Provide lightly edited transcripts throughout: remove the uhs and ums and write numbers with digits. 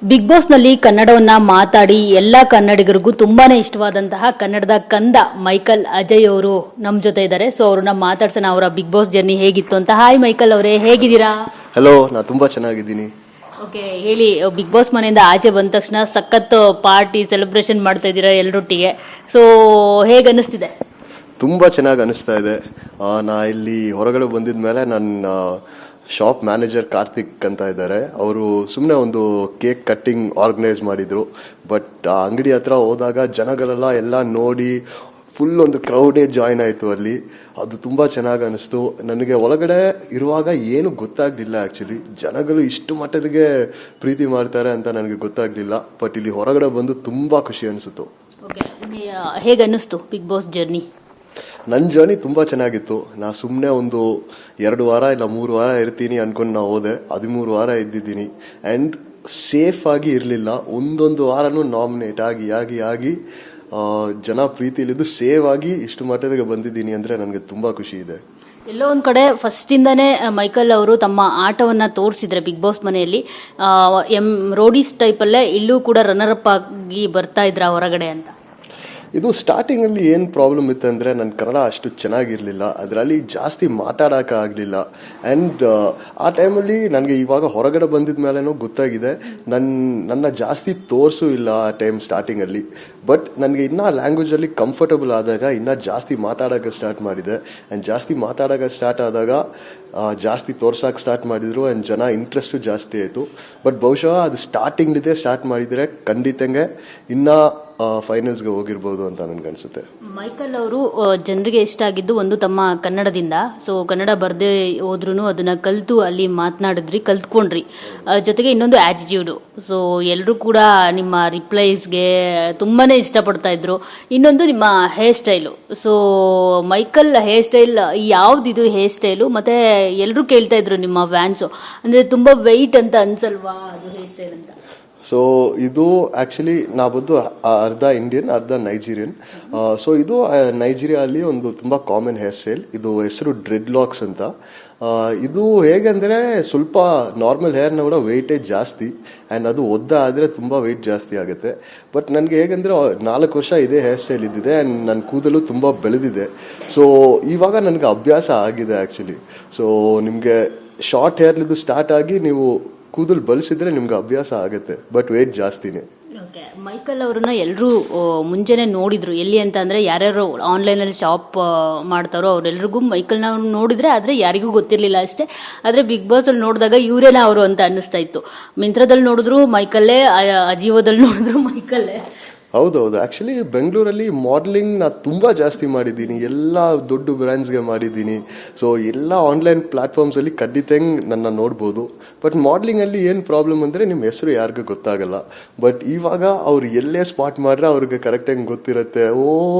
Big boss ನಲ್ಲಿ ಕನ್ನಡವನ್ನ ಮಾತಾಡಿ ಎಲ್ಲ ಕನ್ನಡಿಗರಿಗೂ ತುಂಬಾನೇ ಇಷ್ಟವಾದಂತಹ ಕನ್ನಡದ ಕಂದ ಮೈಕಲ್ ಅಜಯ್ ಅವರು ನಮ್ಮ ಜೊತೆ ಇದ್ದಾರೆ. ಸೊ ಅವ್ರನ್ನ ಮಾತಾಡ್ಸೋಣ, ಅವರ ಬಿಗ್ ಬಾಸ್ ಜರ್ನಿ ಹೇಗಿತ್ತು ಅಂತ. ಹಾಯ್ ಮೈಕಲ್ ಅವರೇ, ಹೇಗಿದ್ದೀರಾ? ಹಲೋ, ನಾ ತುಂಬಾ ಚೆನ್ನಾಗಿದ್ದೀನಿ. ಓಕೆ, ಹೇಳಿ. ಬಿಗ್ ಬಾಸ್ ಮನೆಯಿಂದ ಆಚೆ ಬಂದ ತಕ್ಷಣ ಸಖತ್ ಪಾರ್ಟಿ ಸೆಲೆಬ್ರೇಷನ್ ಮಾಡ್ತಾ ಇದ್ದೀರಾ ಎಲ್ಲರೊಟ್ಟಿಗೆ. ಸೊ ಹೇಗೆ ಅನಿಸ್ತಿದೆ? ತುಂಬ ಚೆನ್ನಾಗಿ ಅನಿಸ್ತಾ ಇದೆ. ನಾ ಇಲ್ಲಿ ಹೊರಗಡೆ ಬಂದಿದ ಮೇಲೆ ನನ್ನ ಶಾಪ್ ಮ್ಯಾನೇಜರ್ ಕಾರ್ತಿಕ್ ಅಂತ ಇದ್ದಾರೆ. ಅವರು ಸುಮ್ಮನೆ ಒಂದು ಕೇಕ್ ಕಟ್ಟಿಂಗ್ ಆರ್ಗನೈಸ್ ಮಾಡಿದರು. ಬಟ್ ಆ ಅಂಗಡಿ ಹತ್ರ ಹೋದಾಗ ಜನಗಳೆಲ್ಲ ಎಲ್ಲ ನೋಡಿ ಫುಲ್ ಒಂದು ಕ್ರೌಡೇ ಜಾಯ್ನ್ ಆಯಿತು ಅಲ್ಲಿ. ಅದು ತುಂಬ ಚೆನ್ನಾಗಿ ಅನಿಸ್ತು. ನನಗೆ ಒಳಗಡೆ ಇರುವಾಗ ಏನು ಗೊತ್ತಾಗಲಿಲ್ಲ ಆ್ಯಕ್ಚುಲಿ, ಜನಗಳು ಇಷ್ಟು ಮಟ್ಟದಿಗೆ ಪ್ರೀತಿ ಮಾಡ್ತಾರೆ ಅಂತ ನನಗೆ ಗೊತ್ತಾಗಲಿಲ್ಲ. ಬಟ್ ಇಲ್ಲಿ ಹೊರಗಡೆ ಬಂದು ತುಂಬ ಖುಷಿ ಅನಿಸಿತು. ಓಕೆ, ಹೇಗೆ ಅನ್ನಿಸ್ತು ಬಿಗ್ ಬಾಸ್ ಜರ್ನಿ? ನನ್ನ ಜರ್ನಿ ತುಂಬ ಚೆನ್ನಾಗಿತ್ತು. ನಾ ಸುಮ್ಮನೆ ಒಂದು 2 ವಾರ ಇಲ್ಲ 3 ವಾರ ಇರ್ತೀನಿ ಅಂದ್ಕೊಂಡು ನಾ ಹೋದೆ. 13 ವಾರ ಇದ್ದಿದ್ದೀನಿ. ಆ್ಯಂಡ್ ಸೇಫ್ ಆಗಿ ಇರಲಿಲ್ಲ. ಒಂದೊಂದು ವಾರನೂ ನಾಮಿನೇಟ್ ಆಗಿ ಆಗಿ ಆಗಿ ಜನ ಪ್ರೀತಿಲಿದ್ದು ಸೇವ್ ಆಗಿ ಇಷ್ಟು ಮಟ್ಟದಿಗೆ ಬಂದಿದ್ದೀನಿ ಅಂದರೆ ನನಗೆ ತುಂಬ ಖುಷಿ ಇದೆ. ಎಲ್ಲೋ ಒಂದು ಕಡೆ ಫಸ್ಟಿಂದಾನೇ ಮೈಕಲ್ ಅವರು ತಮ್ಮ ಆಟವನ್ನು ತೋರಿಸಿದ್ರೆ ಬಿಗ್ ಬಾಸ್ ಮನೆಯಲ್ಲಿ. ರೋಡೀಸ್ ಟೈಪಲ್ಲೇ ಇಲ್ಲೂ ಕೂಡ ರನ್ನರ್ ಅಪ್ ಆಗಿ ಬರ್ತಾ ಇದ್ರ ಹೊರಗಡೆ ಅಂತ. ಇದು ಸ್ಟಾರ್ಟಿಂಗಲ್ಲಿ ಏನು ಪ್ರಾಬ್ಲಮ್ ಇತ್ತು ಅಂದರೆ, ನನ್ನ ಕನ್ನಡ ಅಷ್ಟು ಚೆನ್ನಾಗಿರಲಿಲ್ಲ, ಅದರಲ್ಲಿ ಜಾಸ್ತಿ ಮಾತಾಡೋಕ್ಕಾಗಲಿಲ್ಲ. ಆ್ಯಂಡ್ ಆ ಟೈಮಲ್ಲಿ ನನಗೆ ಇವಾಗ ಹೊರಗಡೆ ಬಂದಿದ ಮೇಲೇನೂ ಗೊತ್ತಾಗಿದೆ, ನನ್ನ ಜಾಸ್ತಿ ತೋರಿಸೂ ಇಲ್ಲ ಆ ಟೈಮ್ ಸ್ಟಾರ್ಟಿಂಗಲ್ಲಿ. ಬಟ್ ನನಗೆ ಇನ್ನೂ ಲ್ಯಾಂಗ್ವೇಜಲ್ಲಿ ಕಂಫರ್ಟಬಲ್ ಆದಾಗ ಇನ್ನೂ ಜಾಸ್ತಿ ಮಾತಾಡೋಕ್ಕೆ ಸ್ಟಾರ್ಟ್ ಮಾಡಿದೆ. ಆ್ಯಂಡ್ ಜಾಸ್ತಿ ಮಾತಾಡೋಕ್ಕೆ ಸ್ಟಾರ್ಟ್ ಆದಾಗ ಜಾಸ್ತಿ ತೋರ್ಸೋಕೆ ಸ್ಟಾರ್ಟ್ ಮಾಡಿದರು. ಆ್ಯಂಡ್ ಜನ ಇಂಟ್ರೆಸ್ಟು ಜಾಸ್ತಿ ಆಯಿತು. ಬಟ್ ಬಹುಶಃ ಅದು ಸ್ಟಾರ್ಟಿಂಗ್ಲಿದೆ ಸ್ಟಾರ್ಟ್ ಮಾಡಿದರೆ ಖಂಡಿತಂಗೆ ಇನ್ನೂ ಫೈನಲ್ಸ್ಗೆ ಹೋಗಿರ್ಬೋದು ಅಂತ ನನಗನ್ಸುತ್ತೆ. ಮೈಕಲ್ ಅವರು ಜನರಿಗೆ ಇಷ್ಟ ಆಗಿದ್ದು ಒಂದು ತಮ್ಮ ಕನ್ನಡದಿಂದ. ಸೊ ಕನ್ನಡ ಬರದೇ ಹೋದ್ರೂ ಅದನ್ನ ಕಲಿತು ಅಲ್ಲಿ ಕಲ್ತ್ಕೊಂಡ್ರಿ. ಜೊತೆಗೆ ಇನ್ನೊಂದು ಆಟಿಟ್ಯೂಡು. ಸೊ ಎಲ್ಲರೂ ಕೂಡ ನಿಮ್ಮ ರಿಪ್ಲೈಸ್ಗೆ ತುಂಬಾನೇ ಇಷ್ಟಪಡ್ತಾ ಇದ್ರು. ಇನ್ನೊಂದು ನಿಮ್ಮ hair style. So Michael hair style ಯಾವ್ದಿದು ಹೇರ್ ಸ್ಟೈಲು? ಮತ್ತೆ ಎಲ್ಲರೂ ಕೇಳ್ತಾ ಇದ್ರು ನಿಮ್ಮ ಫ್ಯಾನ್ಸು, ಅಂದ್ರೆ ತುಂಬಾ ವೆಯ್ಟ್ ಅಂತ ಅನ್ಸಲ್ವಾ ಅದು ಹೇರ್ ಸ್ಟೈಲ್ ಅಂತ? ಸೊ ಇದು ಆ್ಯಕ್ಚುಲಿ ನಾ ಬಂದು ಅರ್ಧ ಇಂಡಿಯನ್ ಅರ್ಧ ನೈಜೀರಿಯನ್. ಸೊ ಇದು ನೈಜೀರಿಯಾ ಅಲ್ಲಿ ಒಂದು ತುಂಬ ಕಾಮನ್ ಹೇರ್ ಸ್ಟೈಲ್. ಇದು ಹೆಸರು ಡ್ರೆಡ್ ಲಾಕ್ಸ್ ಅಂತ. ಇದು ಹೇಗೆಂದರೆ ಸ್ವಲ್ಪ ನಾರ್ಮಲ್ ಹೇರ್ನ ಕೂಡ ವೆಯ್ಟೇಜ್ ಜಾಸ್ತಿ. ಆ್ಯಂಡ್ ಅದು ಒದ್ದ ಆದರೆ ತುಂಬ ವೆಯ್ಟ್ ಜಾಸ್ತಿ ಆಗುತ್ತೆ. ಬಟ್ ನನಗೆ ಹೇಗೆಂದರೆ 4 ವರ್ಷ ಇದೇ ಹೇರ್ ಸ್ಟೈಲ್ ಇದ್ದಿದೆ. ಆ್ಯಂಡ್ ನನ್ನ ಕೂದಲು ತುಂಬ ಬೆಳೆದಿದೆ. ಸೊ ಇವಾಗ ನನಗೆ ಅಭ್ಯಾಸ ಆಗಿದೆ ಆ್ಯಕ್ಚುಲಿ. ಸೊ ನಿಮಗೆ ಶಾರ್ಟ್ ಹೇರ್ಲಿದ್ದು ಸ್ಟಾರ್ಟ್ ಆಗಿ ನೀವು ಕೂದಲು ಬಳಸಿದ್ರೆ ನಿಮ್ಗೆ ಅಭ್ಯಾಸ ಆಗುತ್ತೆ. ಬಟ್ ವೇಟ್ ಜಾಸ್ತಿನೇ. ಓಕೆ, ಮೈಕಲ್ ಅವ್ರನ್ನ ಎಲ್ಲರೂ ಮುಂಚೆನೆ ನೋಡಿದ್ರು. ಎಲ್ಲಿ ಅಂತ ಅಂದರೆ, ಯಾರ್ಯಾರು ಆನ್ಲೈನಲ್ಲಿ ಶಾಪ್ ಮಾಡ್ತಾರೋ ಅವರೆಲ್ರಿಗೂ ಮೈಕಲ್ನ ನೋಡಿದ್ರೆ, ಆದರೆ ಯಾರಿಗೂ ಗೊತ್ತಿರಲಿಲ್ಲ ಅಷ್ಟೇ. ಆದರೆ ಬಿಗ್ ಬಾಸಲ್ಲಿ ನೋಡಿದಾಗ ಇವರೇನ ಅವರು ಅಂತ ಅನ್ನಿಸ್ತಾ ಇತ್ತು. ಮಿಂತ್ರದಲ್ಲಿ ನೋಡಿದ್ರು ಮೈಕಲ್ಲೇ, ಅಜಿಯೋದಲ್ಲಿ ನೋಡಿದ್ರು ಮೈಕಲ್ಲೇ. ಹೌದೌದು. ಆ್ಯಕ್ಚುಲಿ ಬೆಂಗಳೂರಲ್ಲಿ ಮಾಡಲಿಂಗ್ ನಾ ತುಂಬ ಜಾಸ್ತಿ ಮಾಡಿದ್ದೀನಿ. ಎಲ್ಲ ದೊಡ್ಡ ಬ್ರ್ಯಾಂಡ್ಸ್ಗೆ ಮಾಡಿದ್ದೀನಿ. ಸೊ ಎಲ್ಲ ಆನ್ಲೈನ್ ಪ್ಲ್ಯಾಟ್ಫಾರ್ಮ್ಸಲ್ಲಿ ಖಂಡಿತಂಗೆ ನನ್ನ ನೋಡ್ಬೋದು. ಬಟ್ ಮಾಡಲಿಂಗಲ್ಲಿ ಏನು ಪ್ರಾಬ್ಲಮ್ ಅಂದರೆ, ನಿಮ್ಮ ಹೆಸರು ಯಾರಿಗೂ ಗೊತ್ತಾಗಲ್ಲ. ಬಟ್ ಇವಾಗ ಅವ್ರು ಎಲ್ಲೇ ಸ್ಪಾಟ್ ಮಾಡ್ರೆ ಅವ್ರಿಗೆ ಕರೆಕ್ಟಾಗಿ ಗೊತ್ತಿರುತ್ತೆ.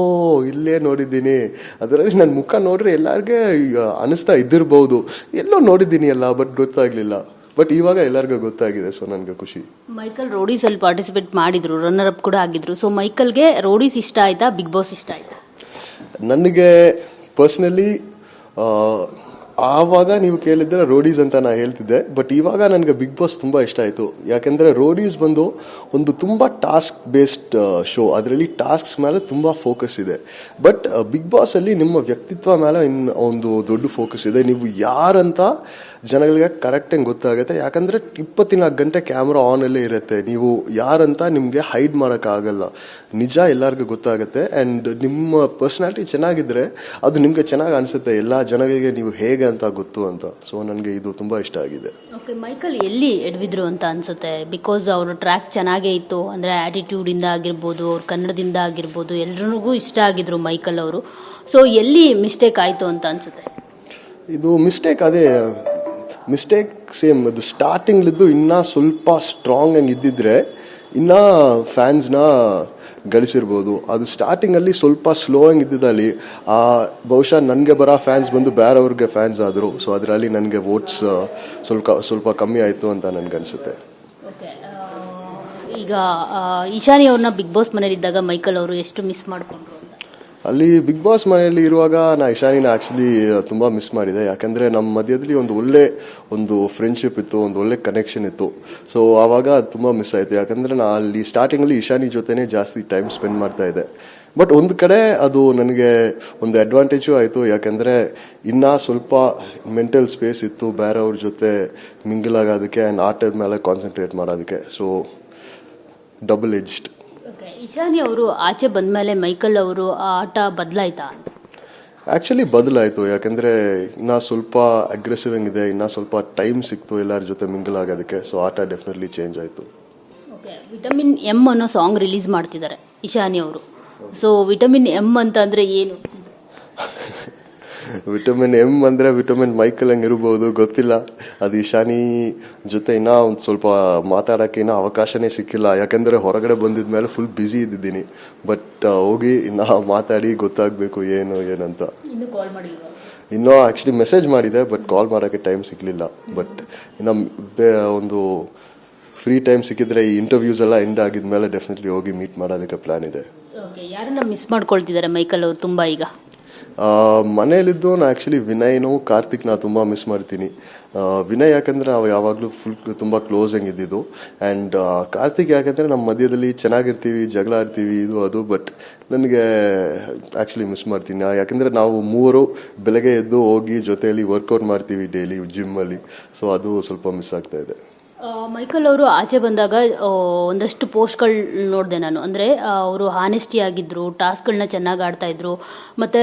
ಇಲ್ಲೇ ನೋಡಿದ್ದೀನಿ. ಅದರಲ್ಲಿ ನನ್ನ ಮುಖ ನೋಡ್ರೆ ಎಲ್ಲರಿಗೆ ಅನಿಸ್ತಾ ಇದ್ದಿರ್ಬೋದು, ಎಲ್ಲೋ ನೋಡಿದ್ದೀನಿ ಅಲ್ಲ, ಬಟ್ ಗೊತ್ತಾಗಲಿಲ್ಲ. ಬಟ್ ಇವಾಗ ಎಲ್ಲರಿಗೂ ಗೊತ್ತಾಗಿದೆ. ಸೊ ನನಗೆ ಖುಷಿ. ಮೈಕಲ್ ರೋಡೀಸಲ್ಲಿ ಪಾರ್ಟಿಸಿಪೇಟ್ ಮಾಡಿದ್ರು, ರನ್ನರ್ ಅಪ್ ಕೂಡ ಆಗಿದ್ರು. ಸೊ ಮೈಕಲ್ಗೆ ರೋಡೀಸ್ ಇಷ್ಟ ಆಯ್ತಾ, ಬಿಗ್ ಬಾಸ್ ಇಷ್ಟ ಆಯ್ತಾ? ನನಗೆ ಪರ್ಸ್ನಲಿ ಆವಾಗ ನೀವು ಕೇಳಿದ್ರೆ ರೋಡೀಸ್ ಅಂತ ನಾ ಹೇಳ್ತಿದ್ದೆ. ಬಟ್ ಇವಾಗ ನನಗೆ ಬಿಗ್ ಬಾಸ್ ತುಂಬ ಇಷ್ಟ ಆಯಿತು. ಯಾಕೆಂದರೆ ರೋಡೀಸ್ ಬಂದು ಒಂದು ತುಂಬ ಟಾಸ್ಕ್ ಬೇಸ್ಡ್ ಶೋ. ಅದರಲ್ಲಿ ಟಾಸ್ಕ್ಸ್ ಮೇಲೆ ತುಂಬ ಫೋಕಸ್ ಇದೆ. ಬಟ್ ಬಿಗ್ ಬಾಸಲ್ಲಿ ನಿಮ್ಮ ವ್ಯಕ್ತಿತ್ವ ಮೇಲೆ ಇನ್ನು ಒಂದು ದೊಡ್ಡ ಫೋಕಸ್ ಇದೆ. ನೀವು ಯಾರಂತ ಜನಗಳಿಗೆ ಕರೆಕ್ಟಾಗಿ ಗೊತ್ತಾಗುತ್ತೆ. ಯಾಕಂದರೆ 24 ಗಂಟೆ ಕ್ಯಾಮ್ರಾ ಆನಲ್ಲೇ ಇರುತ್ತೆ. ನೀವು ಯಾರಂತ ನಿಮಗೆ ಹೈಡ್ ಮಾಡೋಕ್ಕಾಗಲ್ಲ. ನಿಜ ಎಲ್ಲರಿಗೂ ಗೊತ್ತಾಗುತ್ತೆ. ಆ್ಯಂಡ್ ನಿಮ್ಮ ಪರ್ಸ್ನಾಲಿಟಿ ಚೆನ್ನಾಗಿದ್ದರೆ ಅದು ನಿಮಗೆ ಚೆನ್ನಾಗಿ ಅನಿಸುತ್ತೆ. ಎಲ್ಲ ಜನಗಳಿಗೆ ನೀವು ಹೇಗೆ ಅಂತ ಗೊತ್ತು ಅಂತ. ಸೊ ನನಗೆ ಇದು ತುಂಬ ಇಷ್ಟ ಆಗಿದೆ. ಓಕೆ, ಮೈಕಲ್ ಎಲ್ಲಿ ಎಡವಿದ್ರು ಅಂತ ಅನಿಸುತ್ತೆ? ಬಿಕಾಸ್ ಅವ್ರ ಟ್ರ್ಯಾಕ್ ಚೆನ್ನಾಗೇ ಇತ್ತು. ಅಂದರೆ ಆ್ಯಟಿಟ್ಯೂಡಿಂದ ಆಗಿರ್ಬೋದು, ಅವ್ರ ಕನ್ನಡದಿಂದ ಆಗಿರ್ಬೋದು, ಎಲ್ರಿಗೂ ಇಷ್ಟ ಆಗಿದ್ರು ಮೈಕಲ್ ಅವರು. ಸೊ ಎಲ್ಲಿ ಮಿಸ್ಟೇಕ್ ಆಯಿತು ಅಂತ ಅನಿಸುತ್ತೆ? ಇದು ಮಿಸ್ಟೇಕ್ ಸೇಮ್ ಅದು ಸ್ಟಾರ್ಟಿಂಗ್ಲಿದ್ದು ಇನ್ನೂ ಸ್ವಲ್ಪ ಸ್ಟ್ರಾಂಗ್ ಆಗಿ ಇದ್ದಿದ್ರೆ ಇನ್ನೂ ಫ್ಯಾನ್ಸ್ನ ಗಳಿಸಿರ್ಬೋದು. ಅದು ಸ್ಟಾರ್ಟಿಂಗಲ್ಲಿ ಸ್ವಲ್ಪ ಸ್ಲೋ ಆಗಿ ಇದ್ದಿದ್ದಲ್ಲಿ ಬಹುಶಃ ನನಗೆ ಬರೋ ಫ್ಯಾನ್ಸ್ ಬಂದು ಬೇರೆಯವ್ರಿಗೆ ಫ್ಯಾನ್ಸ್ ಆದರು. ಸೊ ಅದರಲ್ಲಿ ನನಗೆ ವೋಟ್ಸ್ ಸ್ವಲ್ಪ ಕಮ್ಮಿ ಆಯಿತು ಅಂತ ನನಗನ್ಸುತ್ತೆ. ಓಕೆ, ಈಗ ಈಶಾನಿ ಅವ್ರನ್ನ ಬಿಗ್ ಬಾಸ್ ಮನೇಲಿದ್ದಾಗ ಮೈಕಲ್ ಅವರು ಎಷ್ಟು ಮಿಸ್ ಮಾಡಿಕೊಂಡ್ರು ಅಂತ? ಅಲ್ಲಿ ಬಿಗ್ ಬಾಸ್ ಮನೆಯಲ್ಲಿ ಇರುವಾಗ ನಾ ಇಶಾನಿನ ಆ್ಯಕ್ಚುಲಿ ತುಂಬ ಮಿಸ್ ಮಾಡಿದೆ. ಯಾಕಂದರೆ ನಮ್ಮ ಮಧ್ಯದಲ್ಲಿ ಒಂದು ಫ್ರೆಂಡ್ಶಿಪ್ ಇತ್ತು, ಒಂದು ಒಳ್ಳೆ ಕನೆಕ್ಷನ್ ಇತ್ತು. ಸೊ ಆವಾಗ ತುಂಬ ಮಿಸ್ ಆಯಿತು. ಯಾಕಂದರೆ ನಾ ಅಲ್ಲಿ ಸ್ಟಾರ್ಟಿಂಗಲ್ಲಿ ಇಶಾನಿ ಜೊತೆನೇ ಜಾಸ್ತಿ ಟೈಮ್ ಸ್ಪೆಂಡ್ ಮಾಡ್ತಾ ಇದ್ದೆ. ಬಟ್ ಒಂದು ಕಡೆ ಅದು ನನಗೆ ಒಂದು ಅಡ್ವಾಂಟೇಜು ಆಯಿತು. ಯಾಕಂದರೆ ಇನ್ನೂ ಸ್ವಲ್ಪ ಮೆಂಟಲ್ ಸ್ಪೇಸ್ ಇತ್ತು ಬೇರೆಯವ್ರ ಜೊತೆ ಮಿಂಗಲ್ ಆಗೋದಕ್ಕೆ ಆ್ಯಂಡ್ ಆಟದ ಮೇಲೆ ಕಾನ್ಸಂಟ್ರೇಟ್ ಮಾಡೋದಕ್ಕೆ. So double edged. ಇಶಾನಿ ಅವರು ಆಚೆ ಬಂದಮೇಲೆ ಮೈಕಲ್ ಅವರು ಆಟ ಬದಲಾಯ್ತಾ? ಆ್ಯಕ್ಚುಲಿ ಬದಲಾಯಿತು. ಯಾಕಂದರೆ ಇನ್ನೂ ಸ್ವಲ್ಪ ಅಗ್ರೆಸಿವ್ ಇದೆ, ಇನ್ನೂ ಸ್ವಲ್ಪ ಟೈಮ್ ಸಿಕ್ತು ಎಲ್ಲರ ಜೊತೆ ಮಿಂಗಲ್ ಆಗೋದಕ್ಕೆ. ಸೊ ಆಟ ಡೆಫಿನೆಟ್ಲಿ ಚೇಂಜ್ ಆಯಿತು. ಓಕೆ, ವಿಟಮಿನ್ ಎಮ್ ಅನ್ನೋ ಸಾಂಗ್ ರಿಲೀಸ್ ಮಾಡ್ತಿದ್ದಾರೆ ಇಶಾನಿ ಅವರು. ಸೊ ವಿಟಮಿನ್ ಎಮ್ ಅಂತ ಅಂದರೆ ಏನು? ವಿಟಮಿನ್ ಎಮ್ ಅಂದರೆ ವಿಟಮಿನ್ ಮೈಕಲ್ ಹಂಗೆ ಇರ್ಬೋದು, ಗೊತ್ತಿಲ್ಲ. ಅದು ಇಶಾನಿ ಜೊತೆ ಇನ್ನೂ ಒಂದು ಸ್ವಲ್ಪ ಮಾತಾಡೋಕ್ಕೆ ಇನ್ನೂ ಅವಕಾಶನೇ ಸಿಕ್ಕಿಲ್ಲ. ಯಾಕಂದರೆ ಹೊರಗಡೆ ಬಂದಿದ ಮೇಲೆ ಫುಲ್ ಬ್ಯುಸಿ ಇದ್ದಿದ್ದೀನಿ. ಬಟ್ ಹೋಗಿ ಇನ್ನೂ ಮಾತಾಡಿ ಗೊತ್ತಾಗಬೇಕು ಏನಂತ. ಇನ್ನೂ ಆ್ಯಕ್ಚುಲಿ ಮೆಸೇಜ್ ಮಾಡಿದೆ, ಬಟ್ ಕಾಲ್ ಮಾಡೋಕ್ಕೆ ಟೈಮ್ ಸಿಗಲಿಲ್ಲ. ಬಟ್ ಇನ್ನು ಒಂದು ಫ್ರೀ ಟೈಮ್ ಸಿಕ್ಕಿದ್ರೆ ಈ ಇಂಟರ್ವ್ಯೂಸ್ ಎಲ್ಲ ಎಂಡ್ ಆಗಿದ ಮೇಲೆ ಡೆಫಿನೆಟ್ಲಿ ಹೋಗಿ ಮೀಟ್ ಮಾಡೋದಕ್ಕೆ ಪ್ಲ್ಯಾನ್ ಇದೆ. ಯಾರನ್ನ ಮಿಸ್ ಮಾಡ್ಕೊಳ್ತಿದ್ದಾರೆ ಮೈಕಲ್ ಅವರು ತುಂಬ ಈಗ? ಮನೇಲಿದ್ದು ನಾ ಆ್ಯಕ್ಚುಲಿ ವಿನಯ್ನು ಕಾರ್ತಿಕ್ನ ತುಂಬ ಮಿಸ್ ಮಾಡ್ತೀನಿ. ವಿನಯ್ ಯಾಕಂದರೆ ನಾವು ಯಾವಾಗಲೂ ತುಂಬ ಕ್ಲೋಸ್ ಹಂಗೆ ಇದ್ದಿದ್ದು. ಆ್ಯಂಡ್ ಕಾರ್ತಿಕ್ ಯಾಕಂದರೆ ನಮ್ಮ ಮಧ್ಯದಲ್ಲಿ ಚೆನ್ನಾಗಿರ್ತೀವಿ, ಜಗಳ ಆಡ್ತೀವಿ, ಇದು ಅದು. ಬಟ್ ನನಗೆ ಆ್ಯಕ್ಚುಲಿ ಮಿಸ್ ಮಾಡ್ತೀನಿ. ಯಾಕಂದರೆ ನಾವು ಮೂವರು ಬೆಳಗ್ಗೆ ಎದ್ದು ಹೋಗಿ ಜೊತೆಯಲ್ಲಿ ವರ್ಕೌಟ್ ಮಾಡ್ತೀವಿ ಡೈಲಿ ಜಿಮ್ಮಲ್ಲಿ. ಸೊ ಅದು ಸ್ವಲ್ಪ ಮಿಸ್ ಆಗ್ತಾ ಇದೆ. ಮೈಕಲ್ ಅವರು ಆಚೆ ಬಂದಾಗ ಒಂದಷ್ಟು ಪೋಸ್ಟ್ಗಳು ನೋಡಿದೆ ನಾನು. ಅಂದರೆ ಅವರು ಹಾನೆಸ್ಟಿ ಆಗಿದ್ದರು, ಟಾಸ್ಕ್ಗಳನ್ನ ಚೆನ್ನಾಗಿ ಆಡ್ತಾಯಿದ್ರು, ಮತ್ತು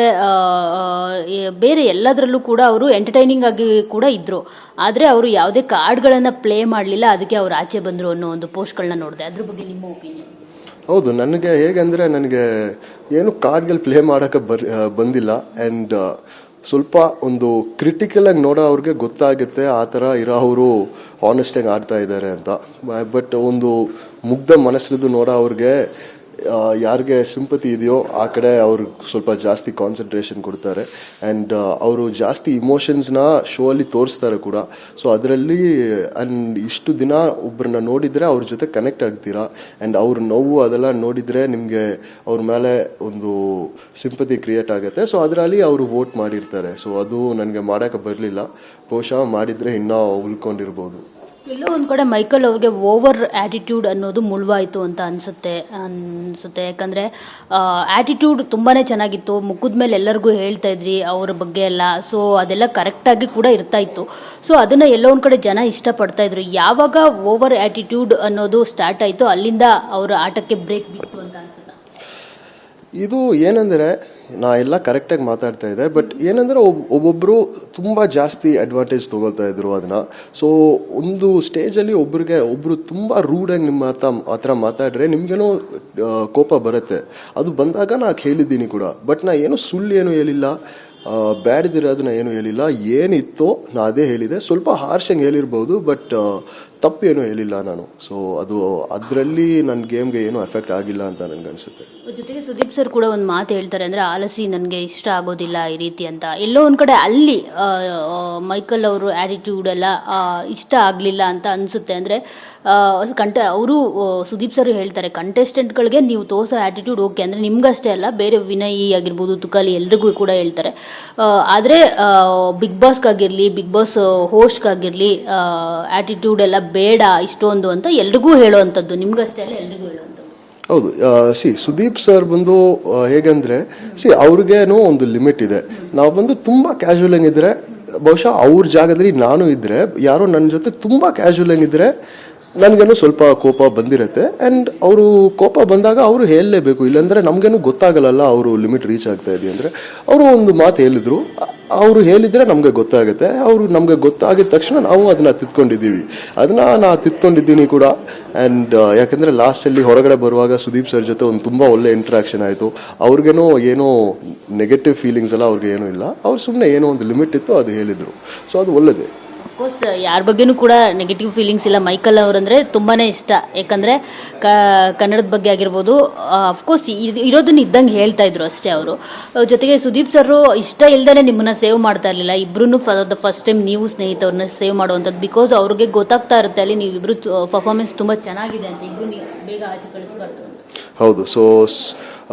ಬೇರೆ ಎಲ್ಲದರಲ್ಲೂ ಕೂಡ ಅವರು ಎಂಟರ್ಟೈನಿಂಗ್ ಆಗಿ ಕೂಡ ಇದ್ದರು. ಆದರೆ ಅವರು ಯಾವುದೇ ಕಾರ್ಡ್ಗಳನ್ನು ಪ್ಲೇ ಮಾಡಲಿಲ್ಲ, ಅದಕ್ಕೆ ಅವರು ಆಚೆ ಬಂದರು ಅನ್ನೋ ಒಂದು ಪೋಸ್ಟ್ಗಳನ್ನ ನೋಡಿದೆ. ಅದ್ರ ಬಗ್ಗೆ ನಿಮ್ಮ ಒಪಿನಿಯನ್? ಹೌದು, ನನಗೆ ಹೇಗೆಂದರೆ ನನಗೆ ಏನು ಕಾರ್ಡ್ಗಳು ಪ್ಲೇ ಮಾಡೋಕ್ಕೆ ಬಂದಿಲ್ಲ. ಆ್ಯಂಡ್ ಸ್ವಲ್ಪ ಒಂದು ಕ್ರಿಟಿಕಲಾಗಿ ನೋಡೋ ಅವ್ರಿಗೆ ಗೊತ್ತಾಗುತ್ತೆ ಆ ಥರ ಇರೋ ಅವರು ಆನೆಸ್ಟಾಗಿ ಆಡ್ತಾ ಇದ್ದಾರೆ ಅಂತ. ಬಟ್ ಒಂದು ಮುಗ್ಧ ಮನಸ್ಸಿದ್ದು ನೋಡೋ ಅವ್ರಿಗೆ ಯಾರಿಗೆ ಸಿಂಪತಿ ಇದೆಯೋ ಆ ಕಡೆ ಅವರು ಸ್ವಲ್ಪ ಜಾಸ್ತಿ ಕಾನ್ಸಂಟ್ರೇಷನ್ ಕೊಡ್ತಾರೆ. ಆ್ಯಂಡ್ ಅವರು ಜಾಸ್ತಿ ಇಮೋಷನ್ಸ್ನ ಶೋ ಅಲ್ಲಿ ತೋರಿಸ್ತಾರೆ ಕೂಡ. ಸೊ ಅದರಲ್ಲಿ ಆ್ಯಂಡ್ ಇಷ್ಟು ದಿನ ಒಬ್ಬರನ್ನ ನೋಡಿದರೆ ಅವ್ರ ಜೊತೆ ಕನೆಕ್ಟ್ ಆಗ್ತೀರಾ. ಆ್ಯಂಡ್ ಅವ್ರ ನೋವು ಅದೆಲ್ಲ ನೋಡಿದರೆ ನಿಮಗೆ ಅವ್ರ ಮೇಲೆ ಒಂದು ಸಿಂಪತಿ ಕ್ರಿಯೇಟ್ ಆಗುತ್ತೆ. ಸೊ ಅದರಲ್ಲಿ ಅವರು ವೋಟ್ ಮಾಡಿರ್ತಾರೆ. ಸೊ ಅದು ನನಗೆ ಮಾಡೋಕ್ಕೆ ಬರಲಿಲ್ಲ. ಬಹುಶಃ ಮಾಡಿದರೆ ಇನ್ನೂ ಉಳ್ಕೊಂಡಿರ್ಬೋದು. ಎಲ್ಲೋ ಒಂದು ಕಡೆ ಮೈಕಲ್ ಅವ್ರಿಗೆ ಓವರ್ ಆ್ಯಟಿಟ್ಯೂಡ್ ಅನ್ನೋದು ಮುಳುವಾಯಿತು ಅಂತ ಅನಿಸುತ್ತೆ. ಯಾಕಂದರೆ ಆ್ಯಟಿಟ್ಯೂಡ್ ತುಂಬಾ ಚೆನ್ನಾಗಿತ್ತು, ಮುಖದ ಮೇಲೆ ಎಲ್ಲರಿಗೂ ಹೇಳ್ತಾ ಇದ್ರಿ ಅವ್ರ ಬಗ್ಗೆ ಎಲ್ಲ. ಸೊ ಅದೆಲ್ಲ ಕರೆಕ್ಟಾಗಿ ಕೂಡ ಇರ್ತಾ ಇತ್ತು. ಸೊ ಅದನ್ನು ಎಲ್ಲೋ ಒಂದು ಕಡೆ ಜನ ಇಷ್ಟಪಡ್ತಾ ಇದ್ರು. ಯಾವಾಗ ಓವರ್ ಆ್ಯಟಿಟ್ಯೂಡ್ ಅನ್ನೋದು ಸ್ಟಾರ್ಟ್ ಆಯಿತು, ಅಲ್ಲಿಂದ ಅವರ ಆಟಕ್ಕೆ ಬ್ರೇಕ್ ಬಿತ್ತು ಅಂತ ಅನಿಸುತ್ತೆ. ಇದು ಏನಂದರೆ ನಾ ಎಲ್ಲ ಕರೆಕ್ಟಾಗಿ ಮಾತಾಡ್ತಾ ಇದ್ದೆ. ಬಟ್ ಏನಂದರೆ ಒಬ್ಬೊಬ್ಬರು ತುಂಬ ಜಾಸ್ತಿ ಅಡ್ವಾಂಟೇಜ್ ತೊಗೊಳ್ತಾ ಇದ್ರು ಅದನ್ನು. ಸೊ ಒಂದು ಸ್ಟೇಜಲ್ಲಿ ಒಬ್ಬರು ತುಂಬ ರೂಡಾಗಿ ನಿಮ್ಮ ಆ ಥರ ಮಾತಾಡ್ರೆ ನಿಮಗೇನೋ ಕೋಪ ಬರುತ್ತೆ. ಅದು ಬಂದಾಗ ನಾ ಹೇಳಿದ್ದೀನಿ ಕೂಡ. ಬಟ್ ನಾ ಏನೋ ಸುಳ್ಳು ಏನೂ ಹೇಳಿಲ್ಲ, ಬ್ಯಾಡ್ದಿರೋದನ್ನ ಏನೂ ಹೇಳಿಲ್ಲ. ಏನಿತ್ತೋ ನಾ ಅದೇ ಹೇಳಿದೆ. ಸ್ವಲ್ಪ ಹಾರ್ಷಂಗೆ ಹೇಳಿರ್ಬೋದು, ಬಟ್ ತಪ್ಪೇನೂ ಹೇಳಿಲ್ಲ ನಾನು. ಸೊ ಅದು ಅದರಲ್ಲಿ ನನ್ನ ಗೇಮ್ಗೆ ಏನೂ ಎಫೆಕ್ಟ್ ಆಗಿಲ್ಲ ಅಂತ ನನಗೆ ಅನಿಸುತ್ತೆ. ಜೊತೆಗೆ ಸುದೀಪ್ ಸರ್ ಕೂಡ ಒಂದು ಮಾತು ಹೇಳ್ತಾರೆ, ಅಂದರೆ ಆಲಸಿ ನನಗೆ ಇಷ್ಟ ಆಗೋದಿಲ್ಲ ಈ ರೀತಿ ಅಂತ. ಎಲ್ಲೋ ಒಂದು ಕಡೆ ಅಲ್ಲಿ ಮೈಕಲ್ ಅವರು ಆ್ಯಟಿಟ್ಯೂಡ್ ಎಲ್ಲ ಇಷ್ಟ ಆಗಲಿಲ್ಲ ಅಂತ ಅನಿಸುತ್ತೆ. ಅಂದರೆ ಅವರು ಸುದೀಪ್ ಸರ್ ಹೇಳ್ತಾರೆ, ಕಂಟೆಸ್ಟೆಂಟ್ಗಳಿಗೆ ನೀವು ತೋರಿಸೋ ಆ್ಯಟಿಟ್ಯೂಡ್ ಓಕೆ, ಅಂದರೆ ನಿಮ್ಗಷ್ಟೇ ಅಲ್ಲ, ಬೇರೆ ವಿನಯ್ ಆಗಿರ್ಬೋದು, ತುಕಾಲಿ ಎಲ್ರಿಗೂ ಕೂಡ ಹೇಳ್ತಾರೆ. ಆದರೆ ಬಿಗ್ ಬಾಸ್ಗಾಗಿರಲಿ, ಬಿಗ್ ಬಾಸ್ ಹೋಸ್ಟ್ಗಾಗಿರಲಿ ಆ್ಯಟಿಟ್ಯೂಡ್ ಎಲ್ಲ ಬೇಡ ಇಷ್ಟೊಂದು ಅಂತ ಎಲ್ರಿಗೂ ಹೇಳೋವಂಥದ್ದು, ನಿಮ್ಗಷ್ಟೇ ಅಲ್ಲ ಎಲ್ರಿಗೂ ಹೇಳೋವಂಥದ್ದು. ಹೌದು, ಸುದೀಪ್ ಸರ್ ಬಂದು ಹೇಗಂದರೆ ಅವ್ರಿಗೇನೋ ಒಂದು ಲಿಮಿಟ್ ಇದೆ. ನಾವು ಬಂದು ತುಂಬ ಕ್ಯಾಶುವಲ್ ಆಗಿದ್ದರೆ, ಬಹುಶಃ ಅವ್ರ ಜಾಗದಲ್ಲಿ ನಾನು ಇದ್ದರೆ, ಯಾರೋ ನನ್ನ ಜೊತೆ ತುಂಬ ಕ್ಯಾಶುವಲ್ ಆಗಿದ್ದರೆ ನನಗೇನು ಸ್ವಲ್ಪ ಕೋಪ ಬಂದಿರುತ್ತೆ. ಆ್ಯಂಡ್ ಅವರು ಕೋಪ ಬಂದಾಗ ಅವರು ಹೇಳಲೇಬೇಕು, ಇಲ್ಲಾಂದರೆ ನಮಗೇನು ಗೊತ್ತಾಗಲ್ಲ ಅವರು ಲಿಮಿಟ್ ರೀಚ್ ಆಗ್ತಾ ಇದೆ ಅಂದರೆ. ಅವರು ಒಂದು ಮಾತು ಹೇಳಿದರು, ಅವರು ಹೇಳಿದರೆ ನಮಗೆ ಗೊತ್ತಾಗುತ್ತೆ. ಅವರು ನಮಗೆ ಗೊತ್ತಾಗಿದ ತಕ್ಷಣ ನಾವು ಅದನ್ನು ತಿದ್ಕೊಂಡಿದ್ದೀವಿ. ಅದನ್ನು ನಾ ತಿದ್ಕೊಂಡಿದ್ದೀನಿ ಕೂಡ. ಆ್ಯಂಡ್ ಯಾಕೆಂದರೆ ಲಾಸ್ಟಲ್ಲಿ ಹೊರಗಡೆ ಬರುವಾಗ ಸುದೀಪ್ ಸರ್ ಜೊತೆ ಒಂದು ತುಂಬ ಒಳ್ಳೆ ಇಂಟ್ರಾಕ್ಷನ್ ಆಯಿತು. ಅವ್ರಿಗೇನೋ ಏನೋ ನೆಗೆಟಿವ್ ಫೀಲಿಂಗ್ಸ್ ಎಲ್ಲ ಅವ್ರಿಗೆ ಏನೂ ಇಲ್ಲ. ಅವ್ರು ಸುಮ್ಮನೆ ಏನೋ ಒಂದು ಲಿಮಿಟ್ ಇತ್ತು, ಅದು ಹೇಳಿದರು. ಸೊ ಅದು ಒಳ್ಳೆಯದೇ. ಅಫ್ಕೋರ್ಸ್ ಯಾರ ಬಗ್ಗೆನೂ ಕೂಡ ನೆಗೆಟಿವ್ ಫೀಲಿಂಗ್ಸ್ ಇಲ್ಲ. ಮೈಕಲ್ ಅವರಂದರೆ ತುಂಬಾ ಇಷ್ಟ. ಯಾಕಂದರೆ ಕನ್ನಡದ ಬಗ್ಗೆ ಆಗಿರ್ಬೋದು, ಅಫ್ಕೋರ್ಸ್ ಇರೋದನ್ನ ಇದ್ದಂಗೆ ಹೇಳ್ತಾ ಇದ್ರು ಅಷ್ಟೇ ಅವರು. ಜೊತೆಗೆ ಸುದೀಪ್ ಸರ್ ಇಷ್ಟ ಇಲ್ದೇ ನಿಮ್ಮನ್ನ ಸೇವ್ ಮಾಡ್ತಾ ಇರಲಿಲ್ಲ. ಇಬ್ಬರೂ ಫಸ್ಟ್ ಟೈಮ್ ನೀವು ಸ್ನೇಹಿತರನ್ನ ಸೇವ್ ಮಾಡುವಂಥದ್ದು. ಬಿಕಾಸ್ ಅವ್ರಿಗೆ ಗೊತ್ತಾಗ್ತಾ ಇರುತ್ತೆ ಅಲ್ಲಿ ನೀವಿಬ್ಬರು ಪರ್ಫಾರ್ಮೆನ್ಸ್ ತುಂಬ ಚೆನ್ನಾಗಿದೆ ಅಂತ. ಇಬ್ಬರು ಬೇಗ ಆಚೆ ಕಳಿಸ್ಬಾರ್ದು. ಹೌದು. ಸೊ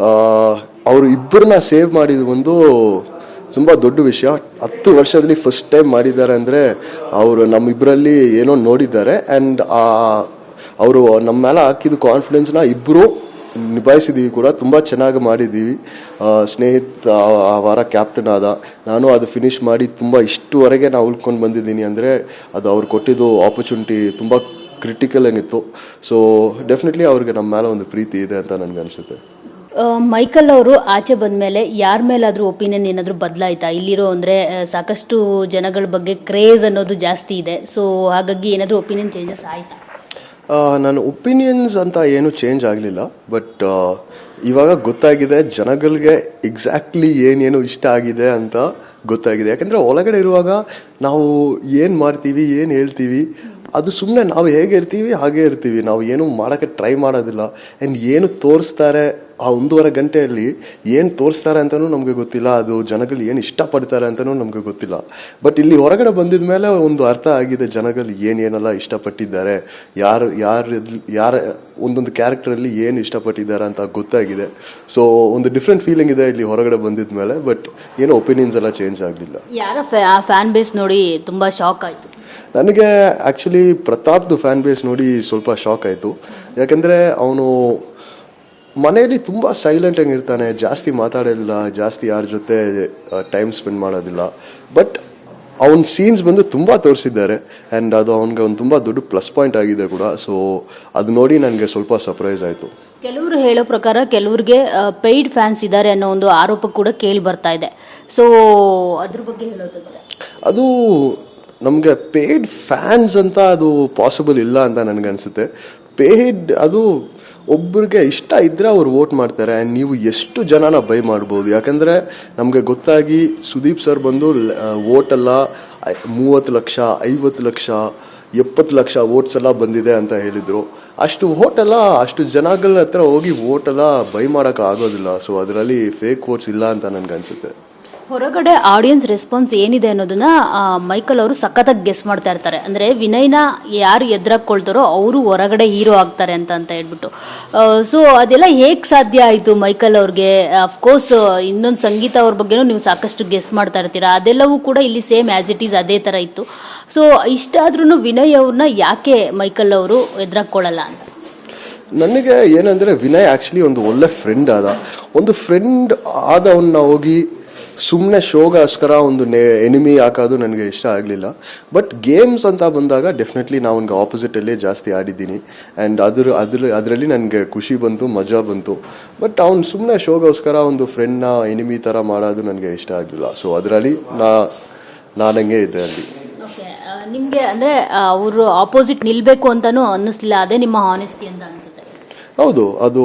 ಅವರು ಇಬ್ಬರನ್ನ ಸೇವ್ ಮಾಡಿದ ಒಂದು ತುಂಬ ದೊಡ್ಡ ವಿಷಯ. 10 ವರ್ಷದಲ್ಲಿ ಫಸ್ಟ್ ಟೈಮ್ ಮಾಡಿದ್ದಾರೆ ಅಂದರೆ ಅವರು ನಮ್ಮಿಬ್ಬರಲ್ಲಿ ಏನೋ ನೋಡಿದ್ದಾರೆ. ಆ್ಯಂಡ್ ಅವರು ನಮ್ಮ ಮೇಲೆ ಹಾಕಿದ ಕಾನ್ಫಿಡೆನ್ಸ್ನ ಇಬ್ಬರು ನಿಭಾಯಿಸಿದ್ದೀವಿ ಕೂಡ, ತುಂಬ ಚೆನ್ನಾಗಿ ಮಾಡಿದ್ದೀವಿ. ಸ್ನೇಹಿತ ಆ ವಾರ ಕ್ಯಾಪ್ಟನ್ ಆದ, ನಾನು ಅದು ಫಿನಿಷ್ ಮಾಡಿ ತುಂಬ ಇಷ್ಟುವರೆಗೆ ನಾವು ಉಳ್ಕೊಂಡು ಬಂದಿದ್ದೀನಿ ಅಂದರೆ ಅದು ಅವ್ರು ಕೊಟ್ಟಿದ್ದು ಆಪರ್ಚುನಿಟಿ ತುಂಬ ಕ್ರಿಟಿಕಲ್ ಆಗಿತ್ತು. ಸೊ ಡೆಫಿನೆಟ್ಲಿ ಅವ್ರಿಗೆ ನಮ್ಮ ಮೇಲೆ ಒಂದು ಪ್ರೀತಿ ಇದೆ ಅಂತ ನನಗನ್ಸುತ್ತೆ. ಮೈಕಲ್ ಅವರು ಆಚೆ ಬಂದಮೇಲೆ ಯಾರ ಮೇಲಾದರೂ ಒಪಿನಿಯನ್ ಏನಾದರೂ ಬದಲಾಯ್ತಾ? ಇಲ್ಲಿರೋ ಅಂದರೆ ಸಾಕಷ್ಟು ಜನಗಳ ಬಗ್ಗೆ ಕ್ರೇಜ್ ಅನ್ನೋದು ಜಾಸ್ತಿ ಇದೆ. ಸೊ ಹಾಗಾಗಿ ಏನಾದರೂ ಒಪಿನಿಯನ್ ಚೇಂಜಸ್ ಆಯಿತಾ? ನನ್ನ ಒಪಿನಿಯನ್ಸ್ ಅಂತ ಏನೂ ಚೇಂಜ್ ಆಗಲಿಲ್ಲ. ಬಟ್ ಇವಾಗ ಗೊತ್ತಾಗಿದೆ ಜನಗಳಿಗೆ ಎಕ್ಸಾಕ್ಟ್ಲಿ ಏನೇನು ಇಷ್ಟ ಆಗಿದೆ ಅಂತ ಗೊತ್ತಾಗಿದೆ. ಯಾಕಂದರೆ ಒಳಗಡೆ ಇರುವಾಗ ನಾವು ಏನು ಮಾಡ್ತೀವಿ, ಏನು ಹೇಳ್ತೀವಿ, ಅದು ಸುಮ್ಮನೆ ನಾವು ಹೇಗೆ ಇರ್ತೀವಿ ಹಾಗೇ ಇರ್ತೀವಿ. ನಾವು ಏನು ಮಾಡೋಕ್ಕೆ ಟ್ರೈ ಮಾಡೋದಿಲ್ಲ. ಆ್ಯಂಡ್ ಏನು ತೋರಿಸ್ತಾರೆ ಆ 1.5 ಗಂಟೆಯಲ್ಲಿ ಏನು ತೋರಿಸ್ತಾರೆ ಅಂತಲೂ ನಮಗೆ ಗೊತ್ತಿಲ್ಲ. ಅದು ಜನಗಳು ಏನು ಇಷ್ಟಪಡ್ತಾರೆ ಅಂತಲೂ ನಮಗೆ ಗೊತ್ತಿಲ್ಲ. ಬಟ್ ಇಲ್ಲಿ ಹೊರಗಡೆ ಬಂದಿದ ಮೇಲೆ ಒಂದು ಅರ್ಥ ಆಗಿದೆ ಜನಗಳು ಏನೇನೆಲ್ಲ ಇಷ್ಟಪಟ್ಟಿದ್ದಾರೆ, ಯಾರ ಒಂದೊಂದು ಕ್ಯಾರೆಕ್ಟರಲ್ಲಿ ಏನು ಇಷ್ಟಪಟ್ಟಿದ್ದಾರೆ ಅಂತ ಗೊತ್ತಾಗಿದೆ. ಸೊ ಒಂದು ಡಿಫ್ರೆಂಟ್ ಫೀಲಿಂಗ್ ಇದೆ ಇಲ್ಲಿ ಹೊರಗಡೆ ಬಂದಿದ ಮೇಲೆ. ಬಟ್ ಏನೋ ಒಪಿನಿಯನ್ಸ್ ಎಲ್ಲ ಚೇಂಜ್ ಆಗಲಿಲ್ಲ. ಯಾರ ಫ್ಯಾನ್ ಬೇಸ್ ನೋಡಿ ತುಂಬ ಶಾಕ್ ಆಯಿತು? ನನಗೆ ಆ್ಯಕ್ಚುಲಿ ಪ್ರತಾಪ್ದು ಫ್ಯಾನ್ ಬೇಸ್ ನೋಡಿ ಸ್ವಲ್ಪ ಶಾಕ್ ಆಯಿತು. ಯಾಕೆಂದರೆ ಅವನು ಮನೆಯಲ್ಲಿ ತುಂಬ ಸೈಲೆಂಟಾಗಿ ಇರ್ತಾನೆ, ಜಾಸ್ತಿ ಮಾತಾಡೋದಿಲ್ಲ, ಜಾಸ್ತಿ ಯಾರ ಜೊತೆ ಟೈಮ್ ಸ್ಪೆಂಡ್ ಮಾಡೋದಿಲ್ಲ. ಬಟ್ ಅವನ ಸೀನ್ಸ್ ಬಂದು ತುಂಬ ತೋರಿಸಿದ್ದಾರೆ. ಆ್ಯಂಡ್ ಅದು ಅವನಿಗೆ ಒಂದು ತುಂಬ ದೊಡ್ಡ ಪ್ಲಸ್ ಪಾಯಿಂಟ್ ಆಗಿದೆ ಕೂಡ. ಸೊ ಅದು ನೋಡಿ ನನಗೆ ಸ್ವಲ್ಪ ಸರ್ಪ್ರೈಸ್ ಆಯಿತು. ಕೆಲವರು ಹೇಳೋ ಪ್ರಕಾರ ಕೆಲವ್ರಿಗೆ ಪೇಯ್ಡ್ ಫ್ಯಾನ್ಸ್ ಇದ್ದಾರೆ ಅನ್ನೋ ಒಂದು ಆರೋಪ ಕೂಡ ಕೇಳಿ ಬರ್ತಾ ಇದೆ. ಸೊ ಅದ್ರ ಬಗ್ಗೆ ಹೇಳೋದಾದ್ರೆ ಅದು ನಮಗೆ ಪೇಯ್ಡ್ ಫ್ಯಾನ್ಸ್ ಅಂತ ಅದು ಪಾಸಿಬಲ್ ಇಲ್ಲ ಅಂತ ನನಗನ್ಸುತ್ತೆ. ಪೇಯ್ಡ್ ಅದು ಒಬ್ಬರಿಗೆ ಇಷ್ಟ ಇದ್ದರೆ ಅವ್ರು ವೋಟ್ ಮಾಡ್ತಾರೆ. ಆ್ಯಂಡ್ ನೀವು ಎಷ್ಟು ಜನನ ಬೈ ಮಾಡ್ಬೋದು. ಯಾಕಂದರೆ ನಮಗೆ ಗೊತ್ತಾಗಿ ಸುದೀಪ್ ಸರ್ ಬಂದು ವೋಟೆಲ್ಲ 30 ಲಕ್ಷ, 50 ಲಕ್ಷ, 70 ಲಕ್ಷ ವೋಟ್ಸ್ ಎಲ್ಲ ಬಂದಿದೆ ಅಂತ ಹೇಳಿದರು. ಅಷ್ಟು ವೋಟೆಲ್ಲ ಅಷ್ಟು ಜನಗಳ ಹತ್ರ ಹೋಗಿ ವೋಟೆಲ್ಲ ಬೈ ಮಾಡೋಕ್ಕೆ ಆಗೋದಿಲ್ಲ. ಸೊ ಅದರಲ್ಲಿ ಫೇಕ್ ವೋಟ್ಸ್ ಇಲ್ಲ ಅಂತ ನನಗನ್ಸುತ್ತೆ. ಹೊರಗಡೆ ಆಡಿಯನ್ಸ್ ರೆಸ್ಪಾನ್ಸ್ ಏನಿದೆ ಅನ್ನೋದನ್ನ ಮೈಕಲ್ ಅವರು ಸಖತ್ತಾಗಿ ಗೆಸ್ ಮಾಡ್ತಾ ಇರ್ತಾರೆ. ಅಂದರೆ ವಿನಯ್ನ ಯಾರು ಎದುರಾಕೊಳ್ತಾರೋ ಅವರು ಹೊರಗಡೆ ಹೀರೋ ಆಗ್ತಾರೆ ಅಂತ ಹೇಳ್ಬಿಟ್ಟು. ಸೊ ಅದೆಲ್ಲ ಹೇಗೆ ಸಾಧ್ಯ ಆಯಿತು ಮೈಕಲ್ ಅವ್ರಿಗೆ? ಅಫ್ಕೋರ್ಸ್ ಇನ್ನೊಂದು ಸಂಗೀತ ಅವ್ರ ಬಗ್ಗೆನೂ ನೀವು ಸಾಕಷ್ಟು ಗೆಸ್ ಮಾಡ್ತಾ ಇರ್ತೀರಾ. ಅದೆಲ್ಲವೂ ಕೂಡ ಇಲ್ಲಿ ಸೇಮ್ ಆ್ಯಸ್ ಇಟ್ ಈಸ್ ಅದೇ ಥರ ಇತ್ತು. ಸೊ ಇಷ್ಟಾದ್ರೂ ವಿನಯ್ ಅವ್ರನ್ನ ಯಾಕೆ ಮೈಕಲ್ ಅವರು ಎದುರಾಕೊಳ್ಳಲ್ಲ ಅಂತ? ನನಗೆ ಏನಂದರೆ ವಿನಯ್ ಆ್ಯಕ್ಚುಲಿ ಒಂದು ಒಳ್ಳೆ ಫ್ರೆಂಡ್ ಆದ. ಒಂದು ಫ್ರೆಂಡ್ ಆದವನ್ನ ಹೋಗಿ ಸುಮ್ಮನೆ ಶೋಗೋಸ್ಕರ ಒಂದು ಎನಿಮಿ ಹಾಕೋದು ನನಗೆ ಇಷ್ಟ ಆಗಲಿಲ್ಲ. ಬಟ್ ಗೇಮ್ಸ್ ಅಂತ ಬಂದಾಗ ಡೆಫಿನೆಟ್ಲಿ ನಾವು ಅವ್ನಿಗೆ ಆಪೋಸಿಟಲ್ಲೇ ಜಾಸ್ತಿ ಆಡಿದ್ದೀನಿ. ಆ್ಯಂಡ್ ಅದರಲ್ಲಿ ನನಗೆ ಖುಷಿ ಬಂತು, ಮಜಾ ಬಂತು. ಬಟ್ ಅವ್ನು ಸುಮ್ಮನೆ ಶೋಗೋಸ್ಕರ ಒಂದು ಫ್ರೆಂಡ್ನ ಎನಿಮಿ ಥರ ಮಾಡೋದು ನನಗೆ ಇಷ್ಟ ಆಗಲಿಲ್ಲ. ಸೊ ಅದರಲ್ಲಿ ನಾನಂಗೆ ಇದೆ ಅಲ್ಲಿ. ನಿಮಗೆ ಅಂದರೆ ಅವರು ಆಪೋಸಿಟ್ ನಿಲ್ಲಬೇಕು ಅಂತಲೂ ಅನ್ನಿಸ್ಲಿಲ್ಲ? ಅದೇ ನಿಮ್ಮ ಹಾನೆಸ್ಟಿ ಅಂತ ಅನಿಸುತ್ತೆ? ಹೌದು, ಅದು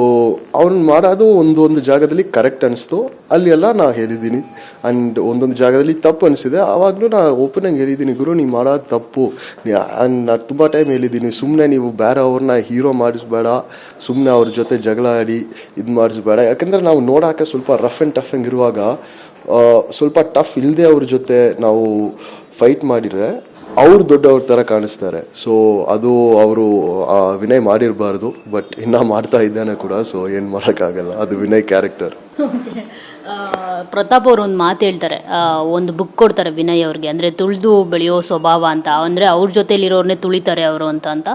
ಅವ್ನು ಮಾಡೋದು ಒಂದು ಜಾಗದಲ್ಲಿ ಕರೆಕ್ಟ್ ಅನಿಸ್ತು, ಅಲ್ಲಿ ಎಲ್ಲ ನಾ ಹೇಳಿದ್ದೀನಿ. ಆ್ಯಂಡ್ ಒಂದೊಂದು ಜಾಗದಲ್ಲಿ ತಪ್ಪು ಅನಿಸಿದೆ, ಆವಾಗಲೂ ನಾ ಓಪನ್ ಆಗಿ ಹೇಳಿದ್ದೀನಿ, ಗುರು ನೀವು ಮಾಡೋದು ತಪ್ಪು. ನಾನು ತುಂಬ ಟೈಮ್ ಹೇಳಿದ್ದೀನಿ, ಸುಮ್ಮನೆ ನೀವು ಬೇರೆ ಅವ್ರನ್ನ ಹೀರೋ ಮಾಡಿಸ್ಬೇಡ, ಸುಮ್ಮನೆ ಅವ್ರ ಜೊತೆ ಜಗಳ ಆಡಿ ಇದು ಮಾಡಿಸ್ಬೇಡ. ಯಾಕೆಂದರೆ ನಾವು ನೋಡೋಕೆ ಸ್ವಲ್ಪ ರಫ್ ಆ್ಯಂಡ್ ಟಫ್ ಹಂಗಿರುವಾಗ ಸ್ವಲ್ಪ ಟಫ್ ಇಲ್ಲದೆ ಅವ್ರ ಜೊತೆ ನಾವು ಫೈಟ್ ಮಾಡಿದರೆ ಅವ್ರು ದೊಡ್ಡವ್ರ ಥರ ಕಾಣಿಸ್ತಾರೆ. ಸೊ ಅದು ಅವರು ವಿನಯ್ ಮಾಡಿರಬಾರ್ದು. ಬಟ್ ಇನ್ನೂ ಮಾಡ್ತಾ ಇದ್ದಾನೆ ಕೂಡ. ಸೊ ಏನು ಮಾಡೋಕ್ಕಾಗಲ್ಲ, ಅದು ವಿನಯ್ ಕ್ಯಾರೆಕ್ಟರ್. ಪ್ರತಾಪ್ ಅವರು ಒಂದು ಮಾತು ಹೇಳ್ತಾರೆ, ಒಂದು ಬುಕ್ ಕೊಡ್ತಾರೆ ವಿನಯ್ ಅವ್ರಿಗೆ, ಅಂದರೆ ತುಳಿದು ಬೆಳೆಯೋ ಸ್ವಭಾವ ಅಂತ. ಅಂದರೆ ಅವ್ರ ಜೊತೆಲಿರೋರ್ನೇ ತುಳಿತಾರೆ ಅವರು ಅಂತ.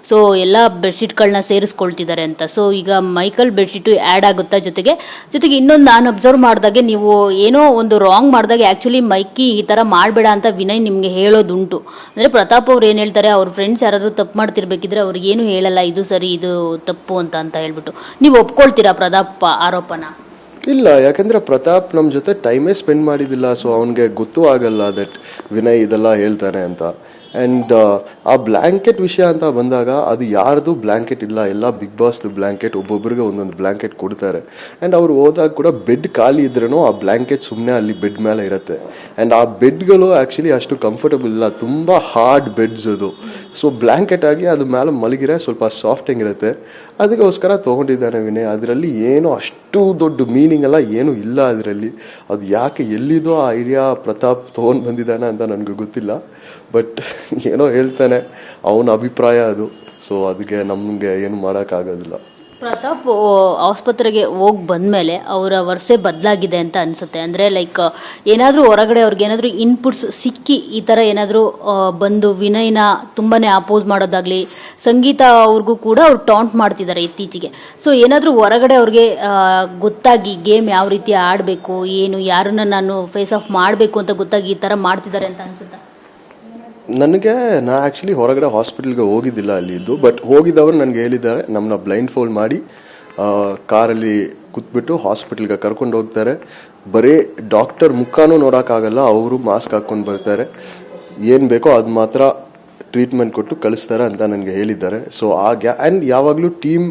ಸೊ ಎಲ್ಲ ಬೆಡ್ಶೀಟ್ಗಳನ್ನ ಸೇರಿಸ್ಕೊಳ್ತಿದ್ದಾರೆ ಅಂತ. ಸೊ ಈಗ ಮೈಕಲ್ ಬೆಡ್ಶೀಟು ಆ್ಯಡ್ ಆಗುತ್ತಾ? ಜೊತೆಗೆ ಇನ್ನೊಂದು ನಾನು ಅಬ್ಸರ್ವ್ ಮಾಡಿದಾಗೆ, ನೀವು ಏನೋ ಒಂದು ರಾಂಗ್ ಮಾಡಿದಾಗ ಆ್ಯಕ್ಚುಲಿ ಮೈಕಿ ಈ ಥರ ಮಾಡಬೇಡ ಅಂತ ವಿನಯ್ ನಿಮಗೆ ಹೇಳೋದುಂಟು. ಅಂದರೆ ಪ್ರತಾಪ್ ಅವ್ರು ಏನು ಹೇಳ್ತಾರೆ, ಅವ್ರ ಫ್ರೆಂಡ್ಸ್ ಯಾರಾದ್ರು ತಪ್ಪು ಮಾಡ್ತಿರ್ಬೇಕಿದ್ರೆ ಅವ್ರಿಗೆ ಏನು ಹೇಳಲ್ಲ, ಇದು ಸರಿ ಇದು ತಪ್ಪು ಅಂತ ಹೇಳ್ಬಿಟ್ಟು. ನೀವು ಒಪ್ಕೊಳ್ತೀರಾ ಪ್ರತಾಪ್ ಆರೋಪನ? ಇಲ್ಲ, ಯಾಕಂದರೆ ಪ್ರತಾಪ್ ನಮ್ಮ ಜೊತೆ ಟೈಮೇ ಸ್ಪೆಂಡ್ ಮಾಡಿದ್ದಿಲ್ಲ. ಸೊ ಅವನಿಗೆ ಗೊತ್ತೂ ಆಗಲ್ಲ ದಟ್ ವಿನಯ್ ಇದೆಲ್ಲ ಹೇಳ್ತಾನೆ ಅಂತ. ಆ್ಯಂಡ್ ಆ ಬ್ಲ್ಯಾಂಕೆಟ್ ವಿಷಯ ಅಂತ ಬಂದಾಗ ಅದು ಯಾರ್ದು ಬ್ಲ್ಯಾಂಕೆಟ್ ಇಲ್ಲ, ಎಲ್ಲ ಬಿಗ್ ಬಾಸ್ದು ಬ್ಲ್ಯಾಂಕೆಟ್. ಒಬ್ಬೊಬ್ರಿಗೆ ಒಂದೊಂದು ಬ್ಲ್ಯಾಂಕೆಟ್ ಕೊಡ್ತಾರೆ. ಆ್ಯಂಡ್ ಅವ್ರು ಹೋದಾಗ ಕೂಡ ಬೆಡ್ ಖಾಲಿ ಇದ್ರೂ ಆ ಬ್ಲ್ಯಾಂಕೆಟ್ ಸುಮ್ಮನೆ ಅಲ್ಲಿ ಬೆಡ್ ಮೇಲೆ ಇರುತ್ತೆ. ಆ್ಯಂಡ್ ಆ ಬೆಡ್ಗಳು ಆ್ಯಕ್ಚುಲಿ ಅಷ್ಟು ಕಂಫರ್ಟಬಲ್ ಇಲ್ಲ, ತುಂಬ ಹಾರ್ಡ್ ಬೆಡ್ಸ್ ಅದು. ಸೊ ಬ್ಲ್ಯಾಂಕೆಟ್ ಆಗಿ ಅದು ಮೇಲೆ ಮಲಗಿರೆ ಸ್ವಲ್ಪ ಸಾಫ್ಟಿಂಗ್ ಇರುತ್ತೆ, ಅದಕ್ಕೋಸ್ಕರ ತೊಗೊಂಡಿದ್ದಾನೆ ವಿನಯ್. ಅದರಲ್ಲಿ ಏನೋ ಅಷ್ಟು ದೊಡ್ಡ ಮೀನಿಂಗ್ ಎಲ್ಲ ಏನೂ ಇಲ್ಲ ಅದರಲ್ಲಿ. ಅದು ಯಾಕೆ ಎಲ್ಲಿದೋ ಆ ಐಡಿಯಾ ಪ್ರತಾಪ್ ತೊಗೊಂಡು ಬಂದಿದ್ದಾನೆ ಅಂತ ನನಗೆ ಗೊತ್ತಿಲ್ಲ. ಬಟ್ ಏನೋ ಹೇಳ್ತಾನೆ, ಅವನ ಅಭಿಪ್ರಾಯ ಅದು. ಸೊ ಅದಕ್ಕೆ ನಮಗೆ ಏನು ಮಾಡೋಕ್ಕಾಗೋದಿಲ್ಲ. ಪ್ರತಾಪ್ ಆಸ್ಪತ್ರೆಗೆ ಹೋಗಿ ಬಂದಮೇಲೆ ಅವರ ವರ್ಷೆ ಬದಲಾಗಿದೆ ಅಂತ ಅನಿಸುತ್ತೆ. ಅಂದರೆ ಲೈಕ್ ಏನಾದರೂ ಹೊರಗಡೆ ಅವ್ರಿಗೆ ಏನಾದರೂ ಇನ್ಪುಟ್ಸ್ ಸಿಕ್ಕಿ ಈ ಥರ ಏನಾದರೂ ಬಂದು ವಿನಯ್ನ ತುಂಬಾ ಅಪೋಸ್ ಮಾಡೋದಾಗಲಿ, ಸಂಗೀತ ಅವ್ರಿಗೂ ಕೂಡ ಅವ್ರು ಟಾಂಟ್ ಮಾಡ್ತಿದ್ದಾರೆ ಇತ್ತೀಚೆಗೆ. ಸೊ ಏನಾದರೂ ಹೊರಗಡೆ ಅವ್ರಿಗೆ ಗೊತ್ತಾಗಿ ಗೇಮ್ ಯಾವ ರೀತಿ ಆಡಬೇಕು, ಏನು ಯಾರನ್ನ ನಾನು ಫೇಸ್ ಆಫ್ ಮಾಡಬೇಕು ಅಂತ ಗೊತ್ತಾಗಿ ಈ ಥರ ಮಾಡ್ತಿದ್ದಾರೆ ಅಂತ ಅನಿಸುತ್ತೆ. ನನಗೆ ನಾ ಆ್ಯಕ್ಚುಲಿ ಹೊರಗಡೆ ಹಾಸ್ಪಿಟಲ್ಗೆ ಹೋಗಿದ್ದಿಲ್ಲ ಅಲ್ಲಿ ಇದ್ದು, ಬಟ್ ಹೋಗಿದ್ದವರು ನನಗೆ ಹೇಳಿದ್ದಾರೆ ನಮ್ಮನ್ನ ಬ್ಲೈಂಡ್ ಫೋಲ್ಡ್ ಮಾಡಿ ಕಾರಲ್ಲಿ ಕೂತ್ಬಿಟ್ಟು ಹಾಸ್ಪಿಟಲ್ಗೆ ಕರ್ಕೊಂಡು ಹೋಗ್ತಾರೆ. ಬರೀ ಡಾಕ್ಟರ್ ಮುಖನೂ ನೋಡೋಕ್ಕಾಗಲ್ಲ, ಅವರು ಮಾಸ್ಕ್ ಹಾಕ್ಕೊಂಡು ಬರ್ತಾರೆ, ಏನು ಬೇಕೋ ಅದು ಮಾತ್ರ ಟ್ರೀಟ್ಮೆಂಟ್ ಕೊಟ್ಟು ಕಳಿಸ್ತಾರೆ ಅಂತ ನನಗೆ ಹೇಳಿದ್ದಾರೆ. ಸೊ ಆ್ಯಂಡ್ ಯಾವಾಗಲೂ ಟೀಮ್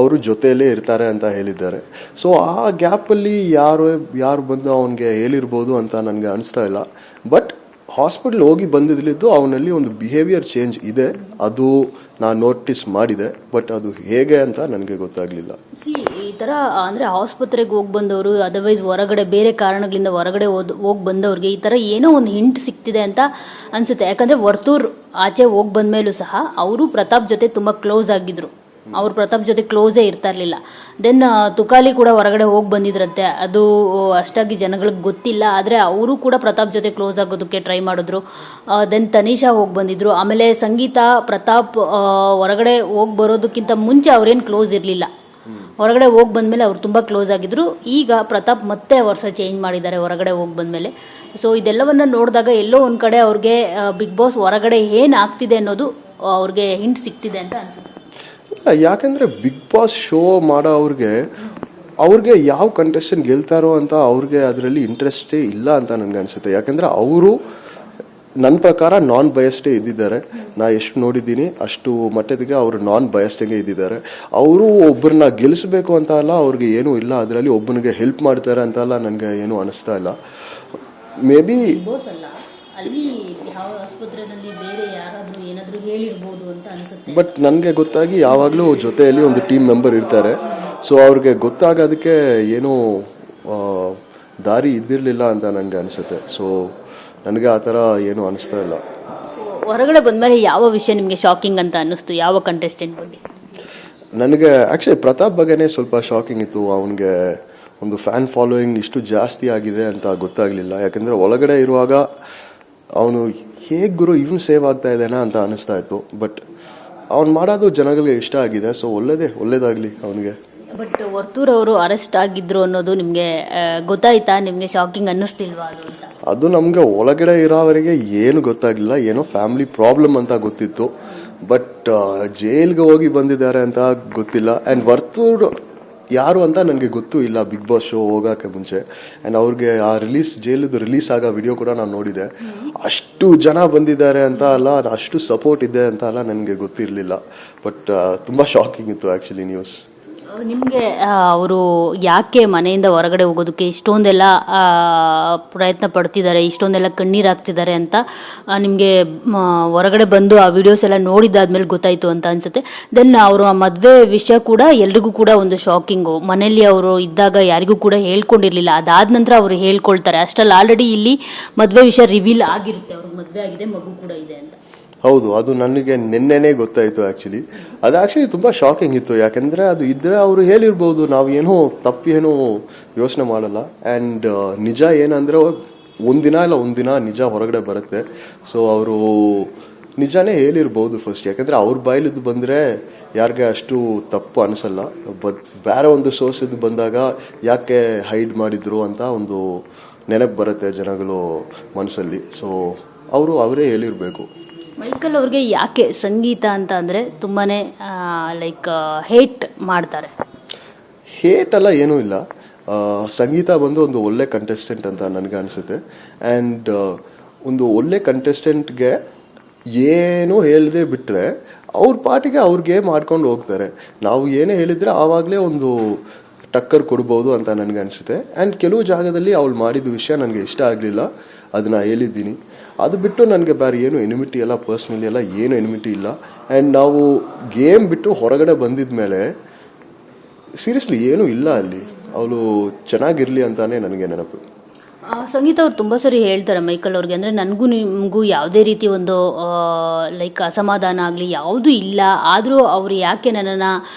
ಅವರು ಜೊತೆಯಲ್ಲೇ ಇರ್ತಾರೆ ಅಂತ ಹೇಳಿದ್ದಾರೆ. ಸೊ ಆ ಗ್ಯಾಪಲ್ಲಿ ಯಾರು ಬಂದು ಅವನಿಗೆ ಹೇಳಿರ್ಬೋದು ಅಂತ ನನಗೆ ಅನಿಸ್ತಾ ಇಲ್ಲ. ಬಟ್ ಹಾಸ್ಪಿಟ್ಲ್ ಹೋಗಿ ಬಂದಿದ್ಲಿದ್ದು ಅವನಲ್ಲಿ ಒಂದು ಬಿಹೇವಿಯರ್ ಚೇಂಜ್ ಇದೆ, ಅದು ನಾನು ನೋಟಿಸ್ ಮಾಡಿದೆ. ಬಟ್ ಅದು ಹೇಗೆ ಅಂತ ನನಗೆ ಗೊತ್ತಾಗಲಿಲ್ಲ. ಈ ಥರ ಅಂದರೆ ಆಸ್ಪತ್ರೆಗೆ ಹೋಗಿ ಬಂದವರು, ಅದರ್ವೈಸ್ ಹೊರಗಡೆ ಬೇರೆ ಕಾರಣಗಳಿಂದ ಹೊರಗಡೆ ಹೋಗಿ ಬಂದವ್ರಿಗೆ ಈ ಥರ ಏನೋ ಒಂದು ಹಿಂಟ್ ಸಿಗ್ತಿದೆ ಅಂತ ಅನಿಸುತ್ತೆ. ಯಾಕಂದರೆ ವರ್ತೂರ್ ಆಚೆ ಹೋಗಿ ಬಂದಮೇಲೂ ಸಹ ಅವರು ಪ್ರತಾಪ್ ಜೊತೆ ತುಂಬ ಕ್ಲೋಸ್ ಆಗಿದ್ರು. ಅವ್ರು ಪ್ರತಾಪ್ ಜೊತೆ ಕ್ಲೋಸೇ ಇರ್ತಾ ಇರಲಿಲ್ಲ. ದೆನ್ ತುಕಾಲಿ ಕೂಡ ಹೊರಗಡೆ ಹೋಗಿ ಬಂದಿದ್ರಂತೆ, ಅದು ಅಷ್ಟಾಗಿ ಜನಗಳಿಗೆ ಗೊತ್ತಿಲ್ಲ. ಆದರೆ ಅವರು ಕೂಡ ಪ್ರತಾಪ್ ಜೊತೆ ಕ್ಲೋಸ್ ಆಗೋದಕ್ಕೆ ಟ್ರೈ ಮಾಡಿದ್ರು. ದೆನ್ ತನಿಷಾ ಹೋಗಿ ಬಂದಿದ್ರು. ಆಮೇಲೆ ಸಂಗೀತ ಪ್ರತಾಪ್ ಹೊರಗಡೆ ಹೋಗಿ ಬರೋದಕ್ಕಿಂತ ಮುಂಚೆ ಅವ್ರೇನು ಕ್ಲೋಸ್ ಇರಲಿಲ್ಲ. ಹೊರಗಡೆ ಹೋಗಿ ಬಂದಮೇಲೆ ಅವ್ರು ತುಂಬ ಕ್ಲೋಸ್ ಆಗಿದ್ರು. ಈಗ ಪ್ರತಾಪ್ ಮತ್ತೆ ವರ್ಷ ಚೇಂಜ್ ಮಾಡಿದ್ದಾರೆ ಹೊರಗಡೆ ಹೋಗಿ ಬಂದಮೇಲೆ. ಸೊ ಇದೆಲ್ಲವನ್ನ ನೋಡಿದಾಗ ಎಲ್ಲೋ ಒಂದು ಕಡೆ ಅವ್ರಿಗೆ ಬಿಗ್ ಬಾಸ್ ಹೊರಗಡೆ ಏನು ಆಗ್ತಿದೆ ಅನ್ನೋದು ಅವ್ರಿಗೆ ಹಿಂಟ್ ಸಿಗ್ತಿದೆ ಅಂತ ಅನ್ಸುತ್ತೆ. ಯಾಕಂದರೆ ಬಿಗ್ ಬಾಸ್ ಶೋ ಮಾಡೋ ಅವ್ರಿಗೆ ಯಾವ ಕಂಟೆಸ್ಟೆಂಟ್ ಗೆಲ್ತಾರೋ ಅಂತ ಅವ್ರಿಗೆ ಅದರಲ್ಲಿ ಇಂಟ್ರೆಸ್ಟೇ ಇಲ್ಲ ಅಂತ ನನಗೆ ಅನಿಸುತ್ತೆ. ಯಾಕಂದರೆ ಅವರು ನನ್ನ ಪ್ರಕಾರ ನಾನ್ ಬಯಸ್ಡೇ ಇದ್ದಿದ್ದಾರೆ. ನಾ ಎಷ್ಟು ನೋಡಿದ್ದೀನಿ ಅಷ್ಟು ಮಟ್ಟದಿಗೆ ಅವರು ನಾನ್ ಬಯಸ್ಡೇಗೆ ಇದ್ದಿದ್ದಾರೆ. ಅವರು ಒಬ್ಬರನ್ನ ಗೆಲ್ಲಿಸ್ಬೇಕು ಅಂತ ಅಲ್ಲ, ಅವ್ರಿಗೆ ಏನೂ ಇಲ್ಲ ಅದರಲ್ಲಿ, ಒಬ್ಬನಿಗೆ ಹೆಲ್ಪ್ ಮಾಡ್ತಾರೆ ಅಂತ ಅಲ್ಲ, ನನಗೆ ಏನೂ ಅನಿಸ್ತಾ ಇಲ್ಲ. ಮೇ ಬಿ ಅಲ್ಲಿ ಯಾವ ಆಸ್ಪತ್ರೆಯಲ್ಲಿ ಬೇರೆ ಯಾರಾದರೂ ಏನಾದರೂ ಹೇಳಿರ್ಬೋದು ಅಂತ ಅನಿಸುತ್ತೆ. ಬಟ್ ನನಗೆ ಗೊತ್ತಾಗಿ ಯಾವಾಗಲೂ ಜೊತೆಯಲ್ಲಿ ಒಂದು ಟೀಮ್ ಮೆಂಬರ್ ಇರ್ತಾರೆ. ಸೊ ಅವ್ರಿಗೆ ಗೊತ್ತಾಗೋದಕ್ಕೆ ಏನೂ ದಾರಿ ಇದ್ದಿರಲಿಲ್ಲ ಅಂತ ನನಗೆ ಅನಿಸುತ್ತೆ. ಸೊ ನನಗೆ ಆ ಥರ ಏನೂ ಅನಿಸ್ತಾ ಇಲ್ಲ. ಹೊರಗಡೆ ಬಂದಮೇಲೆ ಯಾವ ವಿಷಯ ನಿಮಗೆ ಶಾಕಿಂಗ್ ಅಂತ ಅನ್ನಿಸ್ತು? ಯಾವ ಕಂಟೆಸ್ಟೆಂಟ್ ಬಗ್ಗೆ? ನನಗೆ ಆ್ಯಕ್ಚುಲಿ ಪ್ರತಾಪ್ ಬಗ್ಗೆನೇ ಸ್ವಲ್ಪ ಶಾಕಿಂಗ್ ಇತ್ತು. ಅವನಿಗೆ ಒಂದು ಫ್ಯಾನ್ ಫಾಲೋಯಿಂಗ್ ಇಷ್ಟು ಜಾಸ್ತಿ ಆಗಿದೆ ಅಂತ ಗೊತ್ತಾಗಲಿಲ್ಲ. ಯಾಕೆಂದರೆ ಒಳಗಡೆ ಇರುವಾಗ ಅವನು ಹೇಗೆ ಗುರು ಇವನು ಸೇವ್ ಆಗ್ತಾ ಇದ್ದಾನಾ ಅಂತ ಅನಿಸ್ತಾ ಇತ್ತು. ಬಟ್ ಅವ್ನು ಮಾಡೋದು ಜನಗಳಿಗೆ ಇಷ್ಟ ಆಗಿದೆ. ಸೊ ಒಳ್ಳೇದಾಗಲಿ ಅವನಿಗೆ. ಬಟ್ ವರ್ತೂರ್ ಅವರು ಅರೆಸ್ಟ್ ಆಗಿದ್ರು ಅನ್ನೋದು ನಿಮಗೆ ಗೊತ್ತಾಯ್ತಾ? ನಿಮಗೆ ಶಾಕಿಂಗ್ ಅನ್ನಿಸ್ತಿಲ್ವಾ ಅದು ಅಂತ? ಅದು ನಮಗೆ ಒಳಗಡೆ ಇರೋವರೆಗೆ ಏನು ಗೊತ್ತಾಗಲಿಲ್ಲ. ಏನೋ ಫ್ಯಾಮಿಲಿ ಪ್ರಾಬ್ಲಮ್ ಅಂತ ಗೊತ್ತಿತ್ತು. ಬಟ್ ಜೈಲ್ಗೆ ಹೋಗಿ ಬಂದಿದ್ದಾರೆ ಅಂತ ಗೊತ್ತಿಲ್ಲ. ಆ್ಯಂಡ್ ವರ್ತೂರ್ ಯಾರು ಅಂತ ನನಗೆ ಗೊತ್ತೂ ಇಲ್ಲ ಬಿಗ್ ಬಾಸ್ ಶೋ ಹೋಗೋಕ್ಕೆ ಮುಂಚೆ. ಆ್ಯಂಡ್ ಅವ್ರಿಗೆ ಆ ಜೈಲದು ರಿಲೀಸ್ ಆಗೋ ವಿಡಿಯೋ ಕೂಡ ನಾನು ನೋಡಿದೆ. ಅಷ್ಟು ಜನ ಬಂದಿದ್ದಾರೆ ಅಂತ ಅಲ್ಲ, ಅಷ್ಟು ಸಪೋರ್ಟ್ ಇದೆ ಅಂತ ಅಲ್ಲ, ನನಗೆ ಗೊತ್ತಿರಲಿಲ್ಲ. ಬಟ್ ತುಂಬ ಶಾಕಿಂಗ್ ಇತ್ತು ಆ್ಯಕ್ಚುಲಿ ನ್ಯೂಸ್. ನಿಮಗೆ ಅವರು ಯಾಕೆ ಮನೆಯಿಂದ ಹೊರಗಡೆ ಹೋಗೋದಕ್ಕೆ ಇಷ್ಟೊಂದೆಲ್ಲ ಪ್ರಯತ್ನ ಪಡ್ತಿದ್ದಾರೆ, ಇಷ್ಟೊಂದೆಲ್ಲ ಕಣ್ಣೀರು ಹಾಕ್ತಿದ್ದಾರೆ ಅಂತ ನಿಮಗೆ ಹೊರಗಡೆ ಬಂದು ಆ ವಿಡಿಯೋಸ್ ಎಲ್ಲ ನೋಡಿದ್ದಾದ್ಮೇಲೆ ಗೊತ್ತಾಯಿತು ಅಂತ ಅನಿಸುತ್ತೆ. ದೆನ್ ಅವರು ಆ ಮದುವೆ ವಿಷಯ ಕೂಡ ಎಲ್ರಿಗೂ ಕೂಡ ಒಂದು ಶಾಕಿಂಗು. ಮನೆಯಲ್ಲಿ ಅವರು ಇದ್ದಾಗ ಯಾರಿಗೂ ಕೂಡ ಹೇಳ್ಕೊಂಡಿರಲಿಲ್ಲ, ಅದಾದ ನಂತರ ಅವರು ಹೇಳ್ಕೊಳ್ತಾರೆ. ಅಷ್ಟರಲ್ಲಿ ಆಲ್ರೆಡಿ ಇಲ್ಲಿ ಮದುವೆ ವಿಷಯ ರಿವೀಲ್ ಆಗಿರುತ್ತೆ, ಅವ್ರಿಗೆ ಮದುವೆ ಆಗಿದೆ, ಮಗು ಕೂಡ ಇದೆ ಅಂತ. ಹೌದು, ಅದು ನನಗೆ ನಿನ್ನೆನೇ ಗೊತ್ತಾಯಿತು ಆ್ಯಕ್ಚುಲಿ. ಅದು ಆ್ಯಕ್ಚುಲಿ ತುಂಬ ಶಾಕಿಂಗ್ ಇತ್ತು. ಯಾಕೆಂದರೆ ಅದು ಇದ್ದರೆ ಅವರು ಹೇಳಿರ್ಬೋದು, ನಾವು ಏನೋ ತಪ್ಪೇನೋ ಯೋಚನೆ ಮಾಡಲ್ಲ. ಆ್ಯಂಡ್ ನಿಜ ಏನಂದರೆ ಒಂದಿನ ನಿಜ ಹೊರಗಡೆ ಬರುತ್ತೆ. ಸೊ ಅವರು ನಿಜಾನೇ ಹೇಳಿರ್ಬೋದು ಫಸ್ಟ್. ಯಾಕೆಂದರೆ ಅವ್ರ ಬಾಯಿಲಿದ್ದು ಬಂದರೆ ಯಾರಿಗೆ ಅಷ್ಟು ತಪ್ಪು ಅನಿಸಲ್ಲ. ಬೇರೆ ಒಂದು ಸೋರ್ಸಿದ್ದು ಬಂದಾಗ ಯಾಕೆ ಹೈಡ್ ಮಾಡಿದ್ರು ಅಂತ ಒಂದು ನೆನಪು ಬರುತ್ತೆ ಜನಗಳು ಮನಸ್ಸಲ್ಲಿ. ಸೊ ಅವರೇ ಹೇಳಿರಬೇಕು. ಮೈಕಲ್ ಅವ್ರಿಗೆ ಯಾಕೆ ಸಂಗೀತ ಅಂತ ಅಂದರೆ ತುಂಬಾ ಲೈಕ್ ಹೇಟ್ ಮಾಡ್ತಾರೆ? ಹೇಟ್ ಅಲ್ಲ, ಏನೂ ಇಲ್ಲ. ಸಂಗೀತ ಬಂದು ಒಂದು ಒಳ್ಳೆ ಕಂಟೆಸ್ಟೆಂಟ್ ಅಂತ ನನಗೆ ಅನಿಸುತ್ತೆ. ಆ್ಯಂಡ್ ಒಂದು ಒಳ್ಳೆ ಕಂಟೆಸ್ಟೆಂಟ್ಗೆ ಏನೂ ಹೇಳದೆ ಬಿಟ್ಟರೆ ಅವ್ರ ಪಾಟಿಗೆ ಅವ್ರಿಗೆ ಮಾಡ್ಕೊಂಡು ಹೋಗ್ತಾರೆ. ನಾವು ಏನೇ ಹೇಳಿದರೆ ಆವಾಗಲೇ ಒಂದು ಟಕ್ಕರ್ ಕೊಡ್ಬೋದು ಅಂತ ನನಗೆ ಅನಿಸುತ್ತೆ. ಆ್ಯಂಡ್ ಕೆಲವು ಜಾಗದಲ್ಲಿ ಅವಳು ಮಾಡಿದ ವಿಷಯ ನನಗೆ ಇಷ್ಟ ಆಗಲಿಲ್ಲ, ಅದನ್ನು ಹೇಳಿದ್ದೀನಿ. ಅದು ಬಿಟ್ಟು ನನಗೆ ಬೇರೆ ಏನು ಎನಿಮಿಟಿ ಎಲ್ಲ, ಪರ್ಸ್ನಲಿ ಎಲ್ಲ ಏನು ಎನಿಮಿಟಿ ಇಲ್ಲ. ಆ್ಯಂಡ್ ನಾವು ಗೇಮ್ ಬಿಟ್ಟು ಹೊರಗಡೆ ಬಂದಿದ ಮೇಲೆ ಸೀರಿಯಸ್ಲಿ ಏನೂ ಇಲ್ಲ ಅಲ್ಲಿ. ಅವಳು ಚೆನ್ನಾಗಿರಲಿ ಅಂತಾನೆ ನನಗೆ ನೆನಪು. ಸಂಗೀತ ಅವ್ರು ತುಂಬ ಸರಿ ಹೇಳ್ತಾರೆ ಮೈಕಲ್ ಅವ್ರಿಗೆ, ಅಂದರೆ ನನಗೂ ನಿಮಗೂ ಯಾವುದೇ ರೀತಿ ಒಂದು ಲೈಕ್ ಅಸಮಾಧಾನ ಆಗಲಿ ಯಾವುದೂ ಇಲ್ಲ, ಆದರೂ ಅವರು ಯಾಕೆ ನನ್ನನ್ನು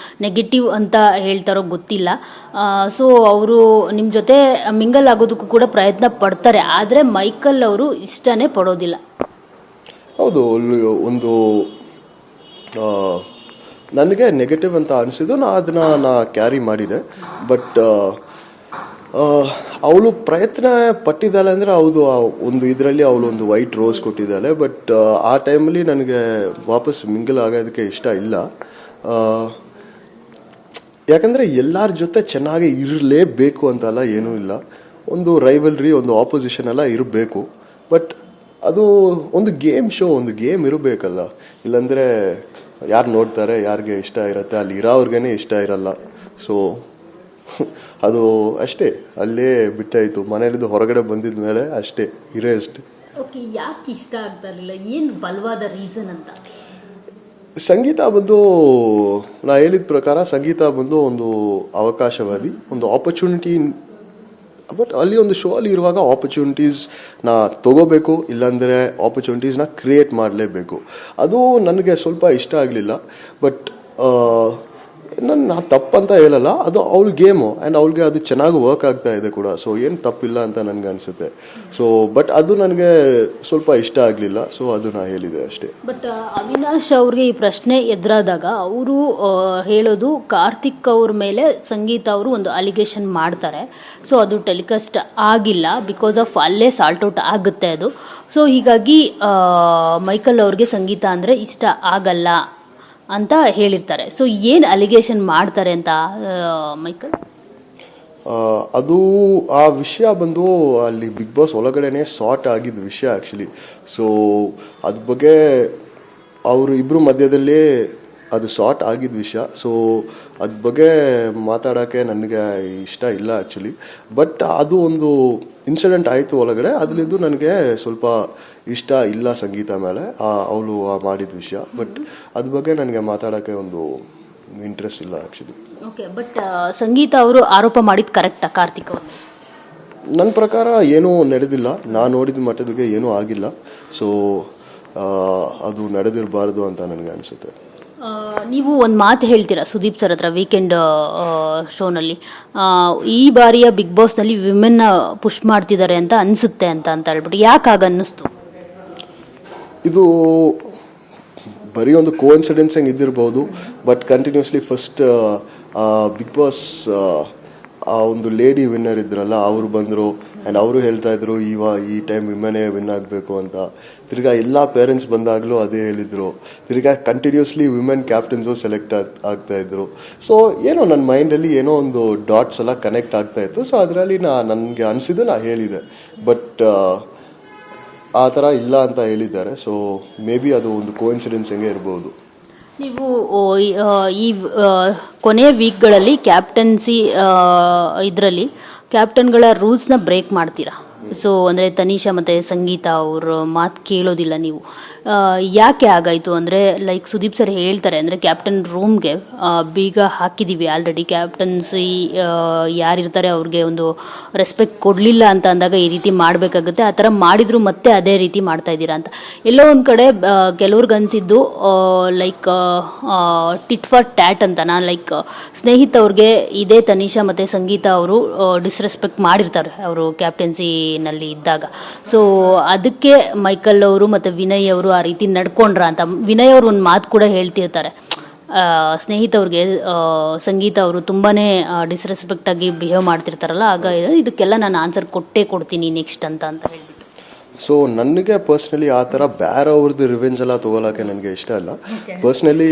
ನೆಗೆಟಿವ್ ಅಂತ ಹೇಳ್ತಾರೋ ಗೊತ್ತಿಲ್ಲ. ಸೊ ಅವರು ನಿಮ್ಮ ಜೊತೆ ಮಿಂಗಲ್ ಆಗೋದಕ್ಕೂ ಕೂಡ ಪ್ರಯತ್ನ ಪಡ್ತಾರೆ, ಆದರೆ ಮೈಕಲ್ ಅವರು ಇಷ್ಟನೇ ಪಡೋದಿಲ್ಲ. ಹೌದು, ಒಂದು ನನಗೆ ನೆಗೆಟಿವ್ ಅಂತ ಅನಿಸಿದ್ದು ಅದನ್ನು ಕ್ಯಾರಿ ಮಾಡಿದೆ. ಬಟ್ ಅವಳು ಪ್ರಯತ್ನ ಪಟ್ಟಿದ್ದಾಳೆ ಅಂದರೆ ಹೌದು, ಒಂದು ಇದರಲ್ಲಿ ಅವಳು ಒಂದು ವೈಟ್ ರೋಸ್ ಕೊಟ್ಟಿದ್ದಾಳೆ. ಬಟ್ ಆ ಟೈಮಲ್ಲಿ ನನಗೆ ವಾಪಸ್ ಮಿಂಗಲ್ ಆಗೋದಕ್ಕೆ ಇಷ್ಟ ಇಲ್ಲ. ಯಾಕಂದರೆ ಎಲ್ಲರ ಜೊತೆ ಚೆನ್ನಾಗಿ ಇರಲೇಬೇಕು ಅಂತಲ್ಲ, ಏನೂ ಇಲ್ಲ. ಒಂದು ರೈವಲ್ರಿ, ಒಂದು ಆಪೋಸಿಷನ್ ಎಲ್ಲ ಇರಬೇಕು. ಬಟ್ ಅದು ಒಂದು ಗೇಮ್ ಶೋ, ಒಂದು ಗೇಮ್ ಇರಬೇಕಲ್ಲ. ಇಲ್ಲಾಂದರೆ ಯಾರು ನೋಡ್ತಾರೆ, ಯಾರಿಗೆ ಇಷ್ಟ ಇರುತ್ತೆ, ಅಲ್ಲಿ ಇರೋವ್ರಿಗೇ ಇಷ್ಟ ಇರಲ್ಲ. ಸೊ ಅದು ಅಷ್ಟೇ, ಅಲ್ಲೇ ಬಿಟ್ಟಾಯಿತು. ಮನೆಯಲ್ಲಿದ್ದು ಹೊರಗಡೆ ಬಂದಿದ ಮೇಲೆ ಅಷ್ಟೇ, ಇರೇ ಅಷ್ಟೇ. ಓಕೆ, ಯಾಕೆ ಇಷ್ಟ ಆಗ್ತಾ ಇರಲಿಲ್ಲ, ಏನು ಬಲವಾದ ರೀಸನ್ ಅಂತ? ಸಂಗೀತ ಬಂದು, ನಾ ಹೇಳಿದ ಪ್ರಕಾರ ಸಂಗೀತ ಬಂದು ಒಂದು ಅವಕಾಶವಾದಿ, ಒಂದು ಆಪರ್ಚುನಿಟಿ. ಬಟ್ ಅಲ್ಲಿ ಒಂದು ಶೋ ಅಲ್ಲಿ ಇರುವಾಗ ಆಪರ್ಚುನಿಟೀಸ್ನ ತಗೋಬೇಕು, ಇಲ್ಲಾಂದರೆ ಆಪರ್ಚುನಿಟೀಸ್ನ ಕ್ರಿಯೇಟ್ ಮಾಡಲೇಬೇಕು. ಅದು ನನಗೆ ಸ್ವಲ್ಪ ಇಷ್ಟ ಆಗಲಿಲ್ಲ. ಬಟ್ ನಾನು ತಪ್ಪಂತ ಹೇಳಲ್ಲ, ಅದು ಅವಳ ಗೇಮು ಆ್ಯಂಡ್ ಅವಳಿಗೆ ಅದು ಚೆನ್ನಾಗಿ ವರ್ಕ್ ಆಗ್ತಾ ಇದೆ ಕೂಡ. ಸೊ ಏನು ತಪ್ಪಿಲ್ಲ ಅಂತ ನನಗೆ ಅನಿಸುತ್ತೆ. ಸೊ ಬಟ್ ಅದು ನನಗೆ ಸ್ವಲ್ಪ ಇಷ್ಟ ಆಗಲಿಲ್ಲ. ಸೊ ಅದು ನಾ ಹೇಳಿದೆ ಅಷ್ಟೇ. ಬಟ್ ಅವಿನಾಶ್ ಅವ್ರಿಗೆ ಈ ಪ್ರಶ್ನೆ ಎದುರಾದಾಗ ಅವರು ಹೇಳೋದು, ಕಾರ್ತಿಕ್ ಅವ್ರ ಮೇಲೆ ಸಂಗೀತ ಅವರು ಒಂದು ಅಲಿಗೇಷನ್ ಮಾಡ್ತಾರೆ. ಸೊ ಅದು ಟೆಲಿಕಾಸ್ಟ್ ಆಗಿಲ್ಲ, ಬಿಕಾಸ್ ಆಫ್ ಅಲ್ಲೇ ಸಾಲ್ಟ್ ಔಟ್ ಆಗುತ್ತೆ ಅದು. ಸೊ ಹೀಗಾಗಿ ಮೈಕಲ್ ಅವ್ರಿಗೆ ಸಂಗೀತ ಅಂದರೆ ಇಷ್ಟ ಆಗಲ್ಲ ಅಂತ ಹೇಳಿರ್ತಾರೆ. ಸೊ ಏನು ಅಲಿಗೇಷನ್ ಮಾಡ್ತಾರೆ ಅಂತ ಮೈಕಲ್? ಅದು ಆ ವಿಷಯ ಬಂದು ಅಲ್ಲಿ ಬಿಗ್ ಬಾಸ್ ಒಳಗಡೆನೆ ಸಾರ್ಟ್ ಆಗಿದ್ದ ವಿಷಯ ಆ್ಯಕ್ಚುಲಿ. ಸೊ ಅದ್ರ ಬಗ್ಗೆ ಅವರು ಇಬ್ಬರು ಮಧ್ಯದಲ್ಲೇ ಅದು ಸಾರ್ಟ್ ಆಗಿದ್ದ ವಿಷಯ. ಸೊ ಅದ್ರ ಬಗ್ಗೆ ಮಾತಾಡೋಕ್ಕೆ ನನಗೆ ಇಷ್ಟ ಇಲ್ಲ ಆ್ಯಕ್ಚುಲಿ. ಬಟ್ ಅದು ಒಂದು ಇನ್ಸಿಡೆಂಟ್ ಆಯಿತು ಒಳಗಡೆ, ಅದರಿಂದ ನನಗೆ ಸ್ವಲ್ಪ ಇಷ್ಟ ಇಲ್ಲ ಸಂಗೀತ ಮೇಲೆ ಅವಳು ಮಾಡಿದ ವಿಷಯ. ಬಟ್ ಅದ್ರ ಬಗ್ಗೆ ನನಗೆ ಮಾತಾಡೋಕ್ಕೆ ಒಂದು ಇಂಟ್ರೆಸ್ಟ್ ಇಲ್ಲ ಆ್ಯಕ್ಚುಲಿ. ಓಕೆ, ಬಟ್ ಸಂಗೀತ ಅವರು ಆರೋಪ ಮಾಡಿದ್ದು ಕರೆಕ್ಟಾ ಕಾರ್ತಿಕ್ ಅವರು? ನನ್ನ ಪ್ರಕಾರ ಏನೂ ನಡೆದಿಲ್ಲ, ನಾನು ನೋಡಿದ ಮಟ್ಟದಿಗೆ ಏನೂ ಆಗಿಲ್ಲ. ಸೊ ಅದು ನಡೆದಿರಬಾರ್ದು ಅಂತ ನನಗೆ ಅನಿಸುತ್ತೆ. ನೀವು ಒಂದು ಮಾತು ಹೇಳ್ತೀರಾ ಸುದೀಪ್ ಸರ್ ಹತ್ರ ವೀಕೆಂಡ್ ಶೋನಲ್ಲಿ, ಈ ಬಾರಿಯ ಬಿಗ್ ಬಾಸ್ನಲ್ಲಿ ವಿಮೆನ್ನ ಪುಷ್ ಮಾಡ್ತಿದ್ದಾರೆ ಅಂತ ಅನಿಸುತ್ತೆ ಅಂತ ಹೇಳ್ಬಿಟ್ಟು, ಯಾಕಾಗ ಅನ್ನಿಸ್ತು? ಇದು ಬರೀ ಒಂದು ಕೋಇನ್ಸಿಡೆನ್ಸ್ ಹೆಂಗೆ ಇದ್ದಿರ್ಬೋದು. But continuously first Bigg Boss ಆ ಒಂದು ಲೇಡಿ ವಿನ್ನರ್ ಇದ್ರಲ್ಲ, ಅವರು ಬಂದರು ಆ್ಯಂಡ್ ಅವರು ಹೇಳ್ತಾಯಿದ್ರು ಈ ಟೈಮ್ ವಿಮೆನೇ ವಿನ್ ಆಗಬೇಕು ಅಂತ. ತಿರ್ಗಾ ಎಲ್ಲ ಪೇರೆಂಟ್ಸ್ ಬಂದಾಗಲೂ ಅದೇ ಹೇಳಿದರು. ತಿರ್ಗಾ continuously women captains select ಆಗ್ತಾಯಿದ್ರು. So ಏನೋ ನನ್ನ ಮೈಂಡಲ್ಲಿ ಏನೋ ಒಂದು ಡಾಟ್ಸ್ ಎಲ್ಲ ಕನೆಕ್ಟ್ ಆಗ್ತಾಯಿತ್ತು. ಸೊ ಅದರಲ್ಲಿ ನನಗೆ ಅನಿಸಿದ್ದು ನಾ ಹೇಳಿದೆ. ಬಟ್ ಆ ಥರ ಇಲ್ಲ ಅಂತ ಹೇಳಿದ್ದಾರೆ. ಸೊ ಮೇ ಬಿ ಅದು ಒಂದು ಕೋಇನ್ಸಿಡೆನ್ಸ್ ಹೆಂಗೆ ಇರ್ಬೋದು. ನೀವು ಈ ಕೊನೆಯ ವೀಕ್ಗಳಲ್ಲಿ ಕ್ಯಾಪ್ಟನ್ಸಿ ಇದರಲ್ಲಿ ಕ್ಯಾಪ್ಟನ್ಗಳ ರೂಲ್ಸ್ನ ಬ್ರೇಕ್ ಮಾಡ್ತೀರಾ. ಸೊ ಅಂದರೆ ತನಿಷಾ ಮತ್ತು ಸಂಗೀತ ಅವ್ರ ಮಾತು ಕೇಳೋದಿಲ್ಲ ನೀವು. ಯಾಕೆ ಆಗಾಯಿತು ಅಂದರೆ, ಲೈಕ್ ಸುದೀಪ್ ಸರ್ ಹೇಳ್ತಾರೆ, ಅಂದರೆ ಕ್ಯಾಪ್ಟನ್ ರೂಮ್ಗೆ ಬೀಗ ಹಾಕಿದ್ದೀವಿ ಆಲ್ರೆಡಿ, ಕ್ಯಾಪ್ಟನ್ಸಿ ಯಾರಿರ್ತಾರೆ ಅವ್ರಿಗೆ ಒಂದು ರೆಸ್ಪೆಕ್ಟ್ ಕೊಡಲಿಲ್ಲ ಅಂತ ಅಂದಾಗ ಈ ರೀತಿ ಮಾಡಬೇಕಾಗುತ್ತೆ, ಆ ಥರ ಮಾಡಿದ್ರು ಮತ್ತೆ ಅದೇ ರೀತಿ ಮಾಡ್ತಾ ಇದ್ದೀರಾ ಅಂತ. ಎಲ್ಲೋ ಒಂದು ಕಡೆ ಕೆಲವ್ರಿಗೆ ಅನಿಸಿದ್ದು ಲೈಕ್ ಟಿಟ್ ಫಾರ್ ಟ್ಯಾಟ್ ಅಂತ. ನಾನು ಲೈಕ್ ಸ್ನೇಹಿತ ಅವ್ರಿಗೆ ಇದೇ ತನಿಷಾ ಮತ್ತು ಸಂಗೀತ ಅವರು ಡಿಸ್ರೆಸ್ಪೆಕ್ಟ್ ಮಾಡಿರ್ತಾರೆ ಅವರು ಕ್ಯಾಪ್ಟನ್ಸಿನಲ್ಲಿ ಇದ್ದಾಗ. ಸೊ ಅದಕ್ಕೆ ಮೈಕಲ್ ಅವರು ಮತ್ತು ವಿನಯ್ ಅವರು ಆ ರೀತಿ ನಡ್ಕೊಂಡ್ರ ಅಂತ. ವಿನಯ್ ಅವರು ಒಂದು ಮಾತು ಕೂಡ ಹೇಳ್ತಿರ್ತಾರೆ, ಸ್ನೇಹಿತವ್ರಿಗೆ ಸಂಗೀತ ಅವರು ತುಂಬಾ ಡಿಸ್ರೆಸ್ಪೆಕ್ಟಾಗಿ ಬಿಹೇವ್ ಮಾಡ್ತಿರ್ತಾರಲ್ಲ, ಆಗ ಇದಕ್ಕೆಲ್ಲ ನಾನು ಆನ್ಸರ್ ಕೊಡ್ತೀನಿ ನೆಕ್ಸ್ಟ್ ಅಂತ ಹೇಳ್ಬಿಟ್ಟು. ಸೊ ನನಗೆ ಪರ್ಸ್ನಲಿ ಆ ಥರ ಬೇರೆಯವ್ರದ್ದು ರಿವೆಂಜ್ ಎಲ್ಲ ತೊಗೊಳಕ್ಕೆ ನನಗೆ ಇಷ್ಟ ಇಲ್ಲ. ಪರ್ಸ್ನಲಿ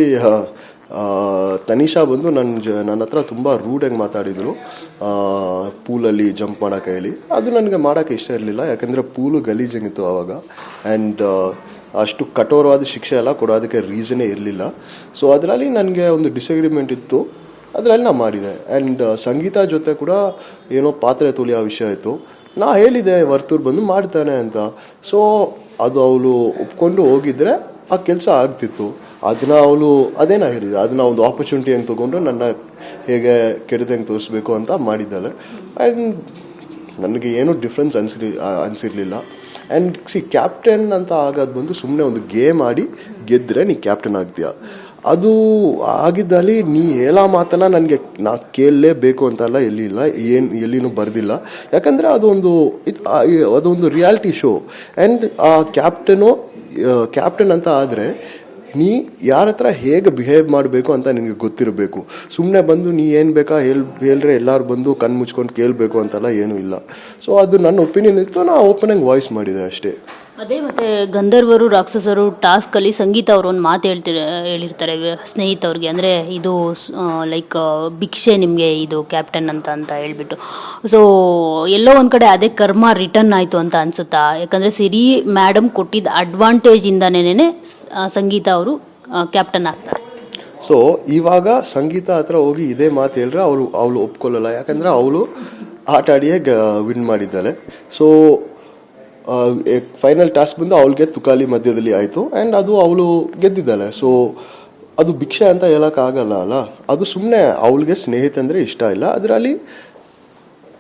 ತನಿಷಾ ಬಂದು ನನ್ನ ಹತ್ರ ತುಂಬ ರೂಡಾಗಿ ಮಾತಾಡಿದರು ಪೂಲಲ್ಲಿ ಜಂಪ್ ಮಾಡೋಕ್ಕೆ ಹೇಳಿ. ಅದು ನನಗೆ ಮಾಡೋಕ್ಕೆ ಇಷ್ಟ ಇರಲಿಲ್ಲ, ಯಾಕೆಂದರೆ ಪೂಲು ಗಲೀಜಾಗಿತ್ತು ಆವಾಗ. ಆ್ಯಂಡ್ ಅಷ್ಟು ಕಠೋರವಾದ ಶಿಕ್ಷೆ ಎಲ್ಲ ಕೊಡೋದಕ್ಕೆ ರೀಸನೇ ಇರಲಿಲ್ಲ. ಸೊ ಅದರಲ್ಲಿ ನನಗೆ ಒಂದು ಡಿಸಗ್ರಿಮೆಂಟ್ ಇತ್ತು, ಅದರಲ್ಲಿ ನಾನು ಮಾಡಿದೆ. ಆ್ಯಂಡ್ ಸಂಗೀತ ಜೊತೆ ಕೂಡ ಏನೋ ಪಾತ್ರೆ ತುಳಿಯೋ ವಿಷಯ ಇತ್ತು. ನಾ ಹೇಳಿದೆ ವರ್ತೂರು ಬಂದು ಮಾಡ್ತಾನೆ ಅಂತ. ಸೊ ಅದು ಅವಳು ಒಪ್ಕೊಂಡು ಹೋಗಿದ್ರೆ ಆ ಕೆಲಸ ಆಗ್ತಿತ್ತು. ಅದನ್ನ ಅವಳು ಅದೇನ ಹೇಳಿದೆ, ಅದನ್ನ ಒಂದು ಆಪರ್ಚುನಿಟಿ ಹೆಂಗೆ ತೊಗೊಂಡು ನನ್ನ ಹೇಗೆ ಕೆಡದಂಗೆ ತೋರಿಸ್ಬೇಕು ಅಂತ ಮಾಡಿದ್ದಾಳೆ. ಆ್ಯಂಡ್ ನನಗೆ ಏನೂ ಡಿಫ್ರೆನ್ಸ್ ಅನಿಸಿರಲಿಲ್ಲ. ಆ್ಯಂಡ್ ಕ್ಯಾಪ್ಟನ್ ಅಂತ ಆಗೋದು ಬಂದು ಸುಮ್ಮನೆ ಒಂದು ಗೇಮ್ ಆಡಿ ಗೆದ್ದರೆ ನೀ ಕ್ಯಾಪ್ಟನ್ ಆಗ್ತೀಯ. ಅದು ಆಗಿದ್ದಲ್ಲಿ ನೀ ಹೇಳೋ ಮಾತನ್ನ ನನಗೆ ನಾ ಕೇಳಲೇಬೇಕು ಅಂತಲ್ಲ ಎಲ್ಲಿನೂ ಬರೆದಿಲ್ಲ. ಯಾಕಂದರೆ ಅದೊಂದು ರಿಯಾಲಿಟಿ ಶೋ. ಆ್ಯಂಡ್ ಆ ಕ್ಯಾಪ್ಟನ್ ಅಂತ ಆದರೆ ನೀ ಯಾರ ಹತ್ರ ಹೇಗೆ ಬಿಹೇವ್ ಮಾಡಬೇಕು ಅಂತ ನಿನಗೆ ಗೊತ್ತಿರಬೇಕು. ಸುಮ್ಮನೆ ಬಂದು ನೀ ಏನು ಬೇಕಾ ಹೇಳ್ರೆ ಎಲ್ಲರೂ ಬಂದು ಕಣ್ಣು ಮುಚ್ಕೊಂಡು ಕೇಳಬೇಕು ಅಂತೆಲ್ಲ ಏನೂ ಇಲ್ಲ. ಸೊ ಅದು ನನ್ನ ಒಪಿನಿಯನ್ ಇತ್ತು, ನಾ ಓಪನಾಗಿ ವಾಯ್ಸ್ ಮಾಡಿದೆ ಅಷ್ಟೇ. ಅದೇ ಮತ್ತೆ ಗಂಧರ್ವರು ರಾಕ್ಷಸರು ಟಾಸ್ಕಲ್ಲಿ ಸಂಗೀತ ಅವರು ಒಂದು ಮಾತು ಹೇಳಿರ್ತಾರೆ ಸ್ನೇಹಿತವ್ರಿಗೆ, ಅಂದರೆ ಇದು ಲೈಕ್ ಭಿಕ್ಷೆ ನಿಮಗೆ ಇದು ಕ್ಯಾಪ್ಟನ್ ಅಂತ ಹೇಳ್ಬಿಟ್ಟು. ಸೊ ಎಲ್ಲೋ ಒಂದು ಕಡೆ ಅದೇ ಕರ್ಮ ರಿಟರ್ನ್ ಆಯಿತು ಅಂತ ಅನಿಸುತ್ತಾ? ಯಾಕಂದರೆ ಸಿರಿ ಮೇಡಮ್ ಕೊಟ್ಟಿದ್ದ ಅಡ್ವಾಂಟೇಜಿಂದನೇ ಸಂಗೀತ ಅವರು ಕ್ಯಾಪ್ಟನ್ ಆಗ್ತಾರೆ. ಸೊ ಇವಾಗ ಸಂಗೀತ ಹತ್ರ ಹೋಗಿ ಇದೇ ಮಾತು ಹೇಳಿದ್ರೆ ಅವಳು ಒಪ್ಕೊಳ್ಳಲ್ಲ. ಯಾಕಂದರೆ ಅವಳು ಆಟ ಆಡಿಯೇ ವಿನ್ ಮಾಡಿದ್ದಾಳೆ. ಸೊ ಫೈನಲ್ ಟಾಸ್ಕ್ ಬಂದು ಅವಳಿಗೆ ತುಕಾಲಿ ಮಧ್ಯದಲ್ಲಿ ಆಯಿತು ಆ್ಯಂಡ್ ಅದು ಅವಳು ಗೆದ್ದಿದ್ದಾಳೆ. ಸೊ ಅದು ಭಿಕ್ಷೆ ಅಂತ ಹೇಳೋಕ್ಕಾಗಲ್ಲ ಅಲ್ಲ. ಅದು ಸುಮ್ಮನೆ ಅವಳಿಗೆ ಸ್ನೇಹಿತ ಅಂದರೆ ಇಷ್ಟ ಇಲ್ಲ, ಅದರಲ್ಲಿ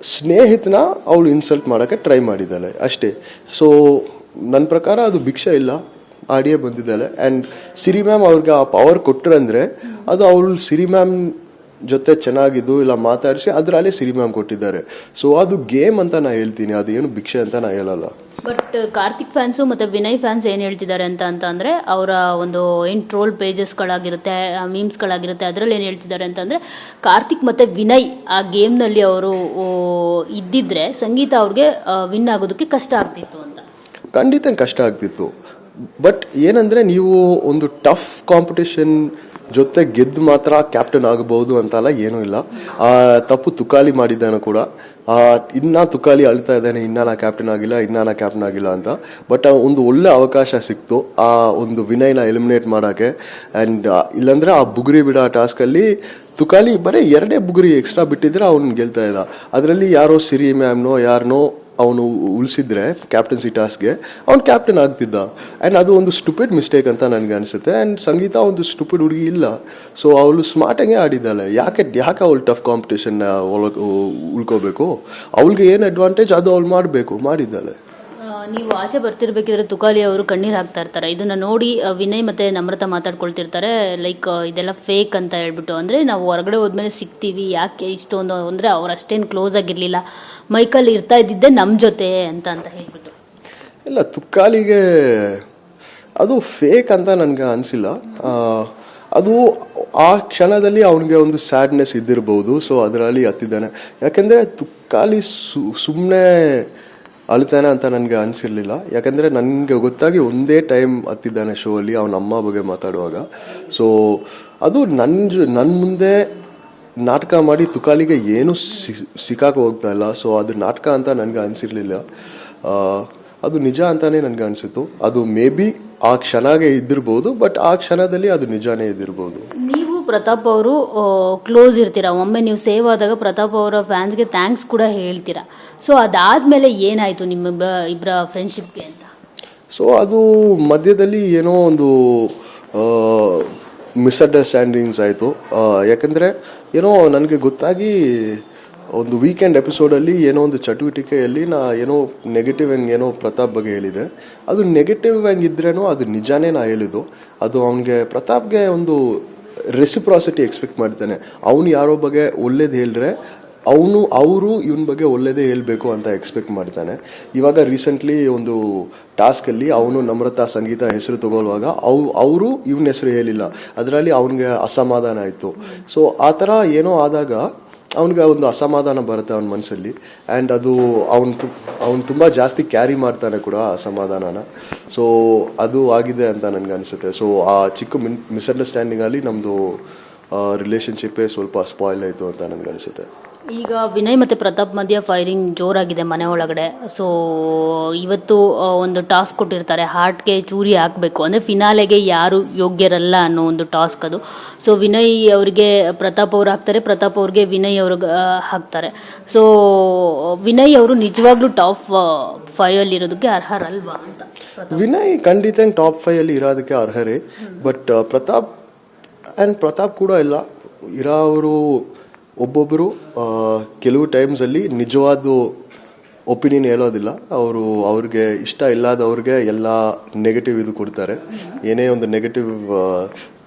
ಸ್ನೇಹಿತನ ಅವಳು ಇನ್ಸಲ್ಟ್ ಮಾಡೋಕ್ಕೆ ಟ್ರೈ ಮಾಡಿದ್ದಾಳೆ ಅಷ್ಟೇ. ಸೊ ನನ್ನ ಪ್ರಕಾರ ಅದು ಭಿಕ್ಷೆ ಇಲ್ಲ, ಆಡಿಯೇ ಬಂದಿದ್ದಾಳೆ. ಆ್ಯಂಡ್ ಸಿರಿ ಮ್ಯಾಮ್ ಅವ್ರಿಗೆ ಆ ಪವರ್ ಕೊಟ್ಟರಂದರೆ ಅದು ಅವಳು ಸಿರಿ ಮ್ಯಾಮ್ ಜೊತೆ ಚೆನ್ನಾಗಿದ್ದು ಇಲ್ಲ ಮಾತಾಡಿಸಿ ಅದರಲ್ಲೇ ಸಿರಿ ಮ್ಯಾಮ್ ಕೊಟ್ಟಿದ್ದಾರೆ. ಸೊ ಅದು ಗೇಮ್ ಅಂತ ನಾನು ಹೇಳ್ತೀನಿ, ಅದು ಏನು ಭಿಕ್ಷೆ ಅಂತ ನಾನು ಹೇಳಲ್ಲ. ಬಟ್ ಕಾರ್ತಿಕ್ ಫ್ಯಾನ್ಸು ಮತ್ತು ವಿನಯ್ ಫ್ಯಾನ್ಸ್ ಏನು ಹೇಳ್ತಿದ್ದಾರೆ ಅಂತ ಅಂದರೆ ಅವರ ಒಂದು ಏನು ಟ್ರೋಲ್ ಪೇಜಸ್ಗಳಾಗಿರುತ್ತೆ, ಮೀಮ್ಸ್ಗಳಾಗಿರುತ್ತೆ, ಅದರಲ್ಲಿ ಏನು ಹೇಳ್ತಿದ್ದಾರೆ ಅಂತಂದರೆ ಕಾರ್ತಿಕ್ ಮತ್ತು ವಿನಯ್ ಆ ಗೇಮ್ನಲ್ಲಿ ಅವರು ಇದ್ದಿದ್ರೆ ಸಂಗೀತ ಅವ್ರಿಗೆ ವಿನ್ ಆಗೋದಕ್ಕೆ ಕಷ್ಟ ಆಗ್ತಿತ್ತು ಅಂತ. ಖಂಡಿತ ಕಷ್ಟ ಆಗ್ತಿತ್ತು. ಬಟ್ ಏನಂದರೆ ನೀವು ಒಂದು ಟಫ್ ಕಾಂಪಿಟೇಷನ್ ಜೊತೆ ಗೆದ್ದು ಮಾತ್ರ ಕ್ಯಾಪ್ಟನ್ ಆಗಬಹುದು ಅಂತಲ್ಲ, ಏನೂ ಇಲ್ಲ. ತಪ್ಪು ತುಕಾಲಿ ಮಾಡಿದ್ದಾನೆ ಕೂಡ, ಇನ್ನೂ ತುಕಾಲಿ ಅಳ್ತಾ ಇದ್ದಾನೆ, ಇನ್ನೂ ನಾ ಕ್ಯಾಪ್ಟನ್ ಆಗಿಲ್ಲ ಅಂತ. ಬಟ್ ಒಂದು ಒಳ್ಳೆ ಅವಕಾಶ ಸಿಕ್ತು ಆ ಒಂದು ವಿನಯ್ನ ಎಲಿಮಿನೇಟ್ ಮಾಡೋಕ್ಕೆ. ಆ್ಯಂಡ್ ಇಲ್ಲಾಂದರೆ ಆ ಬುಗುರಿ ಬಿಡೋ ಟಾಸ್ಕಲ್ಲಿ ತುಕಾಲಿ ಬರೀ 2 ಬುಗುರಿ ಎಕ್ಸ್ಟ್ರಾ ಬಿಟ್ಟಿದ್ರೆ ಅವ್ನು ಗೆಲ್ತಾ ಇದ್ದ. ಅದರಲ್ಲಿ ಯಾರೋ ಸಿರಿ ಮ್ಯಾಮ್ನೋ ಯಾರನ್ನೋ ಅವನು ಉಳಿಸಿದ್ರೆ ಕ್ಯಾಪ್ಟನ್ಸಿ ಟಾಸ್ಕ್ಗೆ ಅವ್ನು ಕ್ಯಾಪ್ಟನ್ ಆಗ್ತಿದ್ದ. ಆ್ಯಂಡ್ ಅದು ಒಂದು ಸ್ಟುಪಿಡ್ ಮಿಸ್ಟೇಕ್ ಅಂತ ನನಗೆ ಅನಿಸುತ್ತೆ. ಆ್ಯಂಡ್ ಸಂಗೀತ ಒಂದು ಸ್ಟುಪಿಡ್ ಹುಡುಗಿ ಇಲ್ಲ. ಸೊ ಅವಳು ಸ್ಮಾರ್ಟಾಗೆ ಆಡಿದ್ದಾಳೆ. ಯಾಕೆ ಅವಳು ಟಫ್ ಕಾಂಪಿಟೇಷನ್ನ ಉಳ್ಕೋಬೇಕು? ಅವಳಿಗೆ ಏನು ಅಡ್ವಾಂಟೇಜ್ ಅದು ಅವಳು ಮಾಡಿದ್ದಾಳೆ. ನೀವು ಆಚೆ ಬರ್ತಿರ್ಬೇಕಿದ್ರೆ ತುಕಾಲಿ ಅವರು ಕಣ್ಣೀರು ಹಾಕ್ತಾ ಇರ್ತಾರೆ. ಇದನ್ನು ನೋಡಿ ವಿನಯ್ ಮತ್ತು ನಮ್ರತಾ ಮಾತಾಡ್ಕೊಳ್ತಿರ್ತಾರೆ, ಲೈಕ್ ಇದೆಲ್ಲ ಫೇಕ್ ಅಂತ ಹೇಳ್ಬಿಟ್ಟು. ಅಂದರೆ ನಾವು ಹೊರಗಡೆ ಹೋದ್ಮೇಲೆ ಸಿಗ್ತೀವಿ, ಯಾಕೆ ಇಷ್ಟೊಂದು ಅಂದರೆ ಅವ್ರು ಅಷ್ಟೇನು ಕ್ಲೋಸ್ ಆಗಿರಲಿಲ್ಲ, ಮೈಕಲ್ಲಿ ಇರ್ತಾ ಇದ್ದಿದ್ದೆ ನಮ್ಮ ಜೊತೆ ಅಂತ ಹೇಳ್ಬಿಟ್ಟು. ಇಲ್ಲ, ತುಕಾಲಿಗೆ ಅದು ಫೇಕ್ ಅಂತ ನನಗೆ ಅನಿಸಿಲ್ಲ. ಅದು ಆ ಕ್ಷಣದಲ್ಲಿ ಅವನಿಗೆ ಒಂದು ಸ್ಯಾಡ್ನೆಸ್ ಇದ್ದಿರ್ಬೋದು. ಸೊ ಅದರಲ್ಲಿ ಹತ್ತಿದ್ದಾನೆ. ಯಾಕೆಂದರೆ ತುಕಾಲಿ ಸುಮ್ಮನೆ ಅಳ್ತಾನೆ ಅಂತ ನನಗೆ ಅನಿಸಿರ್ಲಿಲ್ಲ. ಯಾಕಂದರೆ ನನಗೆ ಗೊತ್ತಾಗಿ ಒಂದೇ ಟೈಮ್ ಹತ್ತಿದ್ದಾನೆ ಶೋ ಅಲ್ಲಿ ಅವನ ಅಮ್ಮ ಬಗ್ಗೆ ಮಾತಾಡುವಾಗ. ಸೊ ಅದು ನನ್ನ ಮುಂದೆ ನಾಟಕ ಮಾಡಿ ತುಕಾಲಿಗೆ ಏನೂ ಸಿಕ್ಕಾಕೆ ಹೋಗ್ತಾ ಇಲ್ಲ. ಸೊ ಅದು ನಾಟಕ ಅಂತ ನನಗೆ ಅನಿಸಿರ್ಲಿಲ್ಲ. ಅದು ನಿಜ ಅಂತಲೇ ನನಗೆ ಅನಿಸಿತು. ಅದು ಮೇ ಬಿ ಆ ಕ್ಷಣಗೆ ಇದ್ದಿರ್ಬೋದು, ಬಟ್ ಆ ಕ್ಷಣದಲ್ಲಿ ಅದು ನಿಜಾನೇ ಇದ್ದಿರ್ಬೋದು. ನೀವು ಪ್ರತಾಪ್ ಅವರು ಕ್ಲೋಸ್ ಇರ್ತೀರಾ, ಒಮ್ಮೆ ನೀವು ಸೇವ್ ಆದಾಗ ಪ್ರತಾಪ್ ಅವರ ಫ್ಯಾನ್ಸ್ಗೆ ಥ್ಯಾಂಕ್ಸ್ ಕೂಡ ಹೇಳ್ತೀರಾ. ಸೊ ಅದಾದಮೇಲೆ ಏನಾಯಿತು ನಿಮ್ಮ ಇಬ್ಬರ ಫ್ರೆಂಡ್ಶಿಪ್ಗೆ ಅಂತ? ಸೊ ಅದು ಮಧ್ಯದಲ್ಲಿ ಏನೋ ಒಂದು ಮಿಸ್ಅಂಡರ್ಸ್ಟ್ಯಾಂಡಿಂಗ್ಸ್ ಆಯಿತು. ಯಾಕಂದರೆ ಏನೋ ನನಗೆ ಗೊತ್ತಾಗಿ ಒಂದು ವೀಕೆಂಡ್ ಎಪಿಸೋಡಲ್ಲಿ ಏನೋ ಒಂದು ಚಟುವಟಿಕೆಯಲ್ಲಿ ಏನೋ ನೆಗೆಟಿವ್ ಏನೋ ಪ್ರತಾಪ್ ಬಗ್ಗೆ ಹೇಳಿದೆ. ಅದು ನೆಗೆಟಿವ್ ಹೆಂಗಿದ್ರೇನೋ ಅದು ನಿಜಾನೇ ಹೇಳಿದ್ದು. ಅದು ಅವನಿಗೆ ಪ್ರತಾಪ್ಗೆ ಒಂದು ರೆಸಿಪ್ರಾಸಿಟಿ ಎಕ್ಸ್ಪೆಕ್ಟ್ ಮಾಡ್ತಾನೆ. ಅವನು ಯಾರೋ ಬಗ್ಗೆ ಒಳ್ಳೇದು ಹೇಳಿದ್ರೆ ಅವರು ಇವನ ಬಗ್ಗೆ ಒಳ್ಳೇದೇ ಹೇಳಬೇಕು ಅಂತ ಎಕ್ಸ್ಪೆಕ್ಟ್ ಮಾಡ್ತಾನೆ. ಇವಾಗ ರೀಸೆಂಟ್ಲಿ ಒಂದು ಟಾಸ್ಕಲ್ಲಿ ಅವನು ನಮ್ರತಾ ಸಂಗೀತ ಹೆಸರು ತಗೊಳ್ಳುವಾಗ ಅವರು ಇವನ ಹೆಸರು ಹೇಳಿಲ್ಲ. ಅದರಲ್ಲಿ ಅವನಿಗೆ ಅಸಮಾಧಾನ ಆಯಿತು. ಸೊ ಆ ಥರ ಏನೋ ಆದಾಗ ಅವನಿಗೆ ಒಂದು ಅಸಮಾಧಾನ ಬರುತ್ತೆ ಅವನ ಮನಸ್ಸಲ್ಲಿ. ಆ್ಯಂಡ್ ಅದು ಅವನು ತುಂಬ ಜಾಸ್ತಿ ಕ್ಯಾರಿ ಮಾಡ್ತಾನೆ ಕೂಡ ಆ ಅಸಮಾಧಾನನ. ಸೊ ಅದು ಆಗಿದೆ ಅಂತ ನನಗೆ ಅನಿಸುತ್ತೆ. ಸೊ ಆ ಚಿಕ್ಕ ಮಿಸ್ಅಂಡರ್ಸ್ಟ್ಯಾಂಡಿಂಗಲ್ಲಿ ನಮ್ಮದು ರಿಲೇಷನ್ಶಿಪ್ಪೇ ಸ್ವಲ್ಪ ಸ್ಪಾಯ್ಲ್ ಆಯಿತು ಅಂತ ನನಗೆ ಅನಿಸುತ್ತೆ. ಈಗ ವಿನಯ್ ಮತ್ತು ಪ್ರತಾಪ್ ಮಧ್ಯ ಫೈರಿಂಗ್ ಜೋರಾಗಿದೆ ಮನೆ ಒಳಗಡೆ. ಸೊ ಇವತ್ತು ಒಂದು ಟಾಸ್ಕ್ ಕೊಟ್ಟಿರ್ತಾರೆ, ಹಾರ್ಟ್ಗೆ ಚೂರಿ ಹಾಕಬೇಕು, ಅಂದರೆ ಫಿನಾಲೆಗೆ ಯಾರು ಯೋಗ್ಯರಲ್ಲ ಅನ್ನೋ ಒಂದು ಟಾಸ್ಕ್ ಅದು. ಸೊ ವಿನಯ್ ಅವರಿಗೆ ಪ್ರತಾಪ್ ಅವರು ಹಾಕ್ತಾರೆ, ಪ್ರತಾಪ್ ಅವ್ರಿಗೆ ವಿನಯ್ ಅವ್ರಿಗೆ ಹಾಕ್ತಾರೆ. ಸೊ ವಿನಯ್ ಅವರು ನಿಜವಾಗ್ಲೂ ಟಾಪ್ 5 ಇರೋದಕ್ಕೆ ಅರ್ಹರಲ್ವಾ ಅಂತ? ವಿನಯ್ ಖಂಡಿತ ಟಾಪ್ 5 ಇರೋದಕ್ಕೆ ಅರ್ಹರೇ. ಬಟ್ ಪ್ರತಾಪ್ ಕೂಡ ಇಲ್ಲ ಇರೋವರು ಒಬ್ಬೊಬ್ಬರು ಕೆಲವು ಟೈಮ್ಸಲ್ಲಿ ನಿಜವಾದ ಒಪಿನಿಯನ್ ಹೇಳೋದಿಲ್ಲ. ಅವ್ರಿಗೆ ಇಷ್ಟ ಇಲ್ಲದವ್ರಿಗೆ ಎಲ್ಲ ನೆಗೆಟಿವ್ ಇದು ಕೊಡ್ತಾರೆ. ಏನೇ ಒಂದು ನೆಗೆಟಿವ್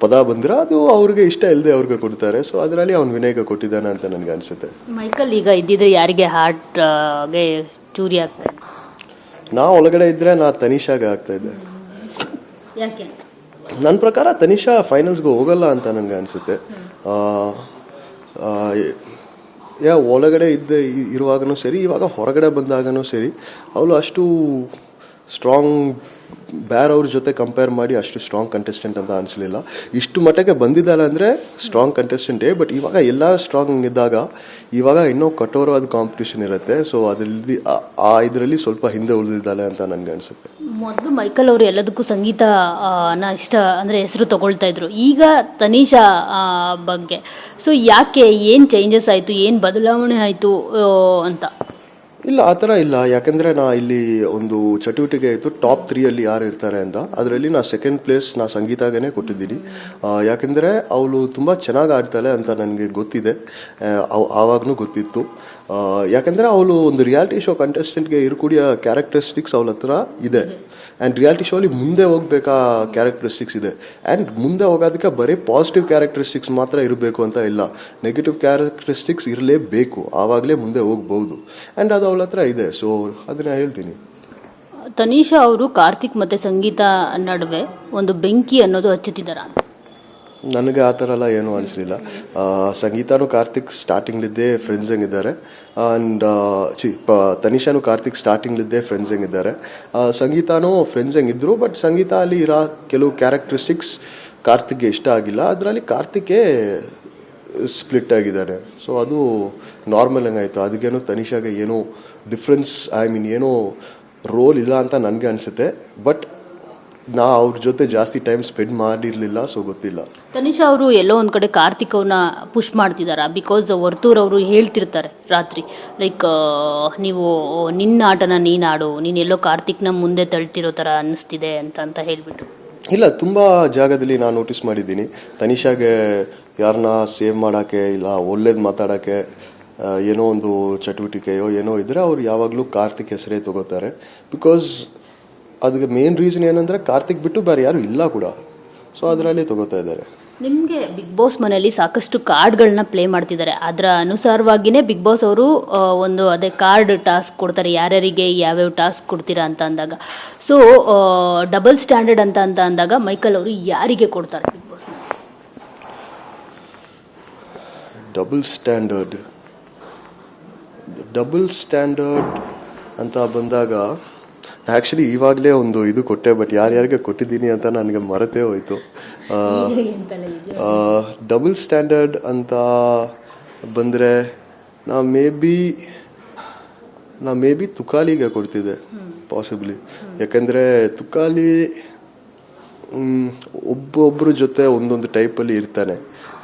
ಪದ ಬಂದರೆ ಅದು ಅವ್ರಿಗೆ ಇಷ್ಟ ಇಲ್ಲದೆ ಅವ್ರಿಗೆ ಕೊಡ್ತಾರೆ. ಸೊ ಅದರಲ್ಲಿ ಅವ್ನು ವಿನಯ್ಗೆ ಕೊಟ್ಟಿದ್ದಾನೆ ಅಂತ ನನಗೆ ಅನಿಸುತ್ತೆ. ಮೈಕಲ್ ಈಗ ಇದ್ದಿದ್ರೆ ಯಾರಿಗೆ ಹಾರ್ಟ್ಗೆ ಚೂರಿ ಆಗ್ತಾ ಇದೆ? ನಾ ಒಳಗಡೆ ಇದ್ದರೆ ನಾ ತನಿಷಾಗೆ ಆಗ್ತಾಯಿದ್ದೆ. ಯಾಕೆ? ನನ್ನ ಪ್ರಕಾರ ತನಿಷಾ ಫೈನಲ್ಸ್ಗೆ ಹೋಗಲ್ಲ ಅಂತ ನನಗೆ ಅನಿಸುತ್ತೆ. ಒಳಗಡೆ ಇರುವಾಗನೂ ಸರಿ, ಇವಾಗ ಹೊರಗಡೆ ಬಂದಾಗನೂ ಸರಿ, ಅವಳು ಅಷ್ಟು ಸ್ಟ್ರಾಂಗ್ ಬೇರೆಯವ್ರ ಜೊತೆ ಕಂಪೇರ್ ಮಾಡಿ ಅಷ್ಟು ಸ್ಟ್ರಾಂಗ್ ಕಂಟೆಸ್ಟೆಂಟ್ ಅಂತ ಅನಿಸ್ಲಿಲ್ಲ. ಇಷ್ಟು ಮಟ್ಟಕ್ಕೆ ಬಂದಿದ್ದಾಳೆ ಅಂದರೆ ಸ್ಟ್ರಾಂಗ್ ಕಂಟೆಸ್ಟೆಂಟೇ. ಬಟ್ ಇವಾಗ ಎಲ್ಲ ಸ್ಟ್ರಾಂಗ್ ಇದ್ದಾಗ ಇವಾಗ ಇನ್ನೂ ಕಠೋರವಾದ ಕಾಂಪಿಟೇಷನ್ ಇರುತ್ತೆ. ಸೊ ಅದರಲ್ಲಿ ಇದರಲ್ಲಿ ಸ್ವಲ್ಪ ಹಿಂದೆ ಉಳಿದಿದ್ದಾಳೆ ಅಂತ ನನಗೆ ಅನಿಸುತ್ತೆ. ಮೊದಲು ಮೈಕಲ್ ಅವರು ಎಲ್ಲದಕ್ಕೂ ಸಂಗೀತ ಇಷ್ಟ ಅಂದರೆ ಹೆಸರು ತಗೊಳ್ತಾ ಇದ್ರು. ಈಗ ತನಿಷಾ ಬಗ್ಗೆ ಸೊ ಯಾಕೆ, ಏನು ಚೇಂಜಸ್ ಆಯಿತು, ಏನು ಬದಲಾವಣೆ ಆಯಿತು ಅಂತ? ಇಲ್ಲ, ಆ ಥರ ಇಲ್ಲ. ಯಾಕೆಂದರೆ ನಾ ಇಲ್ಲಿ ಒಂದು ಚಟುವಟಿಕೆ ಆಯಿತು ಟಾಪ್ 3 ಯಾರು ಇರ್ತಾರೆ ಅಂತ. ಅದರಲ್ಲಿ ನಾ ಸೆಕೆಂಡ್ ಪ್ಲೇಸ್ ನಾ ಸಂಗೀತಾಗೇ ಕೊಟ್ಟಿದ್ದೀನಿ. ಯಾಕೆಂದರೆ ಅವಳು ತುಂಬ ಚೆನ್ನಾಗಿ ಆಡ್ತಾಳೆ ಅಂತ ನನಗೆ ಗೊತ್ತಿದೆ, ಆವಾಗಲೂ ಗೊತ್ತಿತ್ತು. ಯಾಕೆಂದರೆ ಅವಳು ಒಂದು ರಿಯಾಲಿಟಿ ಶೋ ಕಂಟೆಸ್ಟೆಂಟ್ಗೆ ಇರುಕೂಡಿಯ ಕ್ಯಾರೆಕ್ಟರಿಸ್ಟಿಕ್ಸ್ ಅವಳ ಹತ್ರ ಇದೆ. ಆ್ಯಂಡ್ ರಿಯಾಲಿಟಿ ಶೋಲಿ ಮುಂದೆ ಹೋಗ್ಬೇಕಾ ಕ್ಯಾರೆಕ್ಟರಿಸ್ಟಿಕ್ಸ್ ಇದೆ. ಆ್ಯಂಡ್ ಮುಂದೆ ಹೋಗೋದಕ್ಕೆ ಬರೀ ಪಾಸಿಟಿವ್ ಕ್ಯಾರೆಕ್ಟರಿಸ್ಟಿಕ್ಸ್ ಮಾತ್ರ ಇರಬೇಕು ಅಂತ ಇಲ್ಲ, ನೆಗೆಟಿವ್ ಕ್ಯಾರೆಕ್ಟರಿಸ್ಟಿಕ್ಸ್ ಇರಲೇಬೇಕು, ಆವಾಗಲೇ ಮುಂದೆ ಹೋಗ್ಬೋದು. ಆ್ಯಂಡ್ ಅದು ಅವಳ ಹತ್ರ ಇದೆ. ಸೊ ಅದನ್ನ ಹೇಳ್ತೀನಿ. ತನಿಷಾ ಅವರು ಕಾರ್ತಿಕ್ ಮತ್ತು ಸಂಗೀತ ನಡುವೆ ಒಂದು ಬೆಂಕಿ ಅನ್ನೋದು ಹಚ್ಚುತ್ತಿದ್ದಾರ? ನನಗೆ ಆ ಥರ ಎಲ್ಲ ಏನೂ ಅನಿಸ್ಲಿಲ್ಲ. ಸಂಗೀತಾನು ಕಾರ್ತಿಕ್ ಸ್ಟಾರ್ಟಿಂಗ್ಲಿದ್ದೇ ಫ್ರೆಂಡ್ಸ್ ಹೆಂಗಿದ್ದಾರೆ. ಆ್ಯಂಡ್ ತನಿಷಾನು ಕಾರ್ತಿಕ್ ಸ್ಟಾರ್ಟಿಂಗ್ಲಿದ್ದೇ ಫ್ರೆಂಡ್ಸ್ ಹೆಂಗಿದ್ದಾರೆ. ಸಂಗೀತಾನು ಫ್ರೆಂಡ್ಸ್ ಹೆಂಗಿದ್ರು. ಬಟ್ ಸಂಗೀತ ಅಲ್ಲಿ ಇರೋ ಕೆಲವು ಕ್ಯಾರೆಕ್ಟರಿಸ್ಟಿಕ್ಸ್ ಕಾರ್ತಿಕ್ಗೆ ಇಷ್ಟ ಆಗಿಲ್ಲ. ಅದರಲ್ಲಿ ಕಾರ್ತಿಕೇ ಸ್ಪ್ಲಿಟ್ ಆಗಿದ್ದಾರೆ. ಸೊ ಅದು ನಾರ್ಮಲ್ ಹೆಂಗಾಯಿತು. ಅದಕ್ಕೇನು ತನಿಷಾಗೆ ಏನೋ ಡಿಫ್ರೆನ್ಸ್, ಏನೋ ರೋಲ್ ಇಲ್ಲ ಅಂತ ನನಗೆ ಅನಿಸುತ್ತೆ. ಬಟ್ ನಾ ಅವ್ರ ಜೊತೆ ಜಾಸ್ತಿ ಟೈಮ್ ಸ್ಪೆಂಡ್ ಮಾಡಿರಲಿಲ್ಲ, ಸೊ ಗೊತ್ತಿಲ್ಲ. ತನಿಷಾ ಅವರು ಎಲ್ಲೋ ಒಂದು ಕಡೆ ಕಾರ್ತಿಕ್ ಅವ್ರನ್ನ ಪುಷ್ ಮಾಡ್ತಿದ್ದಾರೆ. ಬಿಕಾಸ್ ವರ್ತೂರ್ ಅವರು ಹೇಳ್ತಿರ್ತಾರೆ ರಾತ್ರಿ, ಲೈಕ್ ನೀವು ನಿನ್ನ ಆಟನ ನೀನು ಆಡು, ನೀನು ಎಲ್ಲೋ ಕಾರ್ತಿಕ್ನ ಮುಂದೆ ತಳ್ತಿರೋ ಥರ ಅನ್ನಿಸ್ತಿದೆ ಅಂತ ಹೇಳಿಬಿಟ್ಟು. ಇಲ್ಲ, ತುಂಬ ಜಾಗದಲ್ಲಿ ನಾನು ನೋಟಿಸ್ ಮಾಡಿದ್ದೀನಿ. ತನಿಷಾಗೆ ಯಾರನ್ನ ಸೇವ್ ಮಾಡೋಕ್ಕೆ ಇಲ್ಲ ಒಳ್ಳೇದು ಮಾತಾಡೋಕ್ಕೆ ಏನೋ ಒಂದು ಚಟುವಟಿಕೆಯೋ ಏನೋ ಇದ್ದರೆ ಅವ್ರು ಯಾವಾಗಲೂ ಕಾರ್ತಿಕ್ ಹೆಸರೇ ತಗೋತಾರೆ. ಬಿಕಾಸ್ ಅದಕ್ಕೆ ಮೇನ್ ರೀಸನ್ ಏನಂದರೆ ಕಾರ್ತಿಕ್ ಬಿಟ್ಟು ಬೇರೆ ಯಾರು ಇಲ್ಲ ಕೂಡ. ಸೊ ಅದರಲ್ಲಿ ತಗೋತಾ ಇದ್ದಾರೆ. ನಿಮಗೆ ಬಿಗ್ ಬಾಸ್ ಮನೆಯಲ್ಲಿ ಸಾಕಷ್ಟು ಕಾರ್ಡ್ಗಳನ್ನ ಪ್ಲೇ ಮಾಡ್ತಿದ್ದಾರೆ. ಅದರ ಅನುಸಾರವಾಗಿಯೇ ಬಿಗ್ ಬಾಸ್ ಅವರು ಒಂದು ಅದೇ ಕಾರ್ಡ್ ಟಾಸ್ಕ್ ಕೊಡ್ತಾರೆ, ಯಾರ್ಯಾರಿಗೆ ಯಾವ್ಯಾವ ಟಾಸ್ಕ್ ಕೊಡ್ತೀರಾ ಅಂತ ಅಂದಾಗ. ಸೊ ಡಬಲ್ ಸ್ಟ್ಯಾಂಡರ್ಡ್ ಅಂತ ಅಂದಾಗ ಮೈಕಲ್ ಅವರು ಯಾರಿಗೆ ಕೊಡ್ತಾರೆ ಬಿಗ್ ಬಾಸ್? ಡಬಲ್ ಸ್ಟ್ಯಾಂಡರ್ಡ್ ಅಂತ ಬಂದಾಗ ಆ್ಯಕ್ಚುಲಿ ಇವಾಗಲೇ ಒಂದು ಇದು ಕೊಟ್ಟೆ, ಬಟ್ ಯಾರ್ಯಾರಿಗೆ ಕೊಟ್ಟಿದ್ದೀನಿ ಅಂತ ನನಗೆ ಮರೆತೇ ಹೋಯಿತು. ಡಬಲ್ ಸ್ಟ್ಯಾಂಡರ್ಡ್ ಅಂತ ಬಂದರೆ ನಾ ಮೇ ಬಿ ತುಕಾಲಿಗೆ ಕೊಡ್ತಿದ್ದೆ ಪಾಸಿಬ್ಲಿ. ಯಾಕೆಂದರೆ ತುಕಾಲಿ ಒಬ್ಬೊಬ್ಬರ ಜೊತೆ ಒಂದೊಂದು ಟೈಪಲ್ಲಿ ಇರ್ತಾನೆ.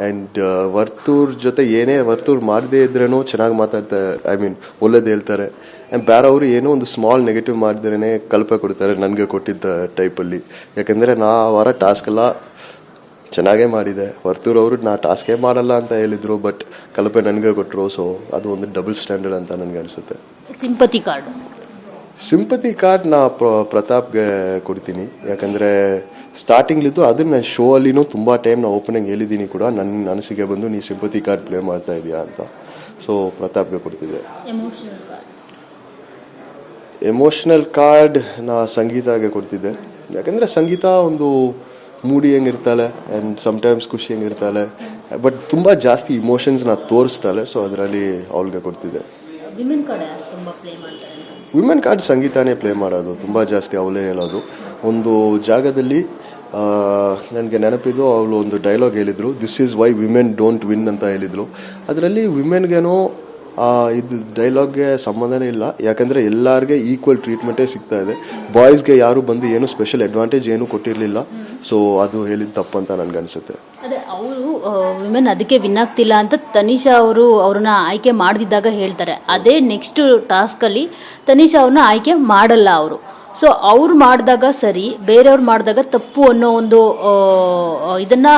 ಆ್ಯಂಡ್ ವರ್ತೂರ್ ಜೊತೆ ಏನೇ ವರ್ತೂರ್ ಮಾಡದೇ ಇದ್ರೇನೋ ಚೆನ್ನಾಗಿ ಮಾತಾಡ್ತಾರೆ, ಒಳ್ಳೇದು ಹೇಳ್ತಾರೆ. ಆ್ಯಂಡ್ ಬೇರೆಯವರು ಏನೋ ಒಂದು ಸ್ಮಾಲ್ ನೆಗೆಟಿವ್ ಮಾಡಿದ್ರೇ ಕಲ್ಪೆ ಕೊಡ್ತಾರೆ ನನಗೆ ಕೊಟ್ಟಿದ್ದ ಟೈಪಲ್ಲಿ. ಯಾಕೆಂದರೆ ನಾ ವಾರ ಟಾಸ್ಕೆಲ್ಲ ಚೆನ್ನಾಗೇ ಮಾಡಿದೆ. ವರ್ತೂರ್ ಅವರು ನಾ ಟಾಸ್ಕೇ ಮಾಡಲ್ಲ ಅಂತ ಹೇಳಿದರು, ಬಟ್ ಕಲ್ಪೆ ನನಗೆ ಕೊಟ್ಟರು. ಸೊ ಅದು ಒಂದು ಡಬಲ್ ಸ್ಟ್ಯಾಂಡರ್ಡ್ ಅಂತ ನನಗೆ ಅನಿಸುತ್ತೆ. ಸಿಂಪತಿ ಕಾರ್ಡ್ ನಾ ಪ್ರತಾಪ್ಗೆ ಕೊಡ್ತೀನಿ. ಯಾಕಂದರೆ ಸ್ಟಾರ್ಟಿಂಗ್ಲಿದ್ದು ಅದನ್ನು ನಾನು ಶೋ ಅಲ್ಲಿನೂ ತುಂಬ ಟೈಮ್ ನಾ ಓಪನಿಂಗ್ ಹೇಳಿದ್ದೀನಿ ಕೂಡ, ನನ್ನ ಅನಿಸಿಕೆ ಬಂದು ನೀ ಸಿಂಪತಿ ಕಾರ್ಡ್ ಪ್ಲೇ ಮಾಡ್ತಾ ಇದೆಯಾ ಅಂತ. ಸೊ ಪ್ರತಾಪ್ಗೆ ಕೊಡ್ತಿದ್ದೆ. ಎಮೋಷ್ನಲ್ ಕಾರ್ಡ್ ನಾ ಸಂಗೀತಾಗೆ ಕೊಡ್ತಿದ್ದೆ. ಯಾಕಂದರೆ ಸಂಗೀತ ಒಂದು ಮೂಡಿ ಹೆಂಗಿರ್ತಾಳೆ ಆ್ಯಂಡ್ ಸಮ್ಟೈಮ್ಸ್ ಖುಷಿ ಹೆಂಗಿರ್ತಾಳೆ, ಬಟ್ ತುಂಬ ಜಾಸ್ತಿ ಇಮೋಷನ್ಸ್ನ ತೋರಿಸ್ತಾಳೆ. ಸೊ ಅದರಲ್ಲಿ ಅವಳಿಗೆ ಕೊಡ್ತಿದ್ದೆ. ವಿಮೆನ್ ಕಾರ್ಡ್ ಸಂಗೀತಾನೇ ಪ್ಲೇ ಮಾಡೋದು ತುಂಬ ಜಾಸ್ತಿ, ಅವಳೇ ಹೇಳೋದು. ಒಂದು ಜಾಗದಲ್ಲಿ ನನಗೆ ನೆನಪಿದ್ದು ಅವಳು ಒಂದು ಡೈಲಾಗ್ ಹೇಳಿದರು, this is why women don't win ಅಂತ ಹೇಳಿದರು. ಅದರಲ್ಲಿ ವಿಮೆನ್ಗೇನೋ ಇದು ಡೈಲಾಗ್ಗೆ ಸಂಬಂಧನೇ ಇಲ್ಲ. ಯಾಕಂದರೆ ಎಲ್ಲರಿಗೆ ಈಕ್ವಲ್ ಟ್ರೀಟ್ಮೆಂಟೇ ಸಿಗ್ತಾ ಇದೆ. ಬಾಯ್ಸ್ಗೆ ಯಾರು ಬಂದು ಏನು ಸ್ಪೆಷಲ್ ಅಡ್ವಾಂಟೇಜ್ ಏನೂ ಕೊಟ್ಟಿರಲಿಲ್ಲ. ಸೊ ಅದು ಹೇಳಿದ ತಪ್ಪಂತ ನನಗನ್ಸುತ್ತೆ. ಅದೇ ಅವರು ವಿಮೆನ್ ಅದಕ್ಕೆ ವಿನ್ ಆಗ್ತಿಲ್ಲ ಅಂತ ತನಿಷಾ ಅವರು ಅವ್ರನ್ನ ಆಯ್ಕೆ ಮಾಡ್ದಿದ್ದಾಗ ಹೇಳ್ತಾರೆ. ಅದೇ ನೆಕ್ಸ್ಟ್ ಟಾಸ್ಕಲ್ಲಿ ತನಿಷಾ ಅವ್ರನ್ನ ಆಯ್ಕೆ ಮಾಡಲ್ಲ ಅವರು. ಸೊ ಅವ್ರು ಮಾಡಿದಾಗ ಸರಿ, ಬೇರೆಯವ್ರು ಮಾಡಿದಾಗ ತಪ್ಪು ಅನ್ನೋ ಒಂದು ಇದನ್ನ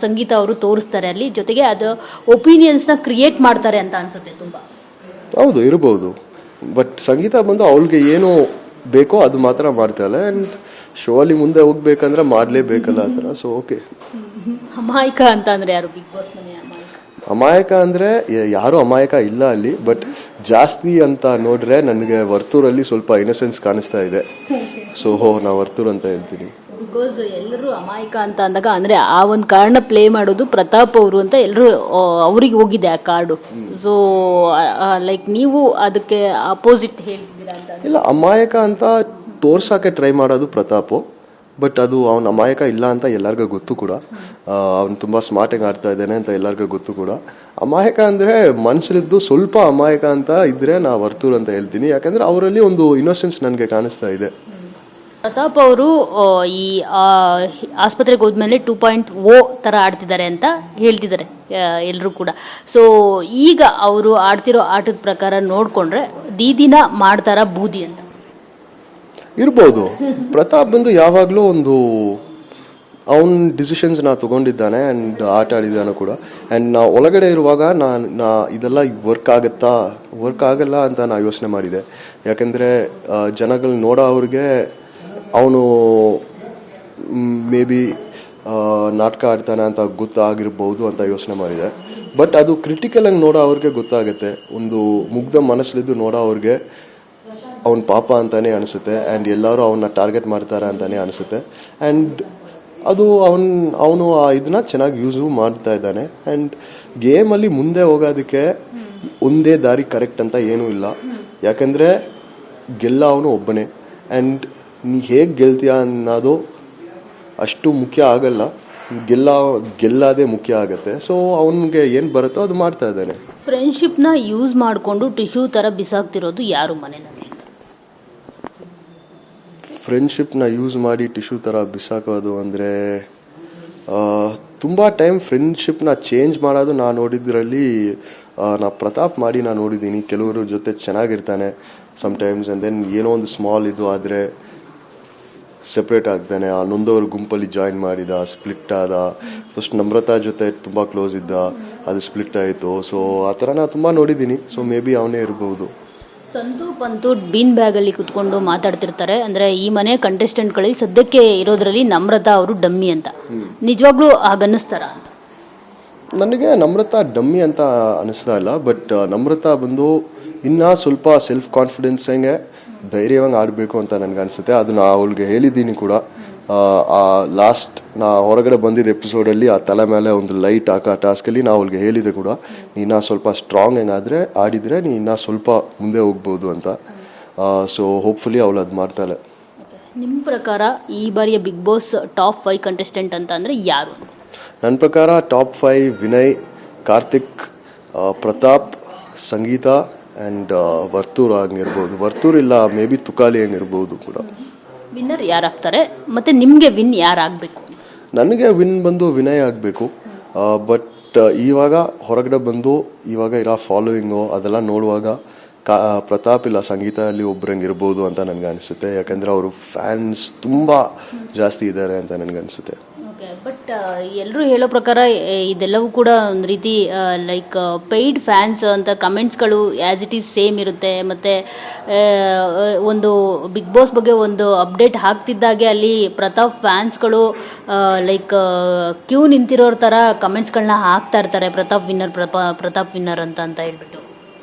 ಸಂಗೀತ ಅವರು ತೋರಿಸ್ತಾರೆ ಅಲ್ಲಿ. ಜೊತೆಗೆ ಅದು ಒಪಿನಿಯನ್ಸ್ನ ಕ್ರಿಯೇಟ್ ಮಾಡ್ತಾರೆ ಅಂತ ಅನ್ಸುತ್ತೆ ತುಂಬ. ಹೌದು, ಇರಬಹುದು. ಬಟ್ ಸಂಗೀತ ಬಂದು ಅವಳಿಗೆ ಏನು ಬೇಕೋ ಅದು ಮಾತ್ರ ಮಾಡ್ತಾಳೆ. ಆ್ಯಂಡ್ ಶೋ ಅಲ್ಲಿ ಮುಂದೆ ಹೋಗ್ಬೇಕಂದ್ರೆ ಮಾಡಲೇಬೇಕಲ್ಲ ಆ ಥರ. So okay. ಅಮಾಯಕ ಅಂತ ಅಂದ್ರೆ ಯಾರು ಬಿಗ್ ಬಾಸ್ ಮನೆ ಅಮಾಯಕ? ಅಮಾಯಕ ಅಂದರೆ ಯಾರೂ ಅಮಾಯಕ ಇಲ್ಲ ಅಲ್ಲಿ. ಬಟ್ ಜಾಸ್ತಿ ಅಂತ ನೋಡ್ರೆ ನನಗೆ ವರ್ತೂರಲ್ಲಿ ಸ್ವಲ್ಪ ಇನ್ನಸೆನ್ಸ್ ಕಾಣಿಸ್ತಾ ಇದೆ. ಸೊ ನಾ ವರ್ತೂರ್ ಅಂತ ಹೇಳ್ತೀನಿ. ಬಿಕಾಸ್ ಎಲ್ಲರೂ ಅಮಾಯಕ ಅಂತ ಅಂದಾಗ ಅಂದ್ರೆ ಆ ಒಂದು ಕಾರ್ಡ್ನ ಪ್ಲೇ ಮಾಡೋದು ಪ್ರತಾಪ್ ಅವರು ಅಂತ ಎಲ್ಲರೂ ಅವ್ರಿಗೆ ಹೋಗಿದೆ ಆ ಕಾರ್ಡು. ಸೊ ಲೈಕ್ ನೀವು ಅದಕ್ಕೆ ಅಪೋಸಿಟ್ ಹೇಳ್ತಿದ್ದೀರಾ ಅಂತ? ಇಲ್ಲ, ಅಮಾಯಕ ಅಂತ ತೋರ್ಸೋಕೆ ಟ್ರೈ ಮಾಡೋದು ಪ್ರತಾಪು. ಬಟ್ ಅದು ಅವನ ಅಮಾಯಕ ಇಲ್ಲ ಅಂತ ಎಲ್ಲರಿಗೂ ಗೊತ್ತು ಕೂಡ. ಅವ್ನು ತುಂಬ ಸ್ಮಾರ್ಟಾಗಿ ಆಡ್ತಾ ಇದ್ದಾನೆ ಅಂತ ಎಲ್ಲರಿಗೂ ಗೊತ್ತು ಕೂಡ. ಅಮಾಯಕ ಅಂದರೆ ಮನಸ್ಸಲ್ಲಿದ್ದು ಸ್ವಲ್ಪ ಅಮಾಯಕ ಅಂತ ಇದ್ದರೆ ನಾ ವರ್ತೂರ್ ಅಂತ ಹೇಳ್ತೀನಿ. ಯಾಕಂದರೆ ಅವರಲ್ಲಿ ಒಂದು ಇನ್ನೋಸೆನ್ಸ್ ನನಗೆ ಕಾಣಿಸ್ತಾ ಇದೆ. ಪ್ರತಾಪ್ ಅವರು ಈ ಆಸ್ಪತ್ರೆಗೆ ಹೋದ್ಮೇಲೆ 2.0 ಥರ ಆಡ್ತಿದ್ದಾರೆ ಅಂತ ಹೇಳ್ತಿದ್ದಾರೆ ಎಲ್ಲರೂ ಕೂಡ. ಸೊ ಈಗ ಅವರು ಆಡ್ತಿರೋ ಆಟದ ಪ್ರಕಾರ ನೋಡಿಕೊಂಡ್ರೆ ದೀದಿನ ಮಾಡ್ತಾರ ಬೂದಿ ಅಂತ ಇರ್ಬೋದು. ಪ್ರತಾಪ್ ಬಂದು ಯಾವಾಗಲೂ ಒಂದು ಅವನ ಡಿಸಿಷನ್ಸ್ನ ತೊಗೊಂಡಿದ್ದಾನೆ ಆ್ಯಂಡ್ ಆಟ ಆಡಿದ್ದಾನೆ ಕೂಡ. ಆ್ಯಂಡ್ ನಾ ಒಳಗಡೆ ಇರುವಾಗ ನಾ ಇದೆಲ್ಲ ವರ್ಕ್ ಆಗಲ್ಲ ಅಂತ ನಾ ಯೋಚನೆ ಮಾಡಿದೆ. ಯಾಕೆಂದರೆ ಜನಗಳು ನೋಡೋ ಅವ್ರಿಗೆ ಅವನು ಮೇ ಬಿ ನಾಟಕ ಆಡ್ತಾನೆ ಅಂತ ಗೊತ್ತಾಗಿರ್ಬೋದು ಅಂತ ಯೋಚನೆ ಮಾಡಿದೆ. ಬಟ್ ಅದು ಕ್ರಿಟಿಕಲಾಗಿ ನೋಡೋ ಅವ್ರಿಗೆ ಗೊತ್ತಾಗುತ್ತೆ. ಒಂದು ಮುಗ್ಧ ಮನಸ್ಸಲ್ಲಿದ್ದು ನೋಡೋ ಅವ್ರಿಗೆ ಅವನ ಪಾಪ ಅಂತಲೇ ಅನಿಸುತ್ತೆ. ಆ್ಯಂಡ್ ಎಲ್ಲರೂ ಅವನ್ನ ಟಾರ್ಗೆಟ್ ಮಾಡ್ತಾರೆ ಅಂತಲೇ ಅನಿಸುತ್ತೆ. ಆ್ಯಂಡ್ ಅದು ಅವನು ಇದನ್ನ ಚೆನ್ನಾಗಿ ಯೂಸು ಮಾಡ್ತಾ ಇದ್ದಾನೆ. ಆ್ಯಂಡ್ ಗೇಮಲ್ಲಿ ಮುಂದೆ ಹೋಗೋದಕ್ಕೆ ಒಂದೇ ದಾರಿ ಕರೆಕ್ಟ್ ಅಂತ ಏನೂ ಇಲ್ಲ. ಯಾಕೆಂದರೆ ಅವನು ಒಬ್ಬನೇ. ಆ್ಯಂಡ್ ನೀ ಹೇಗೆ ಗೆಲ್ತೀಯ ಅನ್ನೋದು ಅಷ್ಟು ಮುಖ್ಯ ಆಗಲ್ಲ, ಗೆಲ್ಲೋದೇ ಮುಖ್ಯ ಆಗುತ್ತೆ. ಸೊ ಅವನಿಗೆ ಏನು ಬರುತ್ತೋ ಅದು ಮಾಡ್ತಾ ಇದ್ದಾನೆ. ಫ್ರೆಂಡ್ಶಿಪ್ನ ಯೂಸ್ ಮಾಡಿಕೊಂಡು ಟಿಶ್ಯೂ ಥರ ಬಿಸಾಕ್ತಿರೋದು ಯಾರು ಮನೆಯಲ್ಲಿ? ಫ್ರೆಂಡ್ಶಿಪ್ನ ಯೂಸ್ ಮಾಡಿ ಟಿಶ್ಯೂ ಥರ ಬಿಸಾಕೋದು ಅಂದರೆ ತುಂಬ ಟೈಮ್ ಫ್ರೆಂಡ್ಶಿಪ್ನ ಚೇಂಜ್ ಮಾಡೋದು ನಾನು ನೋಡಿದ್ರಲ್ಲಿ ನಾ ಪ್ರತಾಪ್ ಮಾಡಿ ನಾನು ನೋಡಿದ್ದೀನಿ. ಕೆಲವರು ಜೊತೆ ಚೆನ್ನಾಗಿರ್ತಾನೆ ಸಮ್ಟೈಮ್ಸ್. ಆ್ಯಂಡ್ ದೆನ್ ಏನೋ ಒಂದು ಸ್ಮಾಲ್ ಇದು ಆದರೆ ಸೆಪ್ರೇಟ್ ಆಗ್ತಾನೆ. ಆ ನೊಂದವ್ರ ಗುಂಪಲ್ಲಿ ಜಾಯಿನ್ ಮಾಡಿದ, ಸ್ಪ್ಲಿಟ್ ಆದ. ಫಸ್ಟ್ ನಮ್ರತಾ ಜೊತೆ ತುಂಬ ಕ್ಲೋಸ್ ಇದ್ದ, ಅದು ಸ್ಪ್ಲಿಟ್ ಆಯಿತು. ಸೊ ಆ ಥರ ನಾನು ತುಂಬ ನೋಡಿದ್ದೀನಿ. ಸೊ ಮೇ ಬಿ ಅವನೇ ಇರ್ಬೋದು. ಸಂತು ಪಂತು ಬೀನ್ ಬ್ಯಾಗಲ್ಲಿ ಕುತ್ಕೊಂಡು ಮಾತಾಡ್ತಿರ್ತಾರೆ. ಅಂದರೆ ಈ ಮನೆ ಕಂಟೆಸ್ಟೆಂಟ್ಗಳಲ್ಲಿ ಸದ್ಯಕ್ಕೆ ಇರೋದ್ರಲ್ಲಿ ನಮ್ರತಾ ಅವರು ಡಮ್ಮಿ ಅಂತ. ನಿಜವಾಗ್ಲೂ ಹಾಗನ್ನಿಸ್ತಾರ? ನನಗೆ ನಮ್ರತಾ ಡಮ್ಮಿ ಅಂತ ಅನಿಸ್ತಾ ಇಲ್ಲ. ಬಟ್ ನಮ್ರತಾ ಬಂದು ಇನ್ನೂ ಸ್ವಲ್ಪ ಸೆಲ್ಫ್ ಕಾನ್ಫಿಡೆನ್ಸಂಗೆ ಧೈರ್ಯವಾಗಿ ಆಡಬೇಕು ಅಂತ ನನಗೆ ಅನಿಸುತ್ತೆ. ಅದು ನಾ ಅವಳಿಗೆ ಹೇಳಿದ್ದೀನಿ ಕೂಡ. ಲಾಸ್ಟ್ ನಾ ಹೊರಗಡೆ ಬಂದಿದ್ದ ಎಪಿಸೋಡಲ್ಲಿ ಆ ತಲೆ ಮೇಲೆ ಒಂದು ಲೈಟ್ ಹಾಕೋ ಟಾಸ್ಕಲ್ಲಿ ನಾ ಅವಳಿಗೆ ಹೇಳಿದೆ ಕೂಡ, ನೀನು ಸ್ವಲ್ಪ ಸ್ಟ್ರಾಂಗ್ ಹೆಂಗಾದರೆ ಆಡಿದರೆ ನೀನು ಇನ್ನೂ ಸ್ವಲ್ಪ ಮುಂದೆ ಹೋಗ್ಬೋದು ಅಂತ. ಸೊ ಹೋಪ್ಫುಲಿ ಅವಳು ಅದು ಮಾಡ್ತಾಳೆ. ನಿಮ್ಮ ಪ್ರಕಾರ ಈ ಬಾರಿಯ ಬಿಗ್ ಬಾಸ್ ಟಾಪ್ 5 ಕಂಟೆಸ್ಟೆಂಟ್ ಅಂತ ಅಂದರೆ ಯಾರು? ನನ್ನ ಪ್ರಕಾರ ಟಾಪ್ 5 ವಿನಯ್, ಕಾರ್ತಿಕ್, ಪ್ರತಾಪ್, ಸಂಗೀತ ಆ್ಯಂಡ್ ವರ್ತೂರ್ ಹಂಗಿರ್ಬೋದು. ವರ್ತೂರ್ ಇಲ್ಲ ಮೇ ಬಿ ತುಕಾಲಿ ಹಂಗಿರ್ಬೋದು ಕೂಡ. ವಿನ್ನರ್ ಯಾರಾಗ್ತಾರೆ ಮತ್ತು ನಿಮಗೆ ವಿನ್ ಯಾರಾಗಬೇಕು? ನನಗೆ ವಿನ್ ಬಂದು ವಿನಯ್ ಆಗಬೇಕು. ಬಟ್ ಇವಾಗ ಹೊರಗಡೆ ಬಂದು ಇವಾಗ ಇರೋ ಫಾಲೋವಿಂಗು ಅದೆಲ್ಲ ನೋಡುವಾಗ ಪ್ರತಾಪ್ ಇಲ್ಲ ಸಂಗೀತ ಅಲ್ಲಿ ಒಬ್ಬರಂಗಿರ್ಬೋದು ಅಂತ ನನಗೆ ಅನಿಸುತ್ತೆ. ಯಾಕಂದರೆ ಅವರು ಫ್ಯಾನ್ಸ್ ತುಂಬ ಜಾಸ್ತಿ ಇದ್ದಾರೆ ಅಂತ ನನಗೆ ಅನಿಸುತ್ತೆ. ಓಕೆ, ಬಟ್ ಎಲ್ಲರೂ ಹೇಳೋ ಪ್ರಕಾರ ಇದೆಲ್ಲವೂ ಕೂಡ ಒಂದು ರೀತಿ ಲೈಕ್ ಪೇಯ್ಡ್ ಫ್ಯಾನ್ಸ್ ಅಂತ ಕಮೆಂಟ್ಸ್ಗಳು ಆ್ಯಸ್ ಇಟ್ ಈಸ್ ಸೇಮ್ ಇರುತ್ತೆ. ಮತ್ತು ಒಂದು ಬಿಗ್ ಬಾಸ್ ಬಗ್ಗೆ ಒಂದು ಅಪ್ಡೇಟ್ ಹಾಕ್ತಿದ್ದಾಗೆ ಅಲ್ಲಿ ಪ್ರತಾಪ್ ಫ್ಯಾನ್ಸ್ಗಳು ಲೈಕ್ ಕ್ಯೂ ನಿಂತಿರೋರ ಥರ ಕಮೆಂಟ್ಸ್ಗಳನ್ನ ಹಾಕ್ತಾ ಇರ್ತಾರೆ. ಪ್ರತಾಪ್ ವಿನ್ನರ್ ಅಂತ ಹೇಳ್ಬಿಟ್ಟು.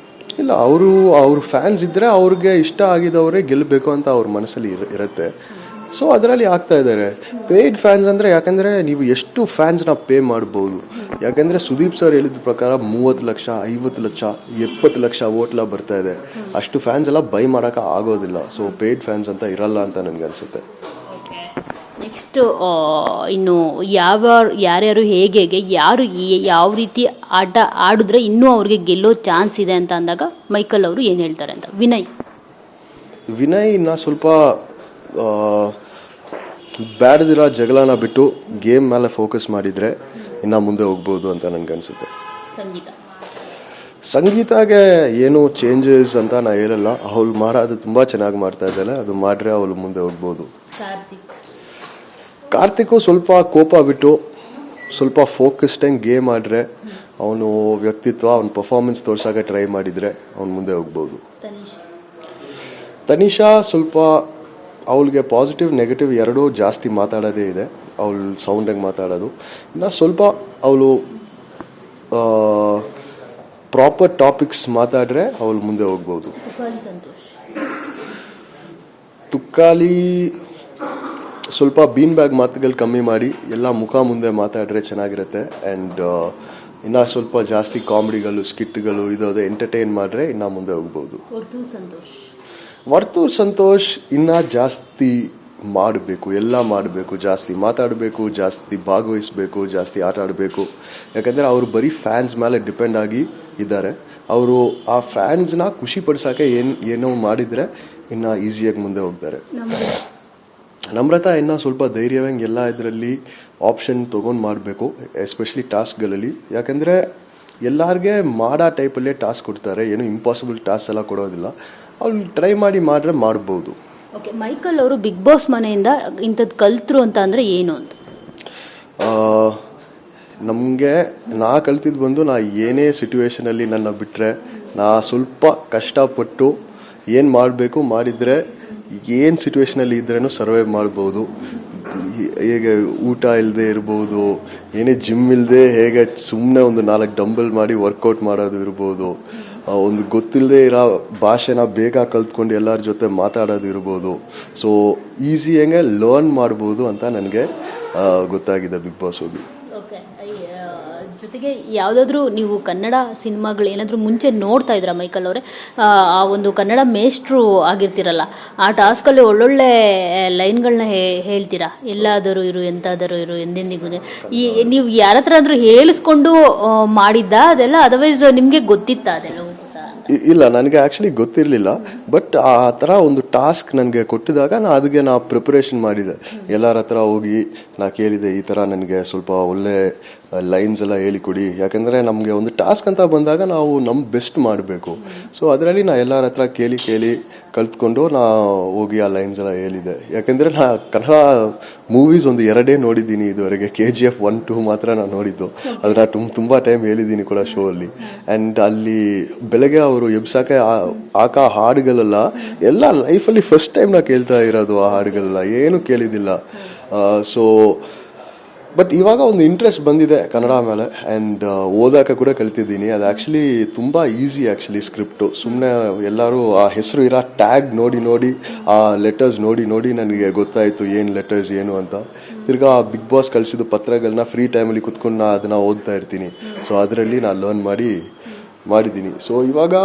ಇಲ್ಲ, ಅವ್ರ ಫ್ಯಾನ್ಸ್ ಇದ್ದರೆ ಅವ್ರಿಗೆ ಇಷ್ಟ ಆಗಿದವರೇ ಗೆಲ್ಲಬೇಕು ಅಂತ ಅವ್ರ ಮನಸ್ಸಲ್ಲಿ ಇರುತ್ತೆ. ಸೊ ಅದರಲ್ಲಿ ಆಗ್ತಾ ಇದ್ದಾರೆ ಪೇಯ್ಡ್ ಫ್ಯಾನ್ಸ್ ಅಂದರೆ. ಯಾಕಂದರೆ ನೀವು ಎಷ್ಟು ಫ್ಯಾನ್ಸ್ನ ಪೇ ಮಾಡ್ಬೋದು. ಯಾಕಂದರೆ ಸುದೀಪ್ ಸರ್ ಹೇಳಿದ ಪ್ರಕಾರ 30 ಲಕ್ಷ, 50 ಲಕ್ಷ, 70 ಲಕ್ಷ ಓಟ್ಲ ಬರ್ತಾ ಇದೆ. ಅಷ್ಟು ಫ್ಯಾನ್ಸ್ ಎಲ್ಲ ಬೈ ಮಾಡೋಕೆ ಆಗೋದಿಲ್ಲ. ಸೊ ಪೇಯ್ಡ್ ಫ್ಯಾನ್ಸ್ ಅಂತ ಇರಲ್ಲ ಅಂತ ನನಗೆ ಅನಿಸುತ್ತೆ. ನೆಕ್ಸ್ಟ್ ಇನ್ನು ಯಾರ್ಯಾರು ಹೇಗೆ ಯಾರು ಯಾವ ರೀತಿ ಆಟ ಆಡಿದ್ರೆ ಇನ್ನೂ ಅವ್ರಿಗೆ ಗೆಲ್ಲೋ ಚಾನ್ಸ್ ಇದೆ ಅಂತ ಅಂದಾಗ ಮೈಕಲ್ ಅವರು ಏನು ಹೇಳ್ತಾರೆ ಅಂತ? ವಿನಯ್ ಇನ್ನು ಸ್ವಲ್ಪ ಬ್ಯಾಡ್ದಿರೋ ಜಗಳನ ಬಿಟ್ಟು ಗೇಮ್ ಮೇಲೆ ಫೋಕಸ್ ಮಾಡಿದರೆ ಇನ್ನು ಮುಂದೆ ಹೋಗ್ಬೋದು ಅಂತ ನನಗೆ ಅನಿಸುತ್ತೆ. ಸಂಗೀತಾಗೆ ಏನು ಚೇಂಜಸ್ ಅಂತ ನಾ ಹೇಳಲ್ಲ. ಅವಳು ಮಾಡೋದು ತುಂಬ ಚೆನ್ನಾಗಿ ಮಾಡ್ತಾ ಇದ್ದಾಳೆ. ಅದು ಮಾಡಿದ್ರೆ ಅವಳು ಮುಂದೆ ಹೋಗ್ಬೋದು. ಕಾರ್ತಿಕ್ ಸ್ವಲ್ಪ ಕೋಪ ಬಿಟ್ಟು ಸ್ವಲ್ಪ ಫೋಕಸ್ಡಾಗಿ ಗೇಮ್ ಆಡಿದ್ರೆ, ಅವನು ವ್ಯಕ್ತಿತ್ವ, ಅವನ ಪರ್ಫಾರ್ಮೆನ್ಸ್ ತೋರ್ಸೋಕೆ ಟ್ರೈ ಮಾಡಿದರೆ ಅವ್ನು ಮುಂದೆ ಹೋಗ್ಬೋದು. ತನಿಷಾ ಸ್ವಲ್ಪ ಅವಳಿಗೆ ಪಾಸಿಟಿವ್ ನೆಗೆಟಿವ್ ಎರಡೂ ಜಾಸ್ತಿ ಮಾತಾಡೋದೇ ಇದೆ. ಅವಳು ಸೌಂಡಾಗಿ ಮಾತಾಡೋದು. ಇನ್ನು ಸ್ವಲ್ಪ ಅವಳು ಪ್ರಾಪರ್ ಟಾಪಿಕ್ಸ್ ಮಾತಾಡಿದ್ರೆ ಅವಳು ಮುಂದೆ ಹೋಗ್ಬೋದು. ತುಕ್ಕಾಲಿ ಸ್ವಲ್ಪ ಬೀನ್ ಬ್ಯಾಗ್ ಮಾತುಗಳು ಕಮ್ಮಿ ಮಾಡಿ ಎಲ್ಲ ಮುಖ ಮುಂದೆ ಮಾತಾಡಿದ್ರೆ ಚೆನ್ನಾಗಿರುತ್ತೆ. ಆ್ಯಂಡ್ ಇನ್ನು ಸ್ವಲ್ಪ ಜಾಸ್ತಿ ಕಾಮಿಡಿಗಳು, ಸ್ಕಿಟ್ಗಳು ಇದಾವೆ ಎಂಟರ್ಟೈನ್ ಮಾಡಿದ್ರೆ ಇನ್ನೂ ಮುಂದೆ ಹೋಗ್ಬೋದು. ವರ್ತೂರ್ ಸಂತೋಷ್ ಇನ್ನೂ ಜಾಸ್ತಿ ಮಾಡಬೇಕು, ಎಲ್ಲ ಮಾಡಬೇಕು, ಜಾಸ್ತಿ ಮಾತಾಡಬೇಕು, ಜಾಸ್ತಿ ಭಾಗವಹಿಸಬೇಕು, ಜಾಸ್ತಿ ಆಟ ಆಡಬೇಕು. ಯಾಕಂದರೆ ಅವರು ಬರೀ ಫ್ಯಾನ್ಸ್ ಮೇಲೆ ಡಿಪೆಂಡ್ ಆಗಿ ಇದ್ದಾರೆ. ಅವರು ಆ ಫ್ಯಾನ್ಸ್ನ ಖುಷಿ ಪಡಿಸೋಕ್ಕೆ ಏನೋ ಮಾಡಿದರೆ ಇನ್ನು ಈಸಿಯಾಗಿ ಮುಂದೆ ಹೋಗ್ತಾರೆ. ನಮ್ರತಾ ಇನ್ನೂ ಸ್ವಲ್ಪ ಧೈರ್ಯವಾಗಿ ಎಲ್ಲ ಇದರಲ್ಲಿ ಆಪ್ಷನ್ ತೊಗೊಂಡು ಮಾಡಬೇಕು, ಎಸ್ಪೆಷಲಿ ಟಾಸ್ಕ್ಗಳಲ್ಲಿ. ಯಾಕಂದರೆ ಎಲ್ಲರಿಗೆ ಮಾಡೋ ಟೈಪಲ್ಲೇ ಟಾಸ್ಕ್ ಕೊಡ್ತಾರೆ, ಏನು ಇಂಪಾಸಿಬಲ್ ಟಾಸ್ಕ್ ಎಲ್ಲ ಕೊಡೋದಿಲ್ಲ. ಅವ್ರು ಟ್ರೈ ಮಾಡಿದ್ರೆ ಮಾಡ್ಬೋದು. ಓಕೆ, ಮೈಕಲ್ ಅವರು ಬಿಗ್ ಬಾಸ್ ಮನೆಯಿಂದ ಇಂಥದ್ದು ಕಲ್ತರು ಅಂತ ಅಂದರೆ ಏನು ಅಂತ? ನಮಗೆ ಕಲ್ತಿದ್ದು ಬಂದು, ನಾ ಏನೇ ಸಿಚುವೇಶನಲ್ಲಿ ನನ್ನ ಬಿಟ್ಟರೆ ನಾ ಸ್ವಲ್ಪ ಕಷ್ಟಪಟ್ಟು ಏನು ಮಾಡಬೇಕು ಮಾಡಿದರೆ ಏನು ಸಿಚುವೇಶನಲ್ಲಿ ಇದ್ರೂ ಸರ್ವೈವ್ ಮಾಡ್ಬೋದು. ಹೇಗೆ ಊಟ ಇಲ್ಲದೆ ಇರ್ಬೋದು, ಏನೇ ಜಿಮ್ ಇಲ್ಲದೆ ಹೇಗೆ ಸುಮ್ಮನೆ ಒಂದು 4 ಡಂಬಲ್ ಮಾಡಿ ವರ್ಕೌಟ್ ಮಾಡೋದು ಇರ್ಬೋದು, ಒಂದು ಗೊತ್ತಿಲ್ಲದೆ ಇರೋ ಭಾಷೆನ ಬೇಗ ಕಲ್ತ್ಕೊಂಡು ಎಲ್ಲರ ಜೊತೆ ಮಾತಾಡೋದು ಇರ್ಬೋದು. ಸೊ ಈಸಿಯಾಗೆ ಲರ್ನ್ ಮಾಡ್ಬೋದು ಅಂತ ನನಗೆ ಗೊತ್ತಾಗಿದೆ ಬಿಗ್ ಬಾಸ್ ಹೋಗಿ. ಜೊತೆಗೆ ಯಾವುದಾದ್ರೂ ನೀವು ಕನ್ನಡ ಸಿನಿಮಾಗಳು ಏನಾದರೂ ಮುಂಚೆ ನೋಡ್ತಾ ಇದ್ದೀರಾ ಮೈಕಲ್ ಅವರೇ? ಆ ಒಂದು ಕನ್ನಡ ಮೇಷ್ಟ್ರು ಆಗಿರ್ತೀರಲ್ಲ, ಆ ಟಾಸ್ಕಲ್ಲಿ ಒಳ್ಳೊಳ್ಳೆ ಲೈನ್ಗಳನ್ನ ಹೇಳ್ತೀರಾ, ಎಲ್ಲಾದರೂ ಇರು ಎಂತಾದರೂ ಇರು ಎಂದೆಂದಿಗೂ. ನೀವು ಯಾರ ಹತ್ರ ಆದರೂ ಹೇಳಿಸ್ಕೊಂಡು ಮಾಡಿದ್ದ ಅದೆಲ್ಲ, ಅದರ್ವೈಸ್ ನಿಮಗೆ ಗೊತ್ತಿತ್ತಾ ಅದೆಲ್ಲ? ಇಲ್ಲ, ನನಗೆ ಆ್ಯಕ್ಚುಲಿ ಗೊತ್ತಿರಲಿಲ್ಲ. ಬಟ್ ಆ ಥರ ಒಂದು ಟಾಸ್ಕ್ ನನಗೆ ಕೊಟ್ಟಿದಾಗ ಅದಕ್ಕೆ ಪ್ರಿಪರೇಷನ್ ಮಾಡಿದೆ. ಎಲ್ಲರ ಹತ್ರ ಹೋಗಿ ಕೇಳಿದೆ, ಈ ಥರ ನನಗೆ ಸ್ವಲ್ಪ ಒಳ್ಳೆ ಲೈನ್ಸ್ ಎಲ್ಲ ಹೇಳಿಕೊಡಿ. ಯಾಕೆಂದರೆ ನಮಗೆ ಒಂದು ಟಾಸ್ಕ್ ಅಂತ ಬಂದಾಗ ನಾವು ನಮ್ಮ ಬೆಸ್ಟ್ ಮಾಡಬೇಕು. ಸೊ ಅದರಲ್ಲಿ ಎಲ್ಲರ ಹತ್ರ ಕೇಳಿ ಕಲ್ತ್ಕೊಂಡು ಹೋಗಿ ಆ ಲೈನ್ಸ್ ಎಲ್ಲ ಹೇಳಿದೆ. ಯಾಕೆಂದರೆ ಕನ್ನಡ ಮೂವೀಸ್ ಒಂದು 2 ನೋಡಿದ್ದೀನಿ ಇದುವರೆಗೆ. KGF 1, 2 ಮಾತ್ರ ನಾನು ನೋಡಿದ್ದು. ಅದನ್ನ ತುಂಬ ಟೈಮ್ ಹೇಳಿದ್ದೀನಿ ಕೂಡ ಶೋ ಅಲ್ಲಿ. ಆ್ಯಂಡ್ ಅಲ್ಲಿ ಬೆಳಗ್ಗೆ ಅವರು ಎಬ್ಸಾಕೆ ಹಾಕೋ ಹಾಡುಗಳೆಲ್ಲ ಎಲ್ಲ ಲೈಫಲ್ಲಿ ಫಸ್ಟ್ ಟೈಮ್ ಕೇಳ್ತಾ ಇರೋದು. ಆ ಹಾಡುಗಳೆಲ್ಲ ಏನು ಕೇಳಿದ್ದಿಲ್ಲ. ಸೊ ಬಟ್ ಇವಾಗ ಒಂದು ಇಂಟ್ರೆಸ್ಟ್ ಬಂದಿದೆ ಕನ್ನಡ ಮೇಲೆ. ಆ್ಯಂಡ್ ಓದೋಕೆ ಕೂಡ ಕಲ್ತಿದ್ದೀನಿ. ಅದು ಆ್ಯಕ್ಚುಲಿ ತುಂಬ ಈಸಿ ಸ್ಕ್ರಿಪ್ಟು. ಸುಮ್ಮನೆ ಎಲ್ಲರೂ ಆ ಹೆಸರು ಇರೋ ಟ್ಯಾಗ್ ನೋಡಿ ಆ ಲೆಟರ್ಸ್ ನೋಡಿ ನನಗೆ ಗೊತ್ತಾಯಿತು ಏನು ಲೆಟರ್ಸ್ ಏನು ಅಂತ. ತಿರ್ಗಾ ಬಿಗ್ ಬಾಸ್ ಕಳಿಸಿದ ಪತ್ರಗಳನ್ನ ಫ್ರೀ ಟೈಮಲ್ಲಿ ಕುತ್ಕೊಂಡು ಅದನ್ನು ಓದ್ತಾ ಇರ್ತೀನಿ. ಸೊ ಅದರಲ್ಲಿ ನಾನು ಲರ್ನ್ ಮಾಡಿದ್ದೀನಿ. ಸೊ ಇವಾಗ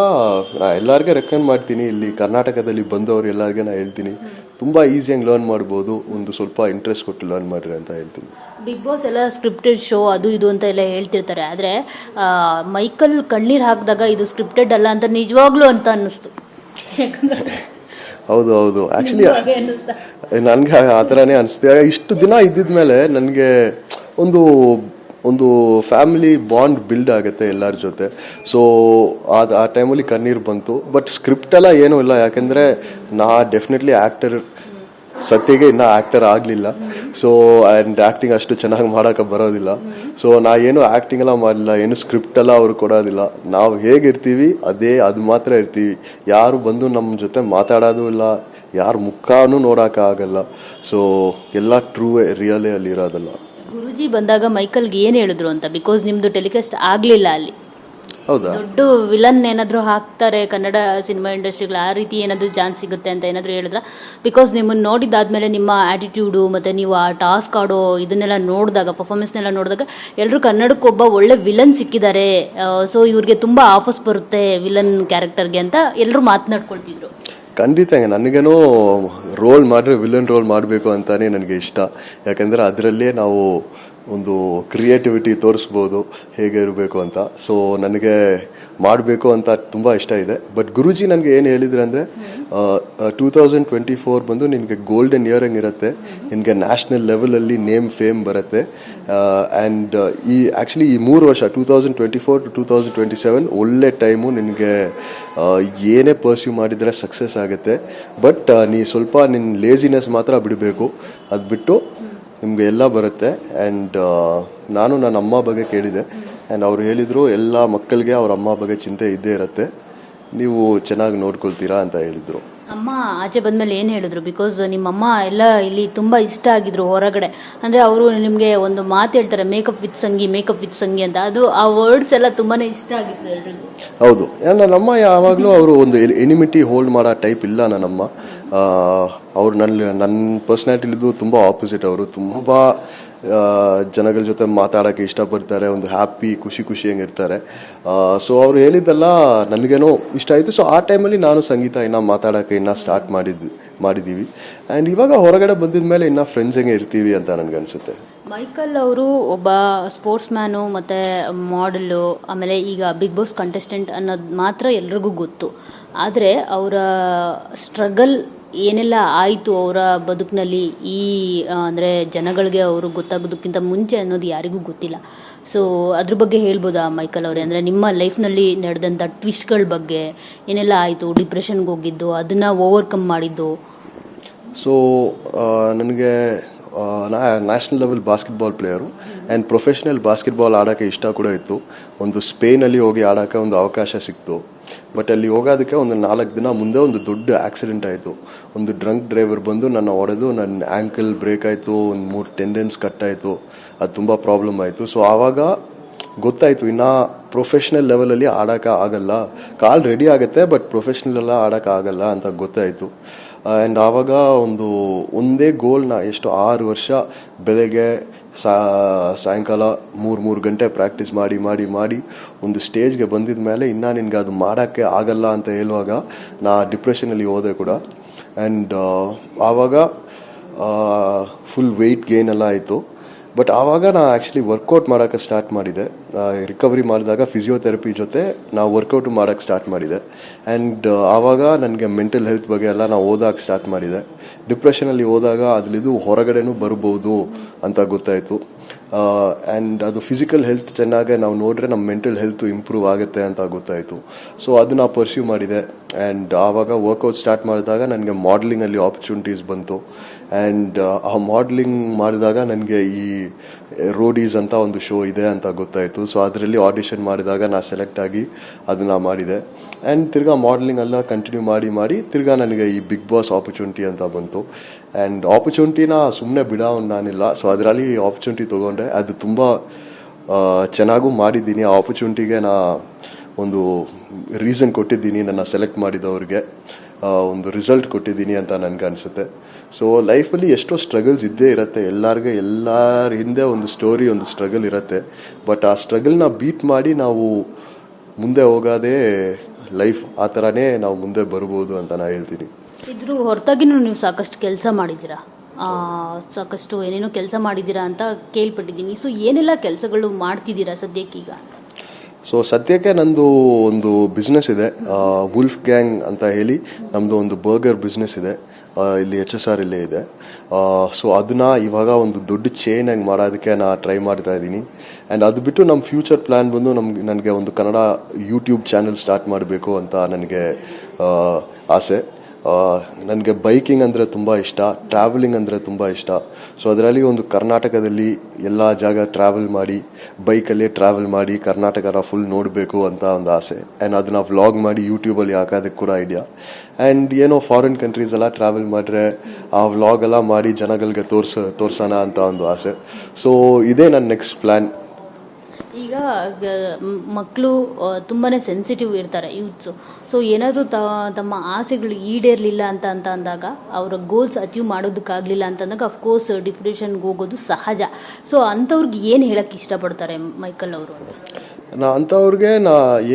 ಎಲ್ಲರಿಗೆ ರೆಕಮೆಂಡ್ ಮಾಡ್ತೀನಿ, ಇಲ್ಲಿ ಕರ್ನಾಟಕದಲ್ಲಿ ಬಂದವರು ಎಲ್ಲರಿಗೆ ಹೇಳ್ತೀನಿ, ತುಂಬ ಈಸಿಯಾಗಿ ಲರ್ನ್ ಮಾಡ್ಬೋದು. ಒಂದು ಸ್ವಲ್ಪ ಇಂಟ್ರೆಸ್ಟ್ ಕೊಟ್ಟು ಲರ್ನ್ ಮಾಡಿರಿ ಅಂತ ಹೇಳ್ತೀನಿ. ಬಿಗ್ ಬಾಸ್ ಎಲ್ಲ ಸ್ಕ್ರಿಪ್ಟೆಡ್ ಶೋ ಅದು ಇದು ಅಂತ ಎಲ್ಲ ಹೇಳ್ತಿರ್ತಾರೆ. ಆದರೆ ಮೈಕಲ್ ಕಣ್ಣೀರು ಹಾಕಿದಾಗ ಇದು ಸ್ಕ್ರಿಪ್ಟೆಡ್ ಅಲ್ಲ ಅಂತ ನಿಜವಾಗ್ಲೂ ಅಂತ ಅನ್ನಿಸ್ತು. ಹೌದು ಆ್ಯಕ್ಚುಲಿ ನನಗೆ ಆ ಥರನೇ ಅನಿಸ್ತು. ಇಷ್ಟು ದಿನ ಇದ್ದಿದ್ಮೇಲೆ ನನಗೆ ಒಂದು ಫ್ಯಾಮಿಲಿ ಬಾಂಡ್ ಬಿಲ್ಡ್ ಆಗುತ್ತೆ ಎಲ್ಲರ ಜೊತೆ. ಸೊ ಆ ಟೈಮಲ್ಲಿ ಕಣ್ಣೀರು ಬಂತು. ಬಟ್ ಸ್ಕ್ರಿಪ್ಟೆಲ್ಲ ಏನೂ ಇಲ್ಲ. ಯಾಕೆಂದರೆ ಡೆಫಿನೆಟ್ಲಿ ಆ್ಯಕ್ಟರ್ ಸತ್ಯಗೆ ಇನ್ನೂ ಆ್ಯಕ್ಟರ್ ಆಗಲಿಲ್ಲ. ಸೊ ಆ್ಯಂಡ್ ಆ್ಯಕ್ಟಿಂಗ್ ಅಷ್ಟು ಚೆನ್ನಾಗಿ ಮಾಡೋಕ್ಕೆ ಬರೋದಿಲ್ಲ. ಸೊ ಏನು ಆ್ಯಕ್ಟಿಂಗ್ ಎಲ್ಲ ಮಾಡಲಿಲ್ಲ, ಏನು ಸ್ಕ್ರಿಪ್ಟ್ ಎಲ್ಲ ಅವ್ರು ಕೊಡೋದಿಲ್ಲ. ನಾವು ಹೇಗಿರ್ತೀವಿ ಅದು ಮಾತ್ರ ಇರ್ತೀವಿ. ಯಾರು ಬಂದು ನಮ್ಮ ಜೊತೆ ಮಾತಾಡೋದು ಇಲ್ಲ, ಯಾರ ಮುಖನೂ ನೋಡೋಕ್ಕಾಗಲ್ಲ. ಸೊ ಎಲ್ಲ ರಿಯಲೇ ಅಲ್ಲಿ ಇರೋದಲ್ಲ. ಗುರುಜಿ ಬಂದಾಗ ಮೈಕಲ್ಗೆ ಏನು ಹೇಳಿದ್ರು ಅಂತ? ಬಿಕಾಸ್ ನಿಮ್ಮದು ಟೆಲಿಕಾಸ್ಟ್ ಆಗಲಿಲ್ಲ ಅಲ್ಲಿ. ಹೌದಾ? ದೊಡ್ಡ ವಿಲನ್ ಏನಾದರೂ ಹಾಕ್ತಾರೆ ಕನ್ನಡ ಸಿನಿಮಾ ಇಂಡಸ್ಟ್ರಿಗಳು, ಆ ರೀತಿ ಏನಾದರೂ ಚಾನ್ಸ್ ಸಿಗುತ್ತೆ ಅಂತ ಏನಾದರೂ ಹೇಳಿದ್ರ? ಬಿಕಾಸ್ ನಿಮ್ಮನ್ನು ನೋಡಿದ್ದಾದ್ಮೇಲೆ ನಿಮ್ಮ ಆ್ಯಟಿಟ್ಯೂಡು ಮತ್ತು ನೀವು ಆ ಟಾಸ್ಕ್ ಆಡೋ ಇದನ್ನೆಲ್ಲ ನೋಡಿದಾಗ, ಪರ್ಫಾರ್ಮೆನ್ಸ್ನೆಲ್ಲ ನೋಡಿದಾಗ ಎಲ್ಲರೂ ಕನ್ನಡಕ್ಕೊಬ್ಬ ಒಳ್ಳೆ ವಿಲನ್ ಸಿಕ್ಕಿದ್ದಾರೆ, ಸೊ ಇವ್ರಿಗೆ ತುಂಬ ಆಫರ್ಸ್ ಬರುತ್ತೆ ವಿಲನ್ ಕ್ಯಾರೆಕ್ಟರ್ಗೆ ಅಂತ ಎಲ್ಲರೂ ಮಾತನಾಡ್ಕೊಳ್ತಿದ್ರು. ಖಂಡಿತ ನನಗೇನೋ ವಿಲನ್ ರೋಲ್ ಮಾಡಬೇಕು ಅಂತಾನೆ ನನಗೆ ಇಷ್ಟ. ಯಾಕೆಂದರೆ ಅದರಲ್ಲೇ ನಾವು ಒಂದು ಕ್ರಿಯೇಟಿವಿಟಿ ತೋರಿಸ್ಬೋದು ಹೇಗೆ ಇರಬೇಕು ಅಂತ. ಸೊ ನನಗೆ ಮಾಡಬೇಕು ಅಂತ ತುಂಬ ಇಷ್ಟ ಇದೆ. ಬಟ್ ಗುರೂಜಿ ನನಗೆ ಏನು ಹೇಳಿದ್ರು ಅಂದರೆ 2024 ಬಂದು ನಿನಗೆ ಗೋಲ್ಡನ್ ಇಯರ್ ಇರುತ್ತೆ, ನಿನಗೆ ನ್ಯಾಷನಲ್ ಲೆವೆಲಲ್ಲಿ ನೇಮ್ ಫೇಮ್ ಬರುತ್ತೆ. ಆ್ಯಂಡ್ ಆ್ಯಕ್ಚುಲಿ ಈ 3 ವರ್ಷ 2024 to 2027 ಒಳ್ಳೆ ಟೈಮು. ನಿನಗೆ ಏನೇ ಪರ್ಸ್ಯೂ ಮಾಡಿದರೆ ಸಕ್ಸಸ್ ಆಗುತ್ತೆ. ಬಟ್ ನೀ ಸ್ವಲ್ಪ ನಿನ್ನ ಲೇಸಿನೆಸ್ ಮಾತ್ರ ಬಿಡಬೇಕು, ಅದು ಬಿಟ್ಟು ನಿಮಗೆ ಎಲ್ಲ ಬರುತ್ತೆ. ಆ್ಯಂಡ್ ನಾನು ನನ್ನ ಅಮ್ಮ ಬಗ್ಗೆ ಕೇಳಿದೆ. ಆ್ಯಂಡ್ ಅವ್ರು ಹೇಳಿದರು, ಎಲ್ಲ ಮಕ್ಕಳಿಗೆ ಅವ್ರ ಅಮ್ಮ ಬಗ್ಗೆ ಚಿಂತೆ ಇದ್ದೇ ಇರುತ್ತೆ, ನೀವು ಚೆನ್ನಾಗಿ ನೋಡ್ಕೊಳ್ತೀರಾ ಅಂತ ಹೇಳಿದರು. ಅಮ್ಮ ಆಚೆ ಬಂದ್ಮೇಲೆ ಏನು ಹೇಳಿದ್ರು? ಬಿಕಾಸ್ ನಿಮ್ಮಮ್ಮ ಎಲ್ಲ ಇಲ್ಲಿ ತುಂಬ ಇಷ್ಟ ಆಗಿದ್ರು ಹೊರಗಡೆ. ಅಂದರೆ ಅವರು ನಿಮಗೆ ಒಂದು ಮಾತು ಹೇಳ್ತಾರೆ, ಮೇಕಪ್ ವಿತ್ ಸಂಗಿ ಅಂತ. ಅದು ಆ ವರ್ಡ್ಸ್ ಎಲ್ಲ ತುಂಬಾ ಇಷ್ಟ ಆಗಿತ್ತು ಎಲ್ರಿಗೂ. ಹೌದು, ನನ್ನಮ್ಮ ಯಾವಾಗಲೂ ಅವರು ಒಂದು ಎನಿಮಿಟಿ ಹೋಲ್ಡ್ ಮಾಡೋ ಟೈಪ್ ಇಲ್ಲ ನನ್ನಮ್ಮ. ಅವ್ರು ನನ್ನ ಪರ್ಸ್ನಾಲಿಟಿಲಿದ್ದು ತುಂಬ ಆಪೋಸಿಟ್. ಅವರು ತುಂಬ ಜನಗಳ ಜೊತೆ ಮಾತಾಡೋಕ್ಕೆ ಇಷ್ಟಪಡ್ತಾರೆ, ಒಂದು ಹ್ಯಾಪಿ ಖುಷಿಯಾಗಿ ಇರ್ತಾರೆ. ಸೊ ಅವ್ರು ಹೇಳಿದ್ದೆಲ್ಲ ನನಗೇನೋ ಇಷ್ಟ ಆಯಿತು. ಸೊ ಆ ಟೈಮಲ್ಲಿ ನಾನು ಸಂಗೀತ ಇನ್ನೂ ಮಾತಾಡೋಕ್ಕೆ ಇನ್ನೂ ಸ್ಟಾರ್ಟ್ ಮಾಡಿದ್ದೀವಿ. ಆ್ಯಂಡ್ ಇವಾಗ ಹೊರಗಡೆ ಬಂದಿದ ಮೇಲೆ ಇನ್ನೂ ಫ್ರೆಂಡ್ಸ್ ಹೆಂಗೆ ಇರ್ತೀವಿ ಅಂತ ನನಗನ್ಸುತ್ತೆ. ಮೈಕಲ್ ಅವರು ಒಬ್ಬ ಸ್ಪೋರ್ಟ್ಸ್ ಮ್ಯಾನು ಮತ್ತು ಮಾಡೆಲ್ಲು, ಆಮೇಲೆ ಈಗ ಬಿಗ್ ಬಾಸ್ ಕಂಟೆಸ್ಟೆಂಟ್ ಅನ್ನೋದು ಮಾತ್ರ ಎಲ್ರಿಗೂ ಗೊತ್ತು. ಆದರೆ ಅವರ ಸ್ಟ್ರಗಲ್ ಏನೆಲ್ಲ ಆಯಿತು ಅವರ ಬದುಕಿನಲ್ಲಿ, ಈ ಅಂದರೆ ಜನಗಳಿಗೆ ಅವರು ಗೊತ್ತಾಗೋದಕ್ಕಿಂತ ಮುಂಚೆ ಅನ್ನೋದು ಯಾರಿಗೂ ಗೊತ್ತಿಲ್ಲ. ಸೊ ಅದ್ರ ಬಗ್ಗೆ ಹೇಳ್ಬೋದಾ ಮೈಕಲ್ ಅವರೇ? ಅಂದರೆ ನಿಮ್ಮ ಲೈಫ್ನಲ್ಲಿ ನಡೆದಂಥ ಟ್ವಿಸ್ಟ್ಗಳ ಬಗ್ಗೆ ಏನೆಲ್ಲ ಆಯಿತು, ಡಿಪ್ರೆಷನ್ಗೆ ಹೋಗಿದ್ದು, ಅದನ್ನು ಓವರ್ಕಮ್ ಮಾಡಿದ್ದು? ಸೊ ನನಗೆ national level basketball player and professional basketball ಆಡೋಕ್ಕೆ ಇಷ್ಟ ಕೂಡ ಇತ್ತು. ಒಂದು ಸ್ಪೇನಲ್ಲಿ ಹೋಗಿ ಆಡೋಕ್ಕೆ ಒಂದು ಅವಕಾಶ ಸಿಕ್ತು. ಬಟ್ ಅಲ್ಲಿ ಹೋಗೋದಕ್ಕೆ ಒಂದು 4 ದಿನ ಮುಂದೆ ಒಂದು ದೊಡ್ಡ ಆಕ್ಸಿಡೆಂಟ್ ಆಯಿತು. ಒಂದು ಡ್ರಂಕ್ ಡ್ರೈವರ್ ಬಂದು ನನ್ನ ಹೊಡೆದು ನನ್ನ ಆ್ಯಂಕಲ್ ಬ್ರೇಕ್ ಆಯಿತು, ಒಂದು 3 ಟೆಂಡನ್ಸ್ ಕಟ್ ಆಯಿತು. ಅದು ತುಂಬ ಪ್ರಾಬ್ಲಮ್ ಆಯಿತು. ಸೊ ಆವಾಗ ಗೊತ್ತಾಯಿತು, ಇನ್ನು ಪ್ರೊಫೆಷ್ನಲ್ ಲೆವೆಲಲ್ಲಿ ಆಡೋಕ್ಕೆ ಆಗಲ್ಲ. ಕಾಲ್ ರೆಡಿ ಆಗುತ್ತೆ, ಬಟ್ ಪ್ರೊಫೆಷ್ನಲೆಲ್ಲ ಆಡೋಕ್ಕೆ ಆಗಲ್ಲ ಅಂತ ಗೊತ್ತಾಯಿತು. ಆ್ಯಂಡ್ ಆವಾಗ ಒಂದೇ ಗೋಲ್ನ 6 ವರ್ಷ ಬೆಳಗ್ಗೆ ಸಾಯಂಕಾಲ 3 ಗಂಟೆ ಪ್ರಾಕ್ಟೀಸ್ ಮಾಡಿ ಒಂದು ಸ್ಟೇಜ್ಗೆ ಬಂದಿದ ಮೇಲೆ ಇನ್ನೂ ನಿನಗೆ ಅದು ಮಾಡೋಕ್ಕೆ ಆಗಲ್ಲ ಅಂತ ಹೇಳುವಾಗ ನಾ ಡಿಪ್ರೆಷನಲ್ಲಿ ಹೋದೆ ಕೂಡ. ಆ್ಯಂಡ್ ಆವಾಗ ಫುಲ್ ವೆಯ್ಟ್ ಗೇನ್ ಎಲ್ಲ ಆಯಿತು. ಬಟ್ ಆವಾಗ ನಾನು ಆ್ಯಕ್ಚುಲಿ ವರ್ಕೌಟ್ ಮಾಡೋಕ್ಕೆ ಸ್ಟಾರ್ಟ್ ಮಾಡಿದೆ. ರಿಕವರಿ ಮಾಡಿದಾಗ ಫಿಸಿಯೋಥೆರಪಿ ಜೊತೆ ನಾವು ವರ್ಕೌಟ್ ಮಾಡೋಕ್ಕೆ ಸ್ಟಾರ್ಟ್ ಮಾಡಿದೆ. ಆ್ಯಂಡ್ ಆವಾಗ ನನಗೆ ಮೆಂಟಲ್ ಹೆಲ್ತ್ ಬಗ್ಗೆ ಎಲ್ಲ ನಾವು ಓದೋಕ್ಕೆ ಸ್ಟಾರ್ಟ್ ಮಾಡಿದೆ. ಡಿಪ್ರೆಷನಲ್ಲಿ ಹೋದಾಗ ಅದರಲ್ಲಿದ್ದು ಹೊರಗಡೆನೂ ಬರ್ಬೋದು ಅಂತ ಗೊತ್ತಾಯಿತು. ಆ್ಯಂಡ್ ಅದು ಫಿಸಿಕಲ್ ಹೆಲ್ತ್ ಚೆನ್ನಾಗೆ ನಾವು ನೋಡಿದ್ರೆ ನಮ್ಮ ಮೆಂಟಲ್ ಹೆಲ್ತು ಇಂಪ್ರೂವ್ ಆಗುತ್ತೆ ಅಂತ ಗೊತ್ತಾಯಿತು. ಸೊ ಅದನ್ನು ಪರ್ಸ್ಯೂ ಮಾಡಿದೆ. ಆ್ಯಂಡ್ ಆವಾಗ ವರ್ಕೌಟ್ ಸ್ಟಾರ್ಟ್ ಮಾಡಿದಾಗ ನನಗೆ ಮಾಡಲಿಂಗಲ್ಲಿ ಆಪರ್ಚುನಿಟೀಸ್ ಬಂತು. ಆ್ಯಂಡ್ ಆ ಮಾಡಲಿಂಗ್ ಮಾಡಿದಾಗ ನನಗೆ ಈ ರೋಡೀಸ್ ಅಂತ ಒಂದು ಶೋ ಇದೆ ಅಂತ ಗೊತ್ತಾಯಿತು. ಸೊ ಅದರಲ್ಲಿ ಆಡಿಷನ್ ಮಾಡಿದಾಗ ನಾನು ಸೆಲೆಕ್ಟ್ ಆಗಿ ಅದನ್ನು ಮಾಡಿದೆ. ಆ್ಯಂಡ್ ತಿರ್ಗಾ ಮಾಡಲಿಂಗ್ ಎಲ್ಲ ಕಂಟಿನ್ಯೂ ಮಾಡಿ ತಿರ್ಗಾ ನನಗೆ ಈ ಬಿಗ್ ಬಾಸ್ ಆಪರ್ಚುನಿಟಿ ಅಂತ ಬಂತು. ಆ್ಯಂಡ್ ಆಪರ್ಚುನಿಟಿನ ಸುಮ್ಮನೆ ನಾನಿಲ್ಲ. ಸೊ ಅದರಲ್ಲಿ ಆಪರ್ಚುನಿಟಿ ತೊಗೊಂಡೆ. ಅದು ತುಂಬ ಚೆನ್ನಾಗೂ ಮಾಡಿದ್ದೀನಿ. ಆ ಆಪರ್ಚುನಿಟಿಗೆ ನಾ ಒಂದು ರೀಸನ್ ಕೊಟ್ಟಿದ್ದೀನಿ, ನನ್ನ ಸೆಲೆಕ್ಟ್ ಮಾಡಿದವ್ರಿಗೆ ಒಂದು ರಿಸಲ್ಟ್ ಕೊಟ್ಟಿದ್ದೀನಿ ಅಂತ ನನಗೆ ಅನಿಸುತ್ತೆ. ಸೊ ಲೈಫಲ್ಲಿ ಎಷ್ಟೋ ಸ್ಟ್ರಗಲ್ಸ್ ಇದ್ದೇ ಇರುತ್ತೆ. ಎಲ್ಲರ ಹಿಂದೆ ಒಂದು ಸ್ಟೋರಿ, ಒಂದು ಸ್ಟ್ರಗಲ್ ಇರುತ್ತೆ. ಬಟ್ ಆ ಸ್ಟ್ರಗಲ್ನ ಬೀಟ್ ಮಾಡಿ ನಾವು ಮುಂದೆ ಹೋಗೋದೇ ಲೈಫ್. ಆ ಥರನೇ ನಾವು ಮುಂದೆ ಬರ್ಬೋದು ಅಂತ ನಾನು ಹೇಳ್ತೀನಿ. ಇದ್ರ ಹೊರತಾಗಿನೂ ನೀವು ಸಾಕಷ್ಟು ಕೆಲಸ ಮಾಡಿದ್ದೀರಾ, ಸಾಕಷ್ಟು ಏನೇನೋ ಕೆಲಸ ಮಾಡಿದ್ದೀರಾ ಅಂತ ಕೇಳ್ಪಟ್ಟಿದ್ದೀನಿ. ಸೊ ಏನೆಲ್ಲ ಕೆಲಸಗಳು ಮಾಡ್ತಿದ್ದೀರಾ ಸದ್ಯಕ್ಕೀಗ? ಸೊ ಸದ್ಯಕ್ಕೆ ನಂದು ಒಂದು ಬಿಸ್ನೆಸ್ ಇದೆ, ವುಲ್ಫ್ ಗ್ಯಾಂಗ್ ಅಂತ ಹೇಳಿ ನಮ್ಮದು ಒಂದು ಬರ್ಗರ್ ಬಿಸ್ನೆಸ್ ಇದೆ. ಇಲ್ಲಿ HSR ಇಲ್ಲೇ ಇದೆ. ಸೊ ಅದನ್ನು ಇವಾಗ ಒಂದು ದೊಡ್ಡ ಚೈನ್ ಆಗಿ ಮಾಡೋದಕ್ಕೆ ನಾನು ಟ್ರೈ ಮಾಡ್ತಾ ಇದ್ದೀನಿ. ಆ್ಯಂಡ್ ಅದು ಬಿಟ್ಟು ನಮ್ಮ ಫ್ಯೂಚರ್ ಪ್ಲ್ಯಾನ್ ಬಂದು ನನಗೆ ಒಂದು ಕನ್ನಡ ಯೂಟ್ಯೂಬ್ ಚಾನಲ್ ಸ್ಟಾರ್ಟ್ ಮಾಡಬೇಕು ಅಂತ ನನಗೆ ಆಸೆ. ನನಗೆ ಬೈಕಿಂಗ್ ಅಂದರೆ ತುಂಬ ಇಷ್ಟ, ಟ್ರಾವೆಲಿಂಗ್ ಅಂದರೆ ತುಂಬ ಇಷ್ಟ. ಸೊ ಅದರಲ್ಲಿ ಒಂದು ಕರ್ನಾಟಕದಲ್ಲಿ ಎಲ್ಲ ಜಾಗ ಟ್ರಾವೆಲ್ ಮಾಡಿ, ಬೈಕಲ್ಲೇ ಟ್ರಾವೆಲ್ ಮಾಡಿ ಕರ್ನಾಟಕನ ಫುಲ್ ನೋಡಬೇಕು ಅಂತ ಒಂದು ಆಸೆ. ಆ್ಯಂಡ್ ಅದನ್ನು ವ್ಲಾಗ್ ಮಾಡಿ ಯೂಟ್ಯೂಬಲ್ಲಿ ಹಾಕೋದಕ್ಕೆ ಕೂಡ ಐಡಿಯಾ. ಆ್ಯಂಡ್ ಏನೋ ಫಾರಿನ್ ಕಂಟ್ರೀಸ್ ಎಲ್ಲ ಟ್ರಾವೆಲ್ ಮಾಡಿದ್ರೆ ಆ ವ್ಲಾಗೆಲ್ಲ ಮಾಡಿ ಜನಗಳಿಗೆ ತೋರ್ಸೋಣ ಅಂತ ಒಂದು ಆಸೆ. ಸೊ ಇದೇ ನನ್ನ ನೆಕ್ಸ್ಟ್ ಪ್ಲ್ಯಾನ್. ಈಗ ಮಕ್ಕಳು ತುಂಬಾ ಸೆನ್ಸಿಟಿವ್ ಇರ್ತಾರೆ, ಯೂತ್ಸು. ಸೊ ಏನಾದರೂ ತಮ್ಮ ಆಸೆಗಳು ಈಡೇರಲಿಲ್ಲ ಅಂತ ಅಂದಾಗ, ಅವರ ಗೋಲ್ಸ್ ಅಚೀವ್ ಮಾಡೋದಕ್ಕಾಗಲಿಲ್ಲ ಅಂತಂದಾಗ ಅಫ್ಕೋರ್ಸ್ ಡಿಪ್ರೆಷನ್ಗೆ ಹೋಗೋದು ಸಹಜ. ಸೊ ಅಂಥವ್ರಿಗೆ ಏನು ಹೇಳೋಕ್ಕೆ ಇಷ್ಟಪಡ್ತಾರೆ ಮೈಕಲ್ ಅವರು? ಅಂಥವ್ರಿಗೆ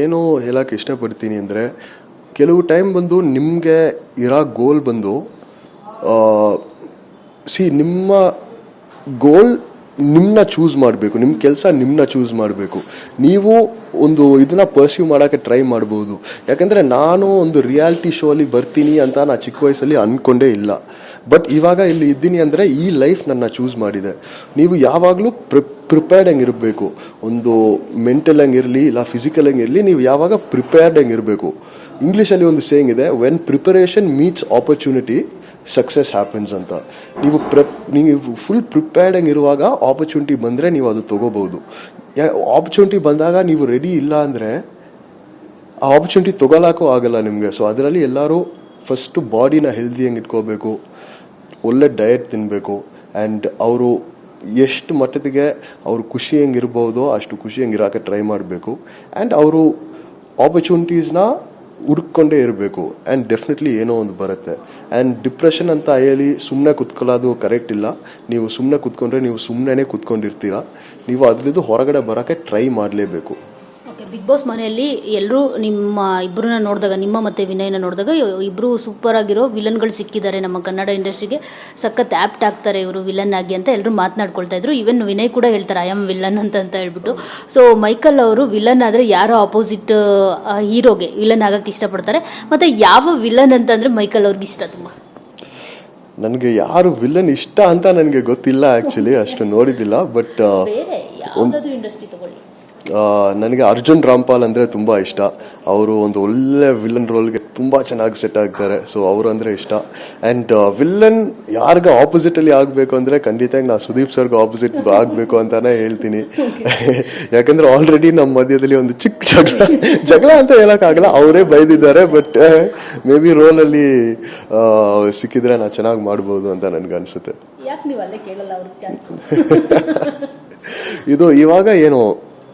ಏನು ಹೇಳೋಕ್ಕೆ ಇಷ್ಟಪಡ್ತೀನಿ ಅಂದರೆ, ಕೆಲವು ಟೈಮ್ ಬಂದು ನಿಮಗೆ ಇರೋ ಗೋಲ್ ಬಂದು ನಿಮ್ಮ ಗೋಲ್ ನಿಮ್ಮನ್ನ ಚೂಸ್ ಮಾಡಬೇಕು, ನಿಮ್ಮ ಕೆಲಸ ನಿಮ್ಮನ್ನ ಚೂಸ್ ಮಾಡಬೇಕು. ನೀವು ಒಂದು ಇದನ್ನು ಪರ್ಸ್ಯೂ ಮಾಡೋಕ್ಕೆ ಟ್ರೈ ಮಾಡ್ಬೋದು. ಯಾಕಂದರೆ ನಾನು ಒಂದು ರಿಯಾಲಿಟಿ ಶೋ ಅಲ್ಲಿ ಬರ್ತೀನಿ ಅಂತ ನಾನು ಚಿಕ್ಕ ವಯಸ್ಸಲ್ಲಿ ಅಂದ್ಕೊಂಡೇ ಇಲ್ಲ. ಬಟ್ ಇವಾಗ ಇಲ್ಲಿ ಇದ್ದೀನಿ ಅಂದರೆ ಈ ಲೈಫ್ ನನ್ನ ಚೂಸ್ ಮಾಡಿದೆ. ನೀವು ಯಾವಾಗಲೂ ಪ್ರಿಪೇರ್ಡ್ ಹಂಗಿರಬೇಕು. ಒಂದು ಮೆಂಟಲ್ ಹಂಗಿರಲಿ ಇಲ್ಲ ಫಿಸಿಕಲ್ ಹಂಗಿರಲಿ, ನೀವು ಯಾವಾಗ ಪ್ರಿಪೇರ್ಡ್ ಹಂಗಿರಬೇಕು. ಇಂಗ್ಲೀಷಲ್ಲಿ ಒಂದು ಸೇಯಿಂಗ್ ಇದೆ, when preparation meets opportunity success happens ಅಂತ. ನೀವು ಫುಲ್ ಪ್ರಿಪೇರ್ಡ್ ಹಂಗಿರುವಾಗ ಆಪರ್ಚುನಿಟಿ ಬಂದರೆ ನೀವು ಅದು ತೊಗೋಬೋದು. ಆಪರ್ಚುನಿಟಿ ಬಂದಾಗ ನೀವು ರೆಡಿ ಇಲ್ಲ ಅಂದರೆ ಆ ಆಪರ್ಚುನಿಟಿ ತೊಗೊಳಕ್ಕೂ ಆಗಲ್ಲ ನಿಮಗೆ. ಸೊ ಅದರಲ್ಲಿ ಎಲ್ಲರೂ ಫಸ್ಟು ಬಾಡಿನ ಹೆಲ್ದಿಯಾಗಿ ಇಟ್ಕೋಬೇಕು, ಒಳ್ಳೆ ಡಯಟ್ ತಿನ್ನಬೇಕು, ಆ್ಯಂಡ್ ಅವರು ಎಷ್ಟು ಮಟ್ಟದಿಗೆ ಅವರು ಖುಷಿಯಂಗಿರ್ಬೋದೋ ಅಷ್ಟು ಖುಷಿಯಂಗಿರೋಕೆ ಟ್ರೈ ಮಾಡಬೇಕು. ಆ್ಯಂಡ್ ಅವರು ಆಪರ್ಚುನಿಟೀಸ್ನ ಹುಡುಕೊಂಡೇ ಇರಬೇಕು. ಆ್ಯಂಡ್ ಡೆಫಿನೆಟ್ಲಿ ಏನೋ ಒಂದು ಬರುತ್ತೆ. ಆ್ಯಂಡ್ ಡಿಪ್ರೆಷನ್ ಅಂತ ಹೇಳಿ ಸುಮ್ಮನೆ ಕುತ್ಕೊಳ್ಳೋದು ಕರೆಕ್ಟ್ ಇಲ್ಲ. ನೀವು ಸುಮ್ಮನೆ ಕುತ್ಕೊಂಡ್ರೆ ನೀವು ಸುಮ್ಮನೆ ಕುತ್ಕೊಂಡಿರ್ತೀರ. ನೀವು ಅದರಿಂದ ಹೊರಗಡೆ ಬರೋಕ್ಕೆ ಟ್ರೈ ಮಾಡಲೇಬೇಕು. ಓಕೆ, ಬಿಗ್ ಬಾಸ್ ಮನೆಯಲ್ಲಿ ಎಲ್ಲರೂ ನಿಮ್ಮ ಇಬ್ಬರನ್ನ ನೋಡಿದಾಗ, ನಿಮ್ಮ ಮತ್ತು ವಿನಯನ ನೋಡಿದಾಗ ಇಬ್ಬರು ಸೂಪರ್ ಆಗಿರೋ ವಿಲನ್ಗಳು ಸಿಕ್ಕಿದ್ದಾರೆ ನಮ್ಮ ಕನ್ನಡ ಇಂಡಸ್ಟ್ರಿಗೆ, ಸಖತ್ ಆ್ಯಪ್ಟ್ ಆಗ್ತಾರೆ ಇವರು ವಿಲನ್ ಆಗಿ ಅಂತ ಎಲ್ಲರೂ ಮಾತನಾಡ್ಕೊಳ್ತಾ ಇದ್ರು. ಈವನ್ ವಿನಯ್ ಕೂಡ ಹೇಳ್ತಾರೆ ಐ ಆಮ್ ವಿಲನ್ ಅಂತ ಹೇಳ್ಬಿಟ್ಟು. ಸೊ ಮೈಕಲ್ ಅವರು ವಿಲನ್ ಆದರೆ ಯಾರೋ ಆಪೋಸಿಟ್ ಹೀರೋಗೆ ವಿಲನ್ ಆಗಕ್ಕೆ ಇಷ್ಟಪಡ್ತಾರೆ. ಮತ್ತು ಯಾವ ವಿಲನ್ ಅಂತಂದರೆ ಮೈಕಲ್ ಅವ್ರಿಗೆ ಇಷ್ಟ ತುಂಬ? ನನಗೆ ಯಾರು ವಿಲನ್ ಇಷ್ಟ ಅಂತ ನನಗೆ ಗೊತ್ತಿಲ್ಲ, ಆ್ಯಕ್ಚುಲಿ ಅಷ್ಟು ನೋಡಿದ್ದಿಲ್ಲ. ಬಟ್ ಬೇರೆ ಯಾವುದಾದ್ರೂ ಇಂಡಸ್ಟ್ರಿ ತಗೊಳ್ಳಿ. ನನಗೆ ಅರ್ಜುನ್ ರಾಮ್ಪಾಲ್ ಅಂದರೆ ತುಂಬ ಇಷ್ಟ. ಅವರು ಒಂದು ಒಳ್ಳೆ ವಿಲನ್ ರೋಲ್ಗೆ ತುಂಬ ಚೆನ್ನಾಗಿ ಸೆಟ್ ಆಗ್ತಾರೆ. ಸೊ ಅವರು ಅಂದರೆ ಇಷ್ಟ. ಆ್ಯಂಡ್ ವಿಲನ್ ಯಾರಿಗ ಆಪೋಸಿಟಲ್ಲಿ ಆಗಬೇಕು ಅಂದರೆ ಖಂಡಿತ ನಾನು ಸುದೀಪ್ ಸರ್ಗೆ ಆಪೋಸಿಟ್ ಆಗಬೇಕು ಅಂತಲೇ ಹೇಳ್ತೀನಿ. ಯಾಕಂದರೆ ಆಲ್ರೆಡಿ ನಮ್ಮ ಮಧ್ಯದಲ್ಲಿ ಒಂದು ಚಿಕ್ಕ ಜಗಳ ಅಂತ ಹೇಳೋಕ್ಕಾಗಲ್ಲ, ಅವರೇ ಬೈದಿದ್ದಾರೆ. ಬಟ್ ಮೇ ಬಿ ರೋಲಲ್ಲಿ ಸಿಕ್ಕಿದ್ರೆ ನಾನು ಚೆನ್ನಾಗಿ ಮಾಡ್ಬೋದು ಅಂತ ನನಗನ್ಸುತ್ತೆ. ಯಾಕೆ ನೀವು ಅಲ್ಲೇ ಕೇಳಲ್ಲ ಅವ್ರಿಗೆ? ಇದು ಇವಾಗ ಏನು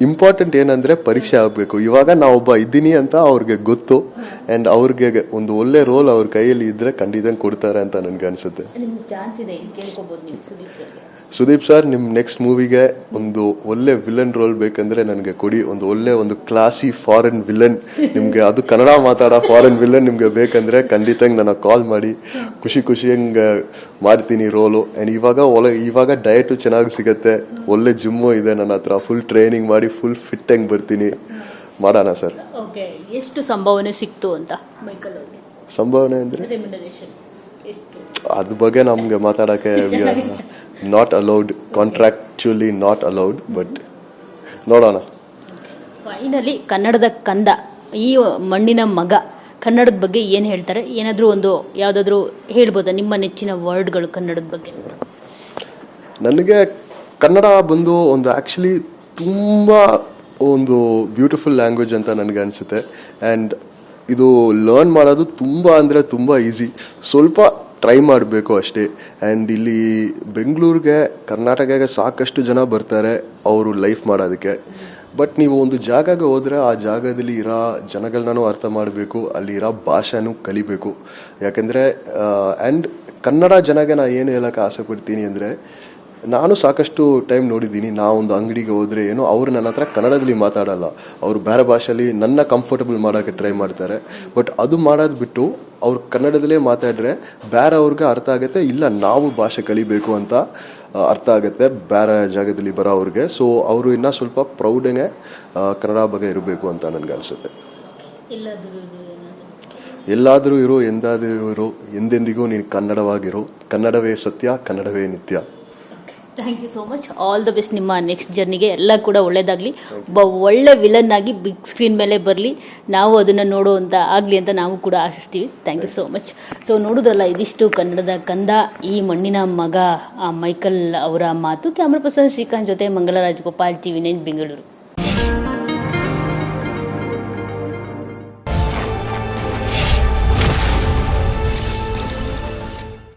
ಇಂಪಾರ್ಟೆಂಟ್ ಏನಂದರೆ ಪರೀಕ್ಷೆ ಆಗಬೇಕು. ಇವಾಗ ನಾವೊಬ್ಬ ಇದ್ದೀನಿ ಅಂತ ಅವ್ರಿಗೆ ಗೊತ್ತು. ಆ್ಯಂಡ್ ಅವ್ರಿಗೆ ಒಂದು ಒಳ್ಳೆ ರೋಲ್ ಅವ್ರ ಕೈಯಲ್ಲಿ ಇದ್ದರೆ ಖಂಡಿತ ಕೊಡ್ತಾರೆ ಅಂತ ನನಗೆ ಅನಿಸುತ್ತೆ. ಸುದೀಪ್ ಸರ್, ನಿಮ್ಮ ನೆಕ್ಸ್ಟ್ ಮೂವಿಗೆ ಒಂದು ಒಳ್ಳೆ ವಿಲನ್ ರೋಲ್ ಬೇಕಂದ್ರೆ ನನಗೆ ಕೊಡಿ. ಒಂದು ಕ್ಲಾಸಿ ಫಾರಿನ್ ವಿಲನ್ ನಿಮಗೆ, ಅದು ಕನ್ನಡ ಮಾತಾಡೋ ಫಾರಿನ್ ವಿಲನ್ ನಿಮಗೆ ಬೇಕಂದ್ರೆ ಖಂಡಿತ ನನಗೆ ಕಾಲ್ ಮಾಡಿ, ಖುಷಿಯಂಗೆ ಮಾಡ್ತೀನಿ ರೋಲು. ಆ್ಯಂಡ್ ಇವಾಗ ಡಯಟು ಚೆನ್ನಾಗಿ ಸಿಗುತ್ತೆ, ಒಳ್ಳೆ ಜಿಮ್ಮು ಇದೆ ನನ್ನ ಹತ್ರ, ಫುಲ್ ಟ್ರೈನಿಂಗ್ ಮಾಡಿ ಫುಲ್ ಫಿಟ್ಟಂಗೆ ಬರ್ತೀನಿ. ಮಾಡೋಣ ಸರ್. ಓಕೆ, ಎಷ್ಟು ಸಂಭಾವನೆ ಸಿಕ್ತು ಅಂತ ಮೈಕಲ್ ಅವ್ರಿಗೆ? ಸಂಭಾವನೆ ಅಂದರೆ ಅದ್ರ ಬಗ್ಗೆ ನಮಗೆ ಮಾತಾಡೋಕ್ಕೆ not allowed, contractually not allowed. But ನೋಡೋಣ. ಫೈನಲಿ ಕನ್ನಡದ ಕಂದ, ಈ ಮಣ್ಣಿನ ಮಗ ಕನ್ನಡದ ಬಗ್ಗೆ ಏನು ಹೇಳ್ತಾರೆ? ಏನಾದರೂ ಯಾವುದಾದ್ರೂ ಹೇಳ್ಬೋದಾ ನಿಮ್ಮ ನೆಚ್ಚಿನ ವರ್ಡ್ಗಳು ಕನ್ನಡದ ಬಗ್ಗೆ? ನನಗೆ ಕನ್ನಡ ಬಂದು ಒಂದು ಆ್ಯಕ್ಚುಲಿ ತುಂಬ ಒಂದು ಬ್ಯೂಟಿಫುಲ್ ಲ್ಯಾಂಗ್ವೇಜ್ ಅಂತ ನನಗೆ ಅನಿಸುತ್ತೆ. ಆ್ಯಂಡ್ ಇದು ಲರ್ನ್ ಮಾಡೋದು ತುಂಬ ಈಸಿ, ಸ್ವಲ್ಪ ಟ್ರೈ ಮಾಡಬೇಕು ಅಷ್ಟೇ. ಆ್ಯಂಡ್ ಇಲ್ಲಿ ಬೆಂಗಳೂರಿಗೆ, ಕರ್ನಾಟಕಕ್ಕೆ ಸಾಕಷ್ಟು ಜನ ಬರ್ತಾರೆ ಅವರು ಲೈಫ್ ಮಾಡೋದಕ್ಕೆ. ಬಟ್ ನೀವು ಒಂದು ಜಾಗಕ್ಕೆ ಹೋದರೆ ಆ ಜಾಗದಲ್ಲಿ ಇರೋ ಜನಗಳನ್ನೂ ಅರ್ಥ ಮಾಡಬೇಕು, ಅಲ್ಲಿ ಇರೋ ಭಾಷೆನೂ ಕಲಿಬೇಕು. ಯಾಕೆಂದರೆ ಆ್ಯಂಡ್ ಕನ್ನಡ ಜನಗೆ ನಾನು ಏನು ಹೇಳೋಕ್ಕೆ ಆಸೆ ಪಡ್ತೀನಿ ಅಂದರೆ, ನಾನು ಸಾಕಷ್ಟು ಟೈಮ್ ನೋಡಿದ್ದೀನಿ, ಒಂದು ಅಂಗಡಿಗೆ ಹೋದರೆ ಏನೋ ಅವರು ನನ್ನ ಹತ್ರ ಕನ್ನಡದಲ್ಲಿ ಮಾತಾಡಲ್ಲ, ಅವರು ಬೇರೆ ಭಾಷೆಯಲ್ಲಿ ನನ್ನ ಕಂಫರ್ಟಬಲ್ ಮಾಡೋಕ್ಕೆ ಟ್ರೈ ಮಾಡ್ತಾರೆ. ಬಟ್ ಅದು ಮಾಡೋದು ಬಿಟ್ಟು ಅವ್ರು ಕನ್ನಡದಲ್ಲೇ ಮಾತಾಡಿದ್ರೆ ಬೇರೆ ಅವ್ರಿಗೆ ಅರ್ಥ ಆಗುತ್ತೆ, ಇಲ್ಲ ನಾವು ಭಾಷೆ ಕಲಿಬೇಕು ಅಂತ ಅರ್ಥ ಆಗುತ್ತೆ ಬೇರೆ ಜಾಗದಲ್ಲಿ ಬರೋ ಅವ್ರಿಗೆ. ಸೊ ಅವರು ಇನ್ನೂ ಸ್ವಲ್ಪ ಪ್ರೌಡಂಗೆ ಕನ್ನಡ ಬಗ್ಗೆ ಇರಬೇಕು ಅಂತ ನನಗೆ ಅನಿಸುತ್ತೆ. ಎಲ್ಲಾದರೂ ಇರೋ, ಎಂದಾದರೂ ಇರೋ, ಎಂದೆಂದಿಗೂ ನೀನು ಕನ್ನಡವಾಗಿರೋ, ಕನ್ನಡವೇ ಸತ್ಯ, ಕನ್ನಡವೇ ನಿತ್ಯ. Thank you so much. All the best ನಿಮ್ಮ ನೆಕ್ಸ್ಟ್ ಜರ್ನಿಗೆ. ಎಲ್ಲ ಕೂಡ ಒಳ್ಳೇದಾಗಲಿ. ಒಬ್ಬ ಒಳ್ಳೆ ವಿಲನ್ ಆಗಿ ಬಿಗ್ ಸ್ಕ್ರೀನ್ ಮೇಲೆ ಬರಲಿ, ನಾವು ಅದನ್ನು ನೋಡುವಂಥ ಆಗಲಿ ಅಂತ ನಾವು ಕೂಡ ಆಶಿಸ್ತೀವಿ. Thank you so much. So ನೋಡಿದ್ರಲ್ಲ, ಇದಿಷ್ಟು ಕನ್ನಡದ ಕಂದ, ಈ ಮಣ್ಣಿನ ಮಗ ಮೈಕಲ್ ಅವರ ಮಾತು. ಕ್ಯಾಮ್ರಾ ಪರ್ಸನ್ ಶ್ರೀಕಾಂತ್ ಜೊತೆ ಮಂಗಲ ರಾಜಗೋಪಾಲ್, TV9 ಬೆಂಗಳೂರು.